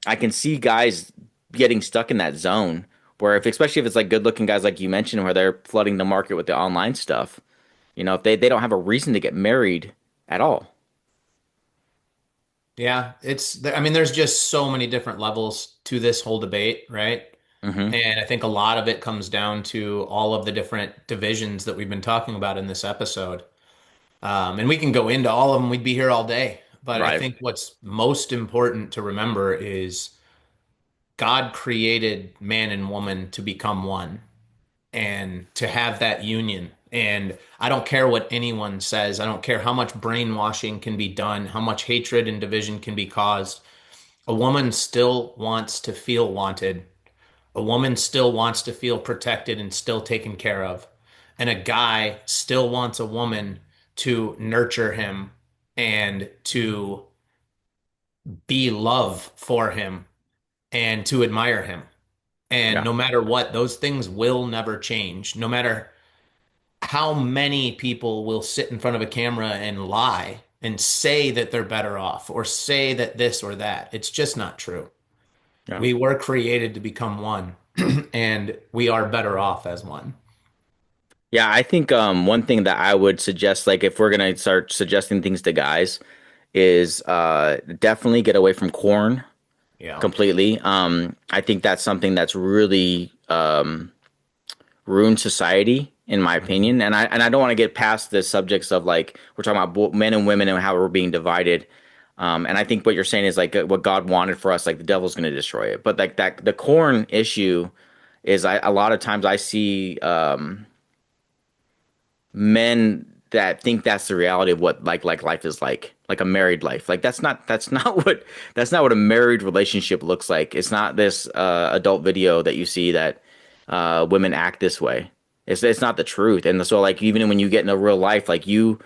I can see guys getting stuck in that zone where if especially if it's like good looking guys like you mentioned where they're flooding the market with the online stuff. You know, if they don't have a reason to get married at all. Yeah, I mean, there's just so many different levels to this whole debate, right? And I think a lot of it comes down to all of the different divisions that we've been talking about in this episode. And we can go into all of them. We'd be here all day. But I Right. think what's most important to remember is God created man and woman to become one and to have that union. And I don't care what anyone says. I don't care how much brainwashing can be done, how much hatred and division can be caused. A woman still wants to feel wanted. A woman still wants to feel protected and still taken care of. And a guy still wants a woman to nurture him and to be love for him and to admire him. And Yeah. no matter what, those things will never change. No matter how many people will sit in front of a camera and lie and say that they're better off or say that this or that. It's just not true. Yeah. We were created to become one and we are better off as one. Yeah, I think one thing that I would suggest, like if we're gonna start suggesting things to guys, is definitely get away from corn Yeah. completely. I think that's something that's really ruined society, in my opinion. And I don't want to get past the subjects of like we're talking about men and women and how we're being divided. And I think what you're saying is like what God wanted for us, like the devil's going to destroy it. But like that, the corn issue is a lot of times I see men that think that's the reality of what like life is like a married life. Like that's not what a married relationship looks like. It's not this adult video that you see that women act this way. It's not the truth. And so like even when you get into real life, like you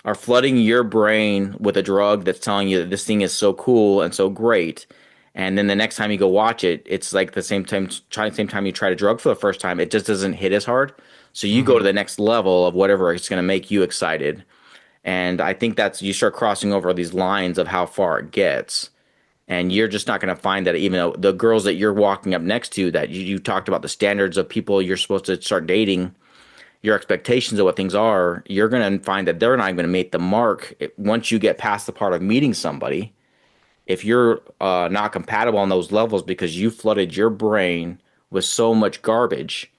are flooding your brain with a drug that's telling you that this thing is so cool and so great. And then the next time you go watch it, it's like the same time you try to drug for the first time, it just doesn't hit as hard. So you go to the next level of whatever it's going to make you excited. And I think that's you start crossing over these lines of how far it gets. And you're just not going to find that even though the girls that you're walking up next to that you talked about the standards of people you're supposed to start dating, your expectations of what things are, you're going to find that they're not going to make the mark once you get past the part of meeting somebody. If you're not compatible on those levels because you flooded your brain with so much garbage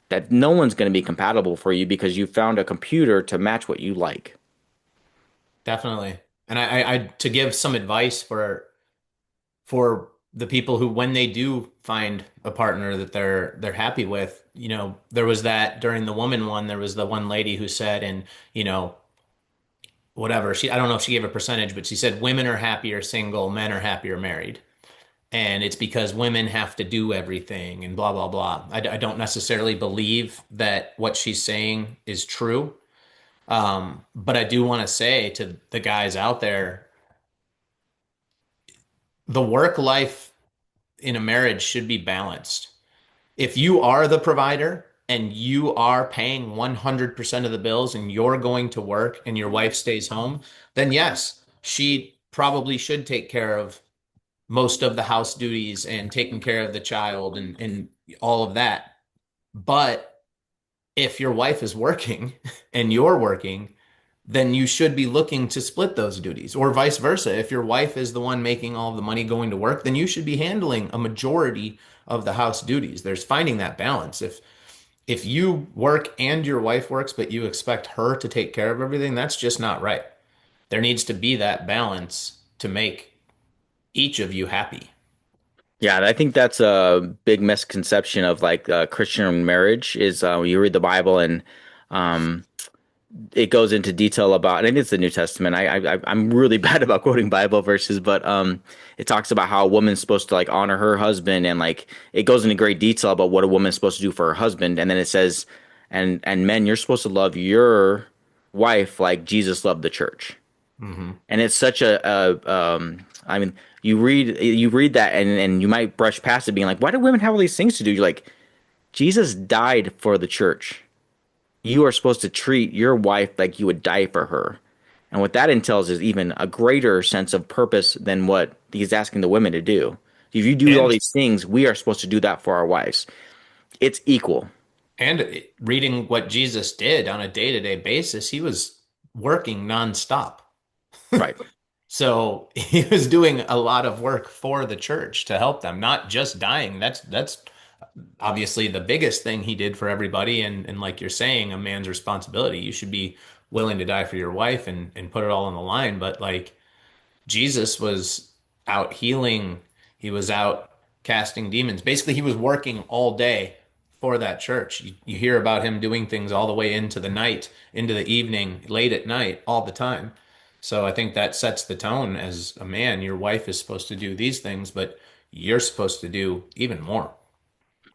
that no one's going to be compatible for you because you found a computer to match what you like. Definitely. And I to give some advice for the people who, when they do find a partner that they're happy with, you know, there was that during the woman one, there was the one lady who said, and you know, whatever I don't know if she gave a percentage, but she said women are happier single, men are happier married. And it's because women have to do everything and blah, blah, blah. I don't necessarily believe that what she's saying is true. But I do want to say to the guys out there, the work life in a marriage should be balanced. If you are the provider and you are paying 100% of the bills and you're going to work and your wife stays home, then yes, she probably should take care of most of the house duties and taking care of the child and all of that. But if your wife is working and you're working, then you should be looking to split those duties, or vice versa. If your wife is the one making all of the money going to work, then you should be handling a majority of the house duties. There's finding that balance. If you work and your wife works, but you expect her to take care of everything, that's just not right. There needs to be that balance to make each of you happy. Yeah, I think that's a big misconception of like Christian marriage is you read the Bible and it goes into detail about, and I think it's the New Testament. I'm really bad about quoting Bible verses, but it talks about how a woman's supposed to like honor her husband, and like it goes into great detail about what a woman's supposed to do for her husband, and then it says, and men, you're supposed to love your wife like Jesus loved the church. Mm-hmm. And it's such I mean, you read that and you might brush past it being like, why do women have all these things to do? You're like, Jesus died for the church. You are supposed to treat your wife like you would die for her. And what that entails is even a greater sense of purpose than what he's asking the women to do. If you do all these things, we are supposed to do that for our wives. It's equal. And reading what Jesus did on a day-to-day basis, he was working nonstop. Right. So he was doing a lot of work for the church to help them, not just dying. That's obviously the biggest thing he did for everybody. And like you're saying, a man's responsibility. You should be willing to die for your wife and put it all on the line. But like Jesus was out healing, he was out casting demons. Basically, he was working all day for that church. You hear about him doing things all the way into the night, into the evening, late at night, all the time. So I think that sets the tone as a man. Your wife is supposed to do these things, but you're supposed to do even more.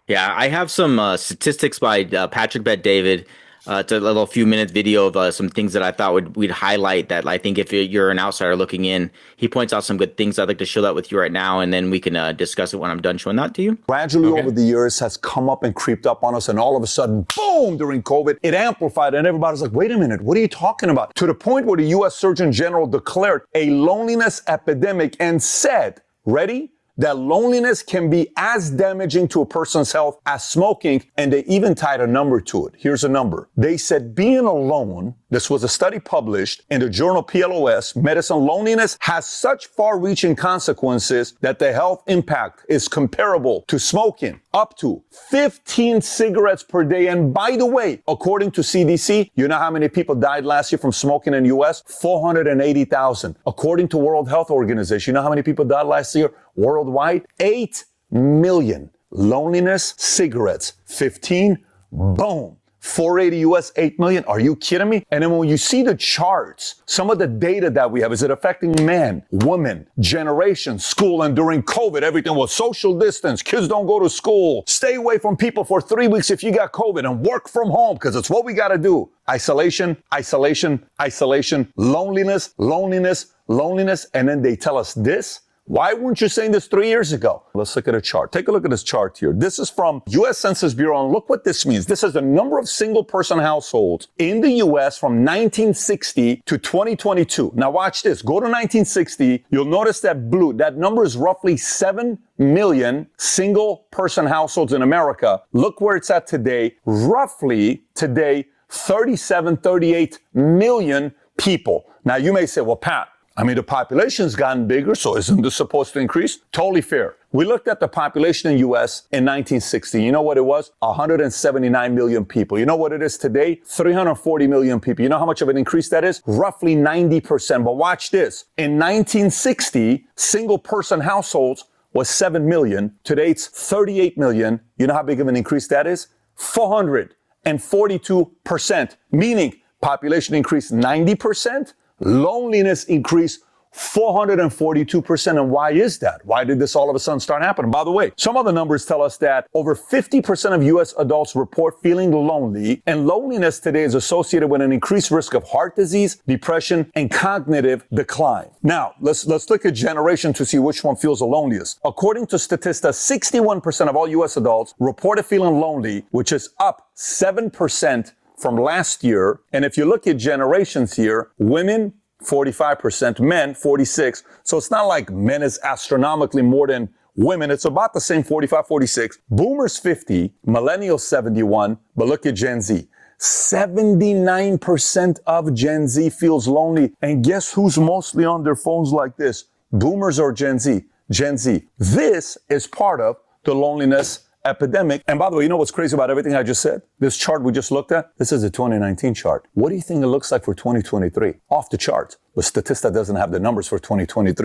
Yeah, I have some statistics by Patrick Bet-David. It's a little few minute video of some things that I thought we'd highlight that I think if you're an outsider looking in, he points out some good things. I'd like to show that with you right now, and then we can discuss it when I'm done showing that to you. Gradually over the years has come up and creeped up on us, and all of a sudden, boom, during COVID, it amplified, and everybody's like, wait a minute, what are you talking about? To the point where the U.S. Surgeon General declared a loneliness epidemic and said, ready? That loneliness can be as damaging to a person's health as smoking, and they even tied a number to it. Here's a number. They said being alone, this was a study published in the journal PLOS, Medicine, loneliness has such far-reaching consequences that the health impact is comparable to smoking, up to 15 cigarettes per day. And by the way, according to CDC, you know how many people died last year from smoking in the U.S.? 480,000. According to World Health Organization, you know how many people died last year worldwide? 8 million. Loneliness, cigarettes, 15, boom. 480 US, 8 million. Are you kidding me? And then when you see the charts, some of the data that we have, is it affecting men, women, generation, school, and during COVID, everything was social distance. Kids don't go to school. Stay away from people for 3 weeks if you got COVID and work from home because it's what we got to do. Isolation, isolation, isolation, loneliness, loneliness, loneliness. And then they tell us this. Why weren't you saying this 3 years ago? Let's look at a chart. Take a look at this chart here. This is from U.S. Census Bureau, and look what this means. This is the number of single-person households in the U.S. from 1960 to 2022. Now watch this. Go to 1960. You'll notice that blue. That number is roughly 7 million single-person households in America. Look where it's at today. Roughly today, 38 million people. Now you may say, well, Pat, I mean, the population's gotten bigger, so isn't this supposed to increase? Totally fair. We looked at the population in the U.S. in 1960. You know what it was? 179 million people. You know what it is today? 340 million people. You know how much of an increase that is? Roughly 90%. But watch this. In 1960, single-person households was 7 million. Today, it's 38 million. You know how big of an increase that is? 442%. Meaning, population increased 90%. Loneliness increased 442%. And why is that? Why did this all of a sudden start happening? By the way, some of the numbers tell us that over 50% of U.S. adults report feeling lonely, and loneliness today is associated with an increased risk of heart disease, depression, and cognitive decline. Now, let's look at generation to see which one feels the loneliest. According to Statista, 61% of all U.S. adults reported feeling lonely, which is up 7% from last year. And if you look at generations here, women, 45%, men, 46%. So it's not like men is astronomically more than women. It's about the same, 45, 46. Boomers, 50. Millennials, 71. But look at Gen Z. 79% of Gen Z feels lonely. And guess who's mostly on their phones like this? Boomers or Gen Z? Gen Z. This is part of the loneliness epidemic. And by the way, you know what's crazy about everything I just said? This chart we just looked at, this is a 2019 chart. What do you think it looks like for 2023? Off the charts. But Statista doesn't have the numbers for 2023.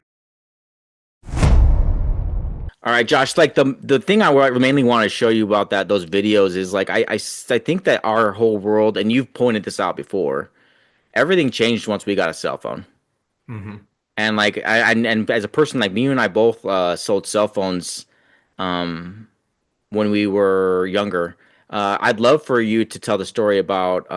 All right, Josh, like the thing I mainly want to show you about those videos is like I think that our whole world, and you've pointed this out before, everything changed once we got a cell phone. Mm-hmm. And like and as a person, like me and I both sold cell phones when we were younger. I'd love for you to tell the story about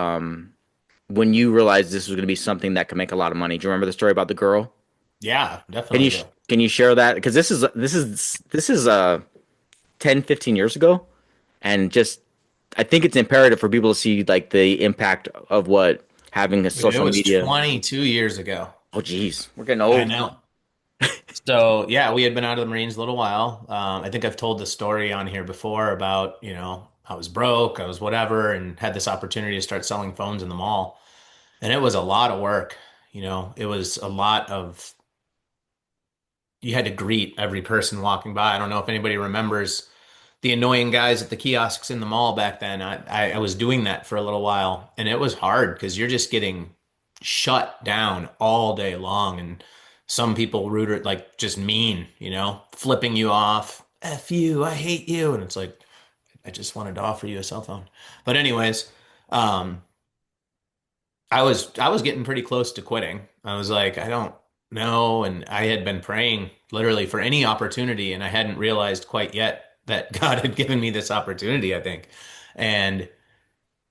when you realized this was going to be something that could make a lot of money. Do you remember the story about the girl? Yeah, definitely. Can you share that? Because this is 10, 15 years ago, and just I think it's imperative for people to see like the impact of what having a social media. It was 22 years ago. Oh, geez, we're getting old. I know. So yeah, we had been out of the Marines a little while. I think I've told the story on here before about, I was broke, I was whatever, and had this opportunity to start selling phones in the mall. And it was a lot of work. It was a lot of, you had to greet every person walking by. I don't know if anybody remembers the annoying guys at the kiosks in the mall back then. I was doing that for a little while, and it was hard because you're just getting shut down all day long. And some people rude, like just mean, flipping you off. F you, I hate you. And it's like, I just wanted to offer you a cell phone. But anyways, I was getting pretty close to quitting. I was like, I don't know. And I had been praying literally for any opportunity, and I hadn't realized quite yet that God had given me this opportunity, I think. And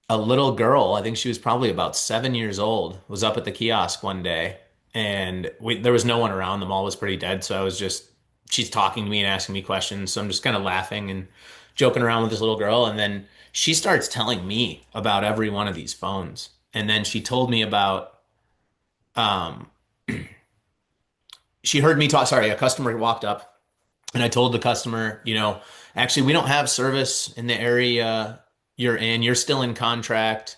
a little girl, I think she was probably about 7 years old, was up at the kiosk one day, and there was no one around. The mall was pretty dead. So she's talking to me and asking me questions. So I'm just kind of laughing and joking around with this little girl. And then she starts telling me about every one of these phones. And then she told me about, she heard me talk. Sorry, a customer walked up, and I told the customer, actually, we don't have service in the area you're in. You're still in contract.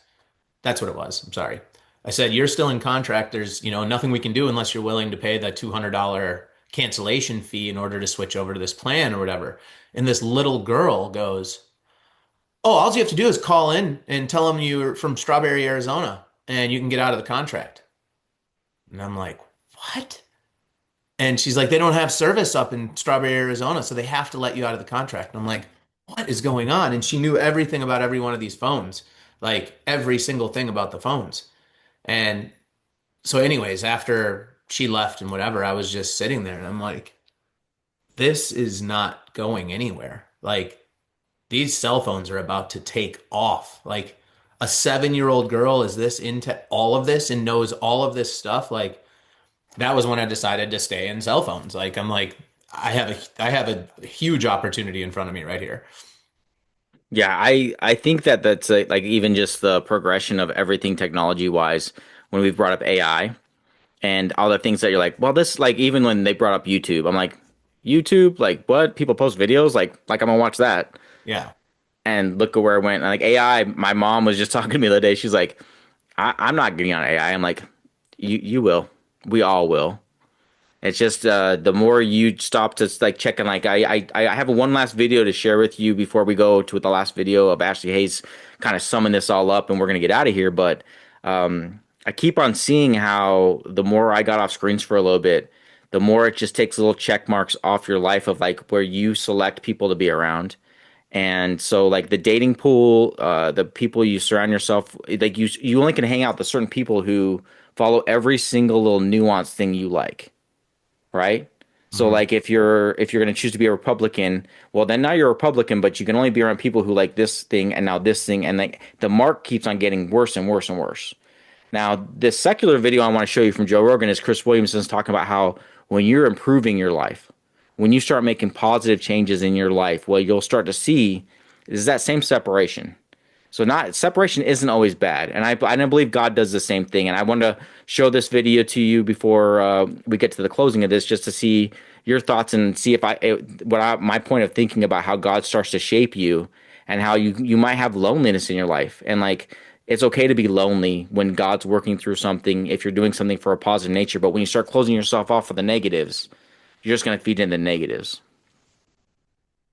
That's what it was. I'm sorry. I said, you're still in contract. There's, nothing we can do unless you're willing to pay the $200 cancellation fee in order to switch over to this plan or whatever. And this little girl goes, oh, all you have to do is call in and tell them you're from Strawberry, Arizona, and you can get out of the contract. And I'm like, what? And she's like, they don't have service up in Strawberry, Arizona, so they have to let you out of the contract. And I'm like, what is going on? And she knew everything about every one of these phones, like every single thing about the phones. And so anyways, after she left and whatever, I was just sitting there, and I'm like, this is not going anywhere. Like, these cell phones are about to take off. Like, a 7-year-old girl is this into all of this and knows all of this stuff. Like, that was when I decided to stay in cell phones. Like, I'm like, I have a huge opportunity in front of me right here. Yeah, I think that's like even just the progression of everything technology wise. When we've brought up AI and all the things that you're like, well, this, like, even when they brought up YouTube, I'm like, YouTube, like, what? People post videos, like I'm gonna watch that. Yeah. And look at where it went. Like, AI, my mom was just talking to me the other day. She's like, I'm not getting on AI. I'm like, you will. We all will. It's just the more you stop to like checking. Like, I have one last video to share with you before we go to the last video of Ashley Hayes kind of summing this all up, and we're gonna get out of here. But I keep on seeing how the more I got off screens for a little bit, the more it just takes little check marks off your life of like where you select people to be around. And so, like, the dating pool, the people you surround yourself, like, you only can hang out with certain people who follow every single little nuanced thing you like, right? So, like, if you're going to choose to be a Republican, well, then now you're a Republican, but you can only be around people who like this thing and now this thing, and like the mark keeps on getting worse and worse and worse. Now, this secular video I want to show you from Joe Rogan is Chris Williamson's talking about how when you're improving your life, when you start making positive changes in your life, what you'll start to see is that same separation. So separation isn't always bad. And I believe God does the same thing. And I want to show this video to you before we get to the closing of this, just to see your thoughts and see if my point of thinking about how God starts to shape you and how you might have loneliness in your life. And like, it's okay to be lonely when God's working through something, if you're doing something for a positive nature. But when you start closing yourself off for the negatives, you're just going to feed into the negatives.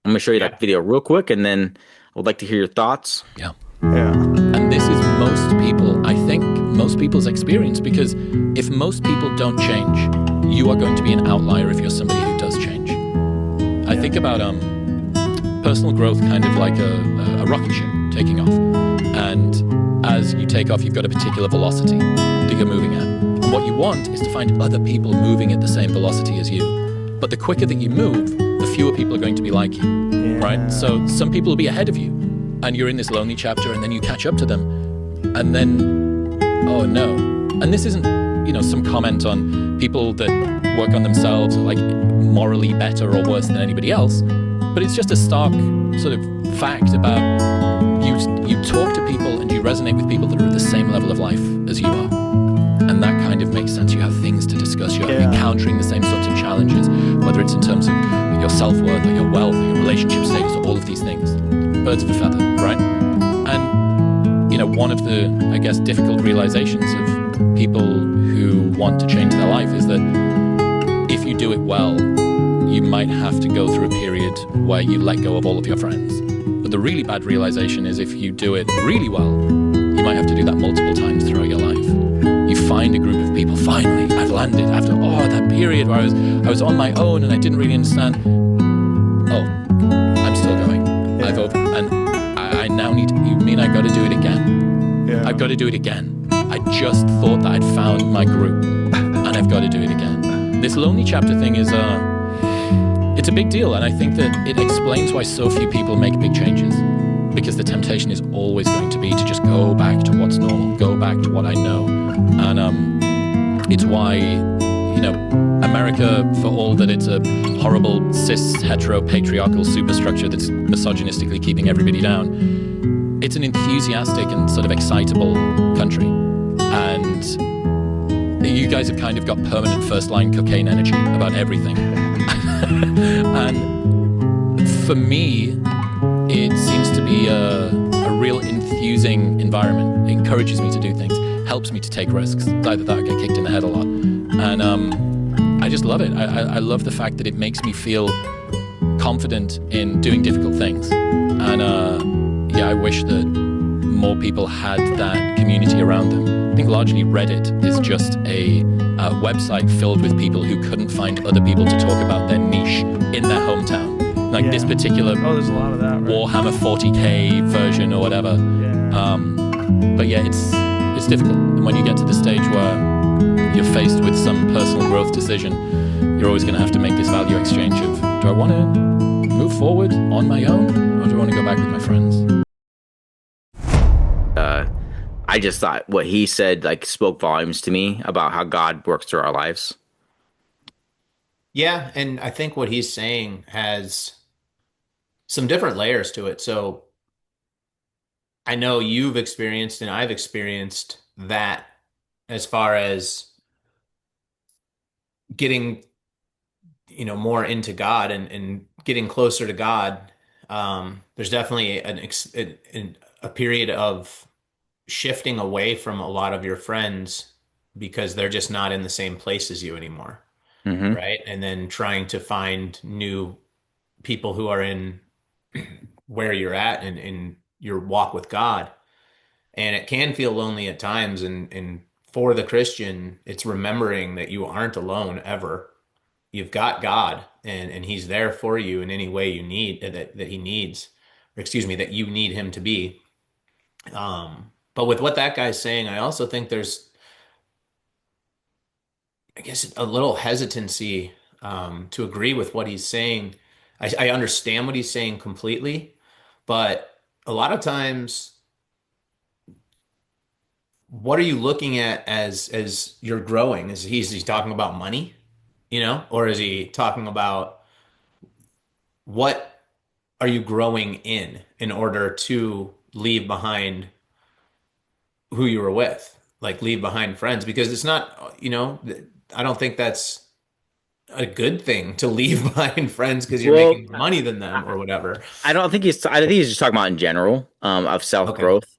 I'm going to show you that video real quick, and then I would like to hear your thoughts. Yeah. And this is most people, I think, most people's experience, because if most people don't change, you are going to be an outlier if you're somebody who does change. I think about personal growth kind of like a rocket ship taking off. And as you take off, you've got a particular velocity that you're moving at. And what you want is to find other people moving at the same velocity as you. But the quicker that you move, the fewer people are going to be like you, right? So some people will be ahead of you, and you're in this lonely chapter, and then you catch up to them, and then, oh no. And this isn't, some comment on people that work on themselves, like morally better or worse than anybody else, but it's just a stark sort of fact about you talk to people and you resonate with people that are at the same level of life as you are. And that kind of makes sense. You have things to discuss. You're encountering the same sorts of challenges, whether it's in terms of your self-worth or your wealth or your relationship status or all of these things. Birds of a feather, right? And, one of the, I guess, difficult realizations of people who want to change their life is that if you do it well, you might have to go through a period where you let go of all of your friends. But the really bad realization is if you do it really well, you might have to do that multiple times throughout your life. You find a group of people, finally, I've landed after that period where I was on my own and I didn't really understand. Oh, I'm still going. And I now need, you mean I got to do it again? Yeah. I've got to do it again. I just thought that I'd found my group and I've got to do it again. This lonely chapter thing is, it's a big deal. And I think that it explains why so few people make big changes. Because the temptation is always going to be to just go back to what's normal, go back to what I know. And it's why, America, for all that it's a horrible cis hetero patriarchal superstructure that's misogynistically keeping everybody down, it's an enthusiastic and sort of excitable country. And you guys have kind of got permanent first line cocaine energy about everything. And for me, it seems to be a real enthusing environment. It encourages me to do things, helps me to take risks. It's either that or get kicked in the head a lot. And I just love it. I love the fact that it makes me feel confident in doing difficult things. And I wish that more people had that community around them. I think largely Reddit is just a website filled with people who couldn't find other people to talk about their niche in their hometown. Like this particular there's a lot of that, right? Warhammer 40k version or whatever. But it's difficult. And when you get to the stage where you're faced with some personal growth decision, you're always going to have to make this value exchange of, do I want to move forward on my own, or do I want to go back with my friends? I just thought what he said spoke volumes to me about how God works through our lives. Yeah, and I think what he's saying has some different layers to it. So I know you've experienced and I've experienced that as far as getting, more into God and getting closer to God. There's definitely a period of shifting away from a lot of your friends because they're just not in the same place as you anymore. Mm-hmm. Right. And then trying to find new people who are in where you're at and in your walk with God. And it can feel lonely at times. And for the Christian, it's remembering that you aren't alone ever. You've got God and he's there for you in any way you need that he needs, that you need him to be. But with what that guy's saying, I also think there's, I guess, a little hesitancy to agree with what he's saying. I understand what he's saying completely, but a lot of times, what are you looking at as you're growing? Is he talking about money, or is he talking about what are you growing in order to leave behind who you were with, leave behind friends? Because it's not, I don't think that's a good thing to leave behind friends because you're making more money than them or whatever. I think he's just talking about in general of self growth.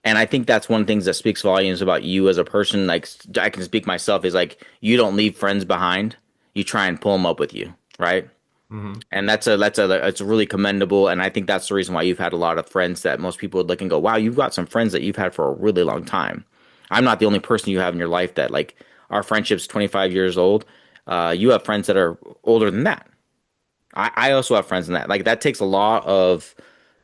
And I think that's one of the things that speaks volumes about you as a person. Like, I can speak myself, is like, you don't leave friends behind. You try and pull them up with you, right? Mm-hmm. And it's really commendable. And I think that's the reason why you've had a lot of friends that most people would look and go, wow, you've got some friends that you've had for a really long time. I'm not the only person you have in your life that, like, our friendship's 25 years old. You have friends that are older than that. I also have friends in that. Like, that takes a lot of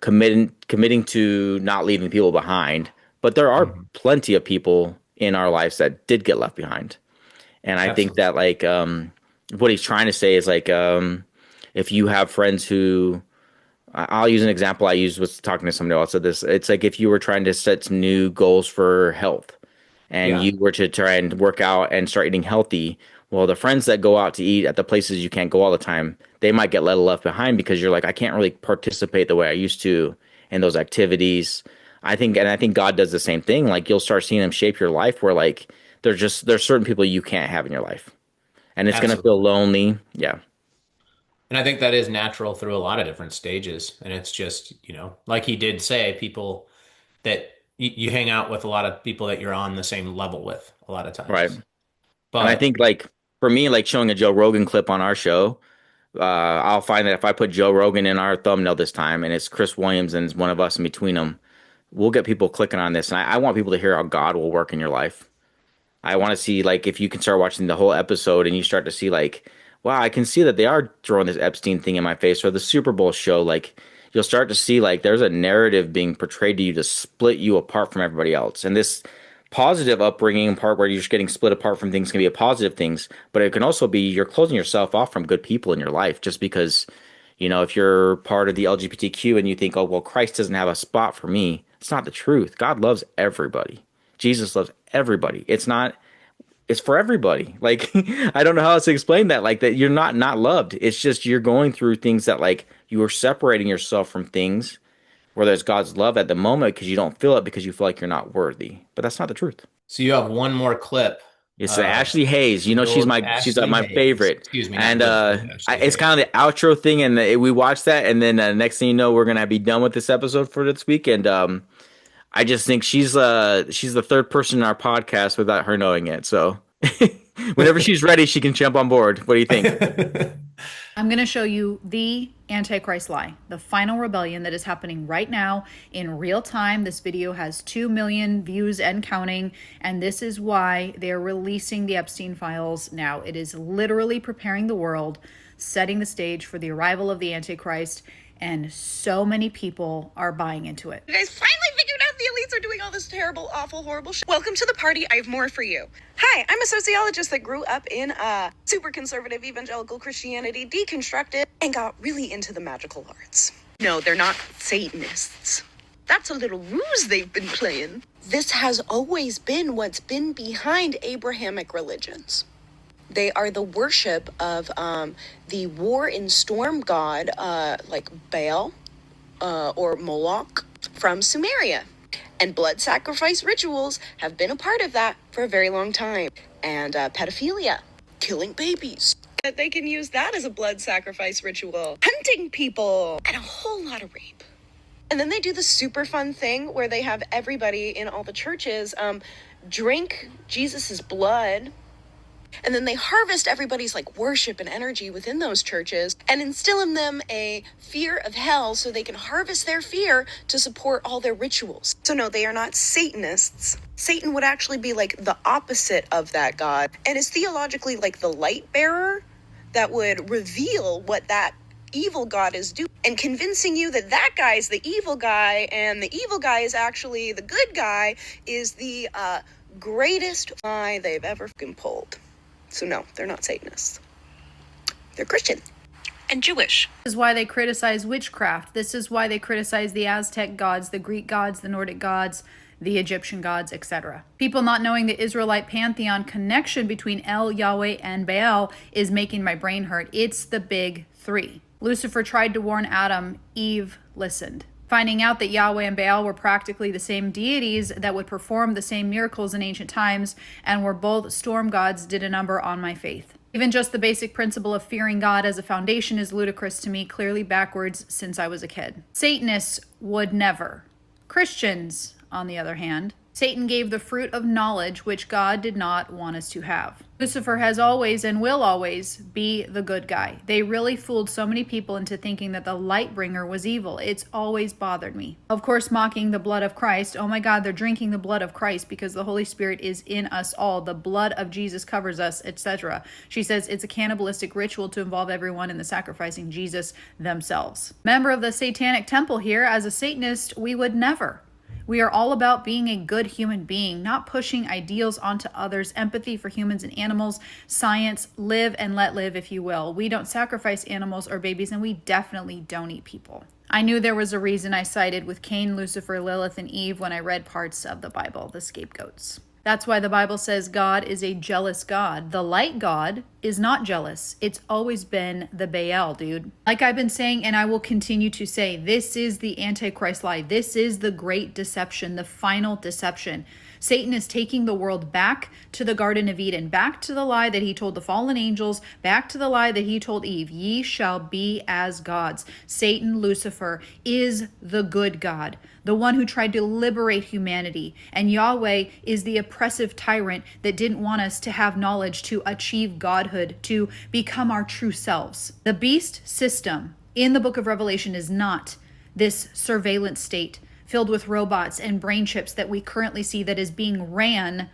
committing to not leaving people behind. But there are plenty of people in our lives that did get left behind. And I think that, like, what he's trying to say is, like, if you have friends who, I'll use an example I used was talking to somebody else. Said this. It's like if you were trying to set some new goals for health, and you were to try and work out and start eating healthy. Well, the friends that go out to eat at the places you can't go all the time, they might get left behind because you're like, I can't really participate the way I used to in those activities. I think God does the same thing. Like, you'll start seeing him shape your life where, like, there's certain people you can't have in your life, and it's going to feel lonely. Yeah. And I think that is natural through a lot of different stages. And it's just, like he did say, people that you hang out with, a lot of people that you're on the same level with a lot of times. Right. But and I think, like, for me, like, showing a Joe Rogan clip on our show, I'll find that if I put Joe Rogan in our thumbnail this time and it's Chris Williams and it's one of us in between them, we'll get people clicking on this. And I want people to hear how God will work in your life. I want to see, like, if you can start watching the whole episode and you start to see, like, wow, I can see that they are throwing this Epstein thing in my face, or the Super Bowl show. Like, you'll start to see, like, there's a narrative being portrayed to you to split you apart from everybody else. And this positive upbringing part where you're just getting split apart from things can be a positive things, but it can also be you're closing yourself off from good people in your life just because, if you're part of the LGBTQ and you think, oh, well, Christ doesn't have a spot for me. It's not the truth. God loves everybody. Jesus loves everybody. It's for everybody. Like, I don't know how else to explain that. Like, that you're not loved. It's just you're going through things that, like, you are separating yourself from things where there's God's love at the moment because you don't feel it because you feel like you're not worthy. But that's not the truth. So you have one more clip. It's Ashley Hayes. She's my favorite. Excuse me. And it's kind of the outro thing. And we watched that. And then next thing you know, we're going to be done with this episode for this week. And I just think she's the third person in our podcast without her knowing it. So whenever she's ready, she can jump on board. What do you think? I'm going to show you the Antichrist lie, the final rebellion that is happening right now in real time. This video has 2 million views and counting, and this is why they are releasing the Epstein files now. It is literally preparing the world, setting the stage for the arrival of the Antichrist, and so many people are buying into it. You guys finally figured out the elites are doing all this terrible, awful, horrible shit. Welcome to the party. I have more for you. Hi, I'm a sociologist that grew up in super conservative evangelical Christianity, deconstructed, and got really into the magical arts. No, they're not Satanists. That's a little ruse they've been playing. This has always been what's been behind Abrahamic religions. They are the worship of the war and storm god, like Baal or Moloch from Sumeria. And blood sacrifice rituals have been a part of that for a very long time. And pedophilia, killing babies. They can use that as a blood sacrifice ritual. Hunting people, and a whole lot of rape. And then they do the super fun thing where they have everybody in all the churches drink Jesus's blood. And then they harvest everybody's like worship and energy within those churches and instill in them a fear of hell so they can harvest their fear to support all their rituals. So no, they are not Satanists. Satan would actually be like the opposite of that god and is theologically like the light bearer that would reveal what that evil god is doing and convincing you that that guy is the evil guy and the evil guy is actually the good guy is the greatest lie they've ever fucking pulled. So no, they're not Satanists. They're Christian and Jewish. This is why they criticize witchcraft. This is why they criticize the Aztec gods, the Greek gods, the Nordic gods, the Egyptian gods, etc. People not knowing the Israelite pantheon connection between El, Yahweh, and Baal is making my brain hurt. It's the big three. Lucifer tried to warn Adam. Eve listened. Finding out that Yahweh and Baal were practically the same deities that would perform the same miracles in ancient times and were both storm gods did a number on my faith. Even just the basic principle of fearing God as a foundation is ludicrous to me, clearly backwards since I was a kid. Satanists would never. Christians, on the other hand, Satan gave the fruit of knowledge, which God did not want us to have. Lucifer has always and will always be the good guy. They really fooled so many people into thinking that the light bringer was evil. It's always bothered me. Of course, mocking the blood of Christ. Oh my God, they're drinking the blood of Christ because the Holy Spirit is in us all. The blood of Jesus covers us, etc. She says it's a cannibalistic ritual to involve everyone in the sacrificing Jesus themselves. Member of the Satanic Temple here, as a Satanist, we would never. We are all about being a good human being, not pushing ideals onto others, empathy for humans and animals, science, live and let live, if you will. We don't sacrifice animals or babies, and we definitely don't eat people. I knew there was a reason I sided with Cain, Lucifer, Lilith, and Eve when I read parts of the Bible, the scapegoats. That's why the Bible says God is a jealous God. The light God is not jealous. It's always been the Baal, dude. Like I've been saying, and I will continue to say, this is the Antichrist lie. This is the great deception, the final deception. Satan is taking the world back to the Garden of Eden, back to the lie that he told the fallen angels, back to the lie that he told Eve, ye shall be as gods. Satan, Lucifer, is the good God, the one who tried to liberate humanity. And Yahweh is the oppressive tyrant that didn't want us to have knowledge, to achieve godhood, to become our true selves. The beast system in the book of Revelation is not this surveillance state filled with robots and brain chips that we currently see that is being ran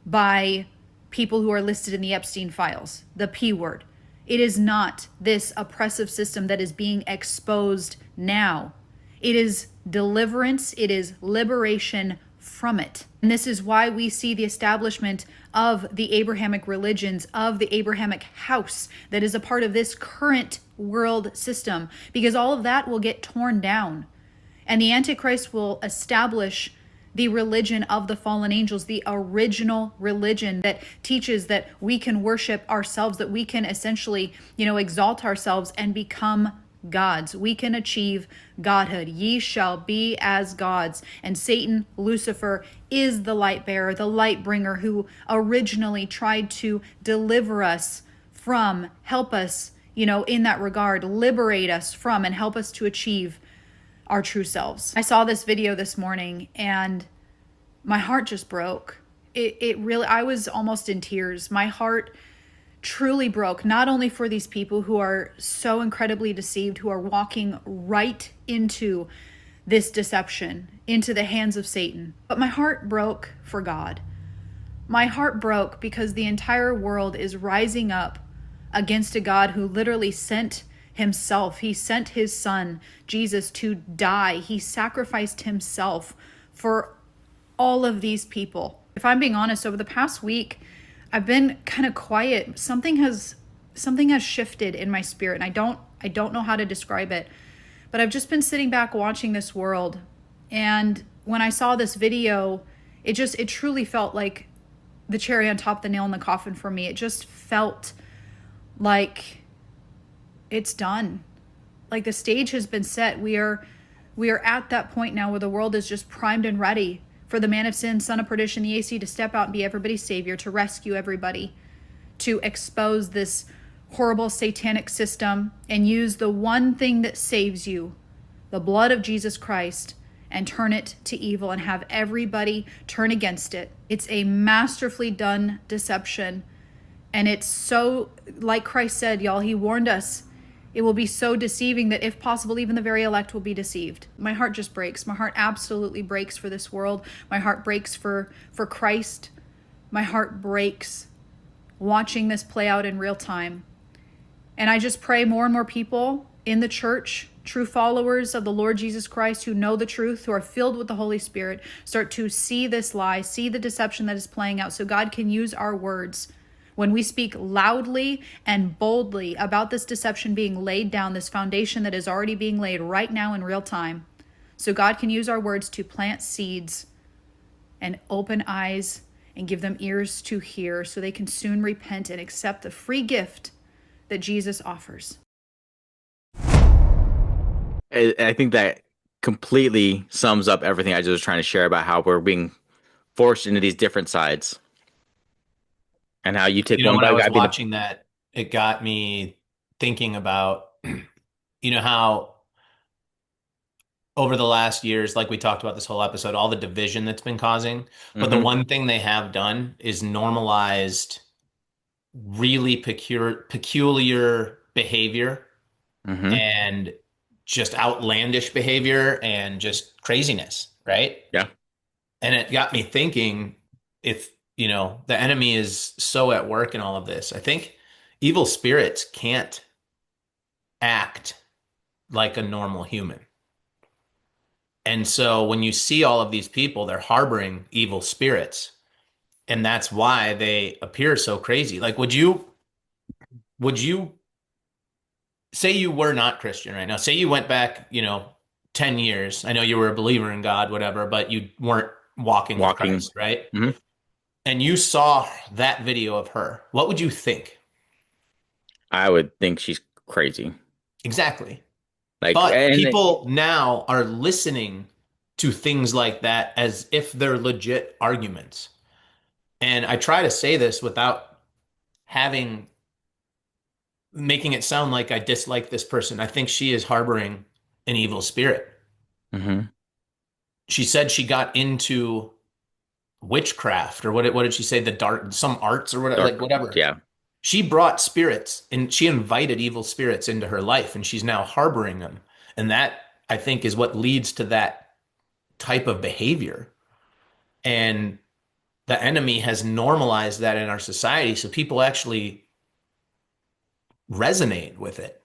by people who are listed in the Epstein files, the P word. It is not this oppressive system that is being exposed now. It is deliverance, it is liberation from it. And this is why we see the establishment of the Abrahamic religions, of the Abrahamic house that is a part of this current world system, because all of that will get torn down. And the Antichrist will establish the religion of the fallen angels, the original religion that teaches that we can worship ourselves, that we can essentially, exalt ourselves and become gods. We can achieve godhood. Ye shall be as gods. And Satan, Lucifer, is the light bearer, the light bringer who originally tried to deliver us from, help us, in that regard, liberate us from and help us to achieve our true selves. I saw this video this morning and my heart just broke. It really, I was almost in tears. My heart truly broke, not only for these people who are so incredibly deceived, who are walking right into this deception, into the hands of Satan, but my heart broke for God. My heart broke because the entire world is rising up against a God who literally sent himself. He sent his son, Jesus, to die. He sacrificed himself for all of these people. If I'm being honest, over the past week, I've been kind of quiet. Something has shifted in my spirit, and I don't know how to describe it. But I've just been sitting back watching this world, and when I saw this video, it truly felt like the cherry on top, the nail in the coffin for me. It just felt like it's done. Like the stage has been set. We are at that point now where the world is just primed and ready for the man of sin, son of perdition, the AC, to step out and be everybody's savior, to rescue everybody, to expose this horrible satanic system and use the one thing that saves you, the blood of Jesus Christ, and turn it to evil and have everybody turn against it. It's a masterfully done deception. And it's so, like Christ said, y'all, he warned us, it will be so deceiving that if possible, even the very elect will be deceived. My heart just breaks. My heart absolutely breaks for this world. My heart breaks for Christ. My heart breaks watching this play out in real time. And I just pray more and more people in the church, true followers of the Lord Jesus Christ who know the truth, who are filled with the Holy Spirit, start to see this lie, see the deception that is playing out, so God can use our words when we speak loudly and boldly about this deception being laid down, this foundation that is already being laid right now in real time. So God can use our words to plant seeds and open eyes and give them ears to hear so they can soon repent and accept the free gift that Jesus offers. I think that completely sums up everything I just was trying to share about how we're being forced into these different sides. And how you take one when I was bite. watching that, it got me thinking about, how over the last years, like we talked about this whole episode, all the division that's been causing. But the one thing they have done is normalized really peculiar behavior and just outlandish behavior and just craziness, right? Yeah. And it got me thinking, if, the enemy is so at work in all of this, I think evil spirits can't act like a normal human. And so when you see all of these people, they're harboring evil spirits. And that's why they appear so crazy. Like, would you say you were not Christian right now? Say you went back, 10 years. I know you were a believer in God, whatever, but you weren't walking with Christ, right? And you saw that video of her. What would you think? I would think she's crazy. Exactly. Like, but people now are listening to things like that as if they're legit arguments. And I try to say this without making it sound like I dislike this person. I think she is harboring an evil spirit. She said she got into witchcraft, or what did she say? Some arts or whatever, like whatever. Yeah. She brought spirits and she invited evil spirits into her life, and she's now harboring them. And that, I think, is what leads to that type of behavior. And the enemy has normalized that in our society. So people actually resonate with it.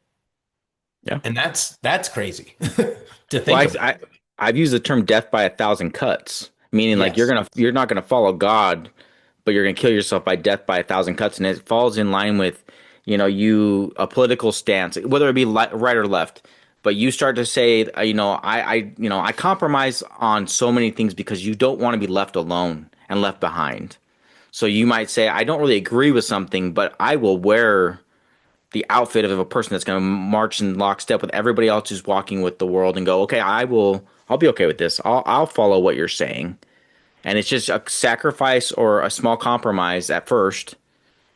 Yeah. And that's crazy to think of. I've used the term death by 1,000 cuts, meaning like you're not gonna follow God, but you're gonna kill yourself by death by 1,000 cuts. And it falls in line with, a political stance, whether it be right or left. But you start to say, I compromise on so many things because you don't want to be left alone and left behind. So you might say, I don't really agree with something, but I will wear the outfit of a person that's going to march in lockstep with everybody else who's walking with the world and go, okay, I'll be okay with this. I'll follow what you're saying. And it's just a sacrifice or a small compromise at first.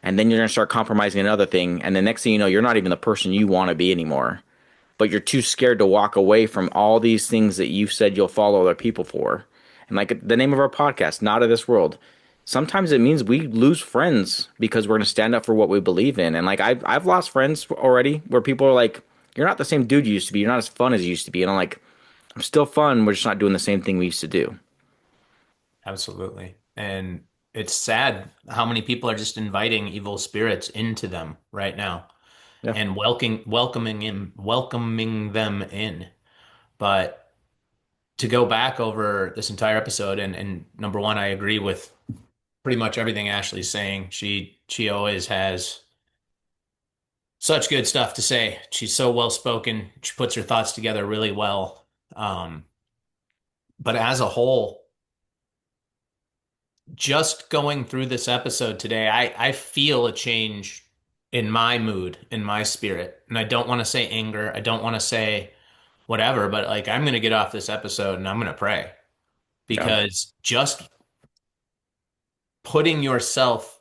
And then you're going to start compromising another thing. And the next thing you know, you're not even the person you want to be anymore. But you're too scared to walk away from all these things that you've said you'll follow other people for. And like the name of our podcast, Not of This World, sometimes it means we lose friends because we're going to stand up for what we believe in. And like I've lost friends already where people are like, you're not the same dude you used to be. You're not as fun as you used to be. And I'm like, I'm still fun. We're just not doing the same thing we used to do. Absolutely. And it's sad how many people are just inviting evil spirits into them right now. Yeah. And welcoming them in. But to go back over this entire episode, and number one, I agree with pretty much everything Ashley's saying. She always has such good stuff to say. She's so well spoken. She puts her thoughts together really well. But as a whole, just going through this episode today, I feel a change in my mood, in my spirit. And I don't want to say anger. I don't want to say whatever, but like, I'm going to get off this episode and I'm going to pray, because just putting yourself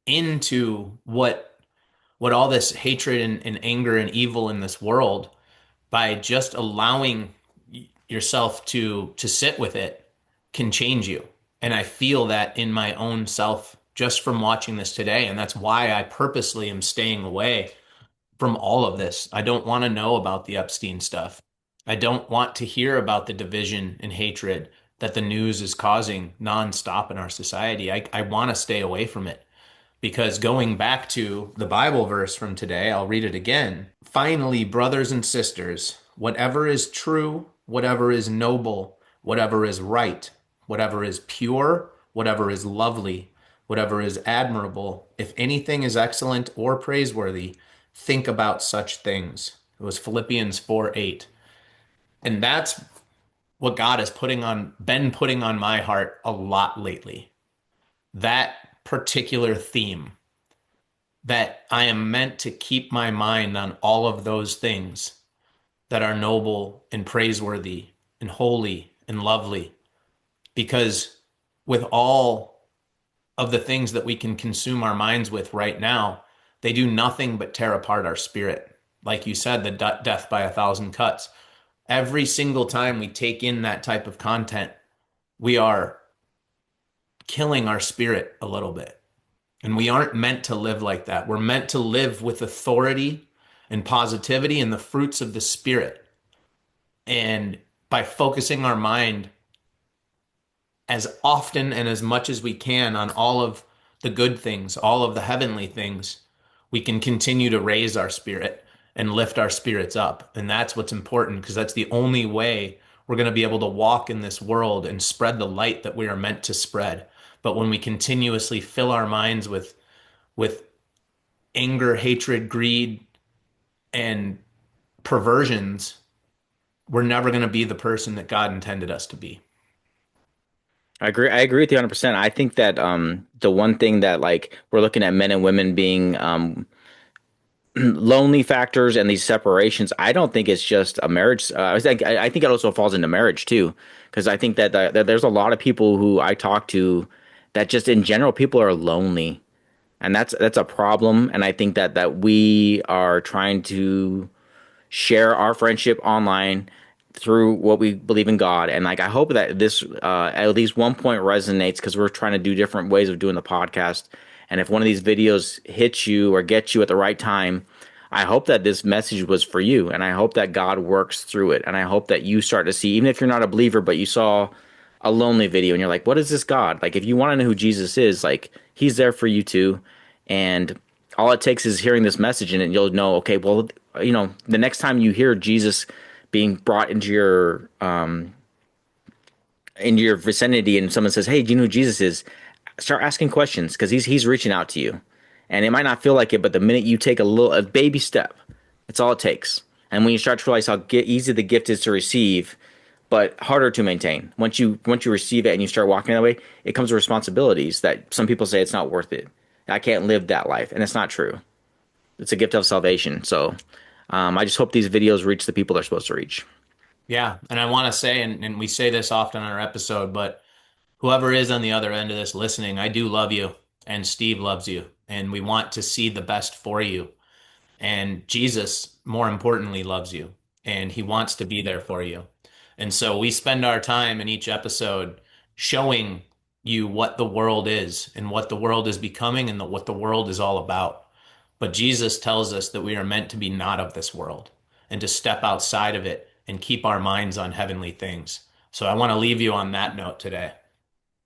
into what all this hatred and anger and evil in this world, by just allowing yourself to sit with it, can change you. And I feel that in my own self just from watching this today. And that's why I purposely am staying away from all of this. I don't want to know about the Epstein stuff. I don't want to hear about the division and hatred that the news is causing nonstop in our society. I want to stay away from it, because going back to the Bible verse from today, I'll read it again. Finally, brothers and sisters, whatever is true, whatever is noble, whatever is right, whatever is pure, whatever is lovely, whatever is admirable, if anything is excellent or praiseworthy, think about such things. It was Philippians 4:8. And that's what God has been putting on my heart a lot lately. That particular theme, that I am meant to keep my mind on all of those things that are noble and praiseworthy and holy and lovely. Because with all of the things that we can consume our minds with right now, they do nothing but tear apart our spirit. Like you said, the death by 1,000 cuts. every single time we take in that type of content, we are killing our spirit a little bit. And we aren't meant to live like that. We're meant to live with authority and positivity and the fruits of the Spirit. And by focusing our mind as often and as much as we can on all of the good things, all of the heavenly things, we can continue to raise our spirit and lift our spirits up. And that's what's important, because that's the only way we're going to be able to walk in this world and spread the light that we are meant to spread. But when we continuously fill our minds with anger, hatred, greed, and perversions, we're never going to be the person that God intended us to be. I agree with you 100%. I think that the one thing that, like, we're looking at men and women being lonely factors and these separations, I don't think it's just a marriage. I think it also falls into marriage too, because I think that there's a lot of people who I talk to that just in general, people are lonely, and that's a problem. And I think that we are trying to share our friendship online through what we believe in God. And like, I hope that this at least one point resonates, because we're trying to do different ways of doing the podcast. And if one of these videos hits you or gets you at the right time, I hope that this message was for you. And I hope that God works through it. And I hope that you start to see, even if you're not a believer, but you saw a lonely video and you're like, what is this God? Like, if you want to know who Jesus is, like, he's there for you too. And all it takes is hearing this message, and you'll know, okay, well, the next time you hear Jesus being brought into your vicinity, and someone says, hey, do you know who Jesus is? Start asking questions, because he's reaching out to you. And it might not feel like it, but the minute you take a baby step, it's all it takes. And when you start to realize how easy the gift is to receive, but harder to maintain, once you receive it and you start walking that way, it comes with responsibilities that some people say it's not worth it. I can't live that life, and it's not true. It's a gift of salvation. So I just hope these videos reach the people they're supposed to reach. Yeah. And I want to say, and we say this often on our episode, but whoever is on the other end of this listening, I do love you, and Steve loves you, and we want to see the best for you. And Jesus, more importantly, loves you, and he wants to be there for you. And so we spend our time in each episode showing you what the world is and what the world is becoming and what the world is all about. But Jesus tells us that we are meant to be not of this world and to step outside of it and keep our minds on heavenly things. So I want to leave you on that note today.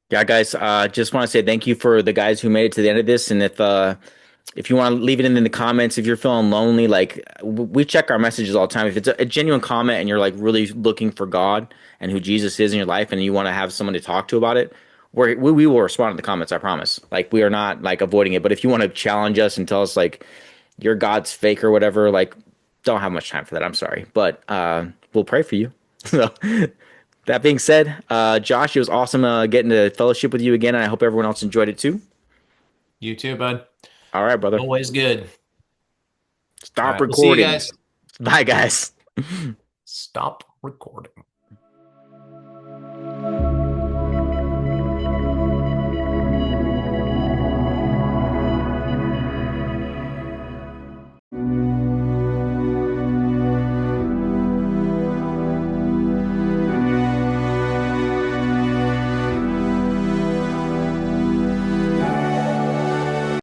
Yeah, guys, just want to say thank you for the guys who made it to the end of this. And if you want to leave it in the comments, if you're feeling lonely, like, we check our messages all the time. If it's a genuine comment and you're like really looking for God and who Jesus is in your life, and you want to have someone to talk to about it, we will respond to the comments. I promise. Like, we are not like avoiding it. But if you want to challenge us and tell us like your God's fake or whatever, like, don't have much time for that. I'm sorry, but we'll pray for you. So that being said, Josh, it was awesome getting to fellowship with you again, and I hope everyone else enjoyed it too. You too, bud. All right, brother. Always good. Stop recording. We'll see you guys. Bye, guys. Stop recording.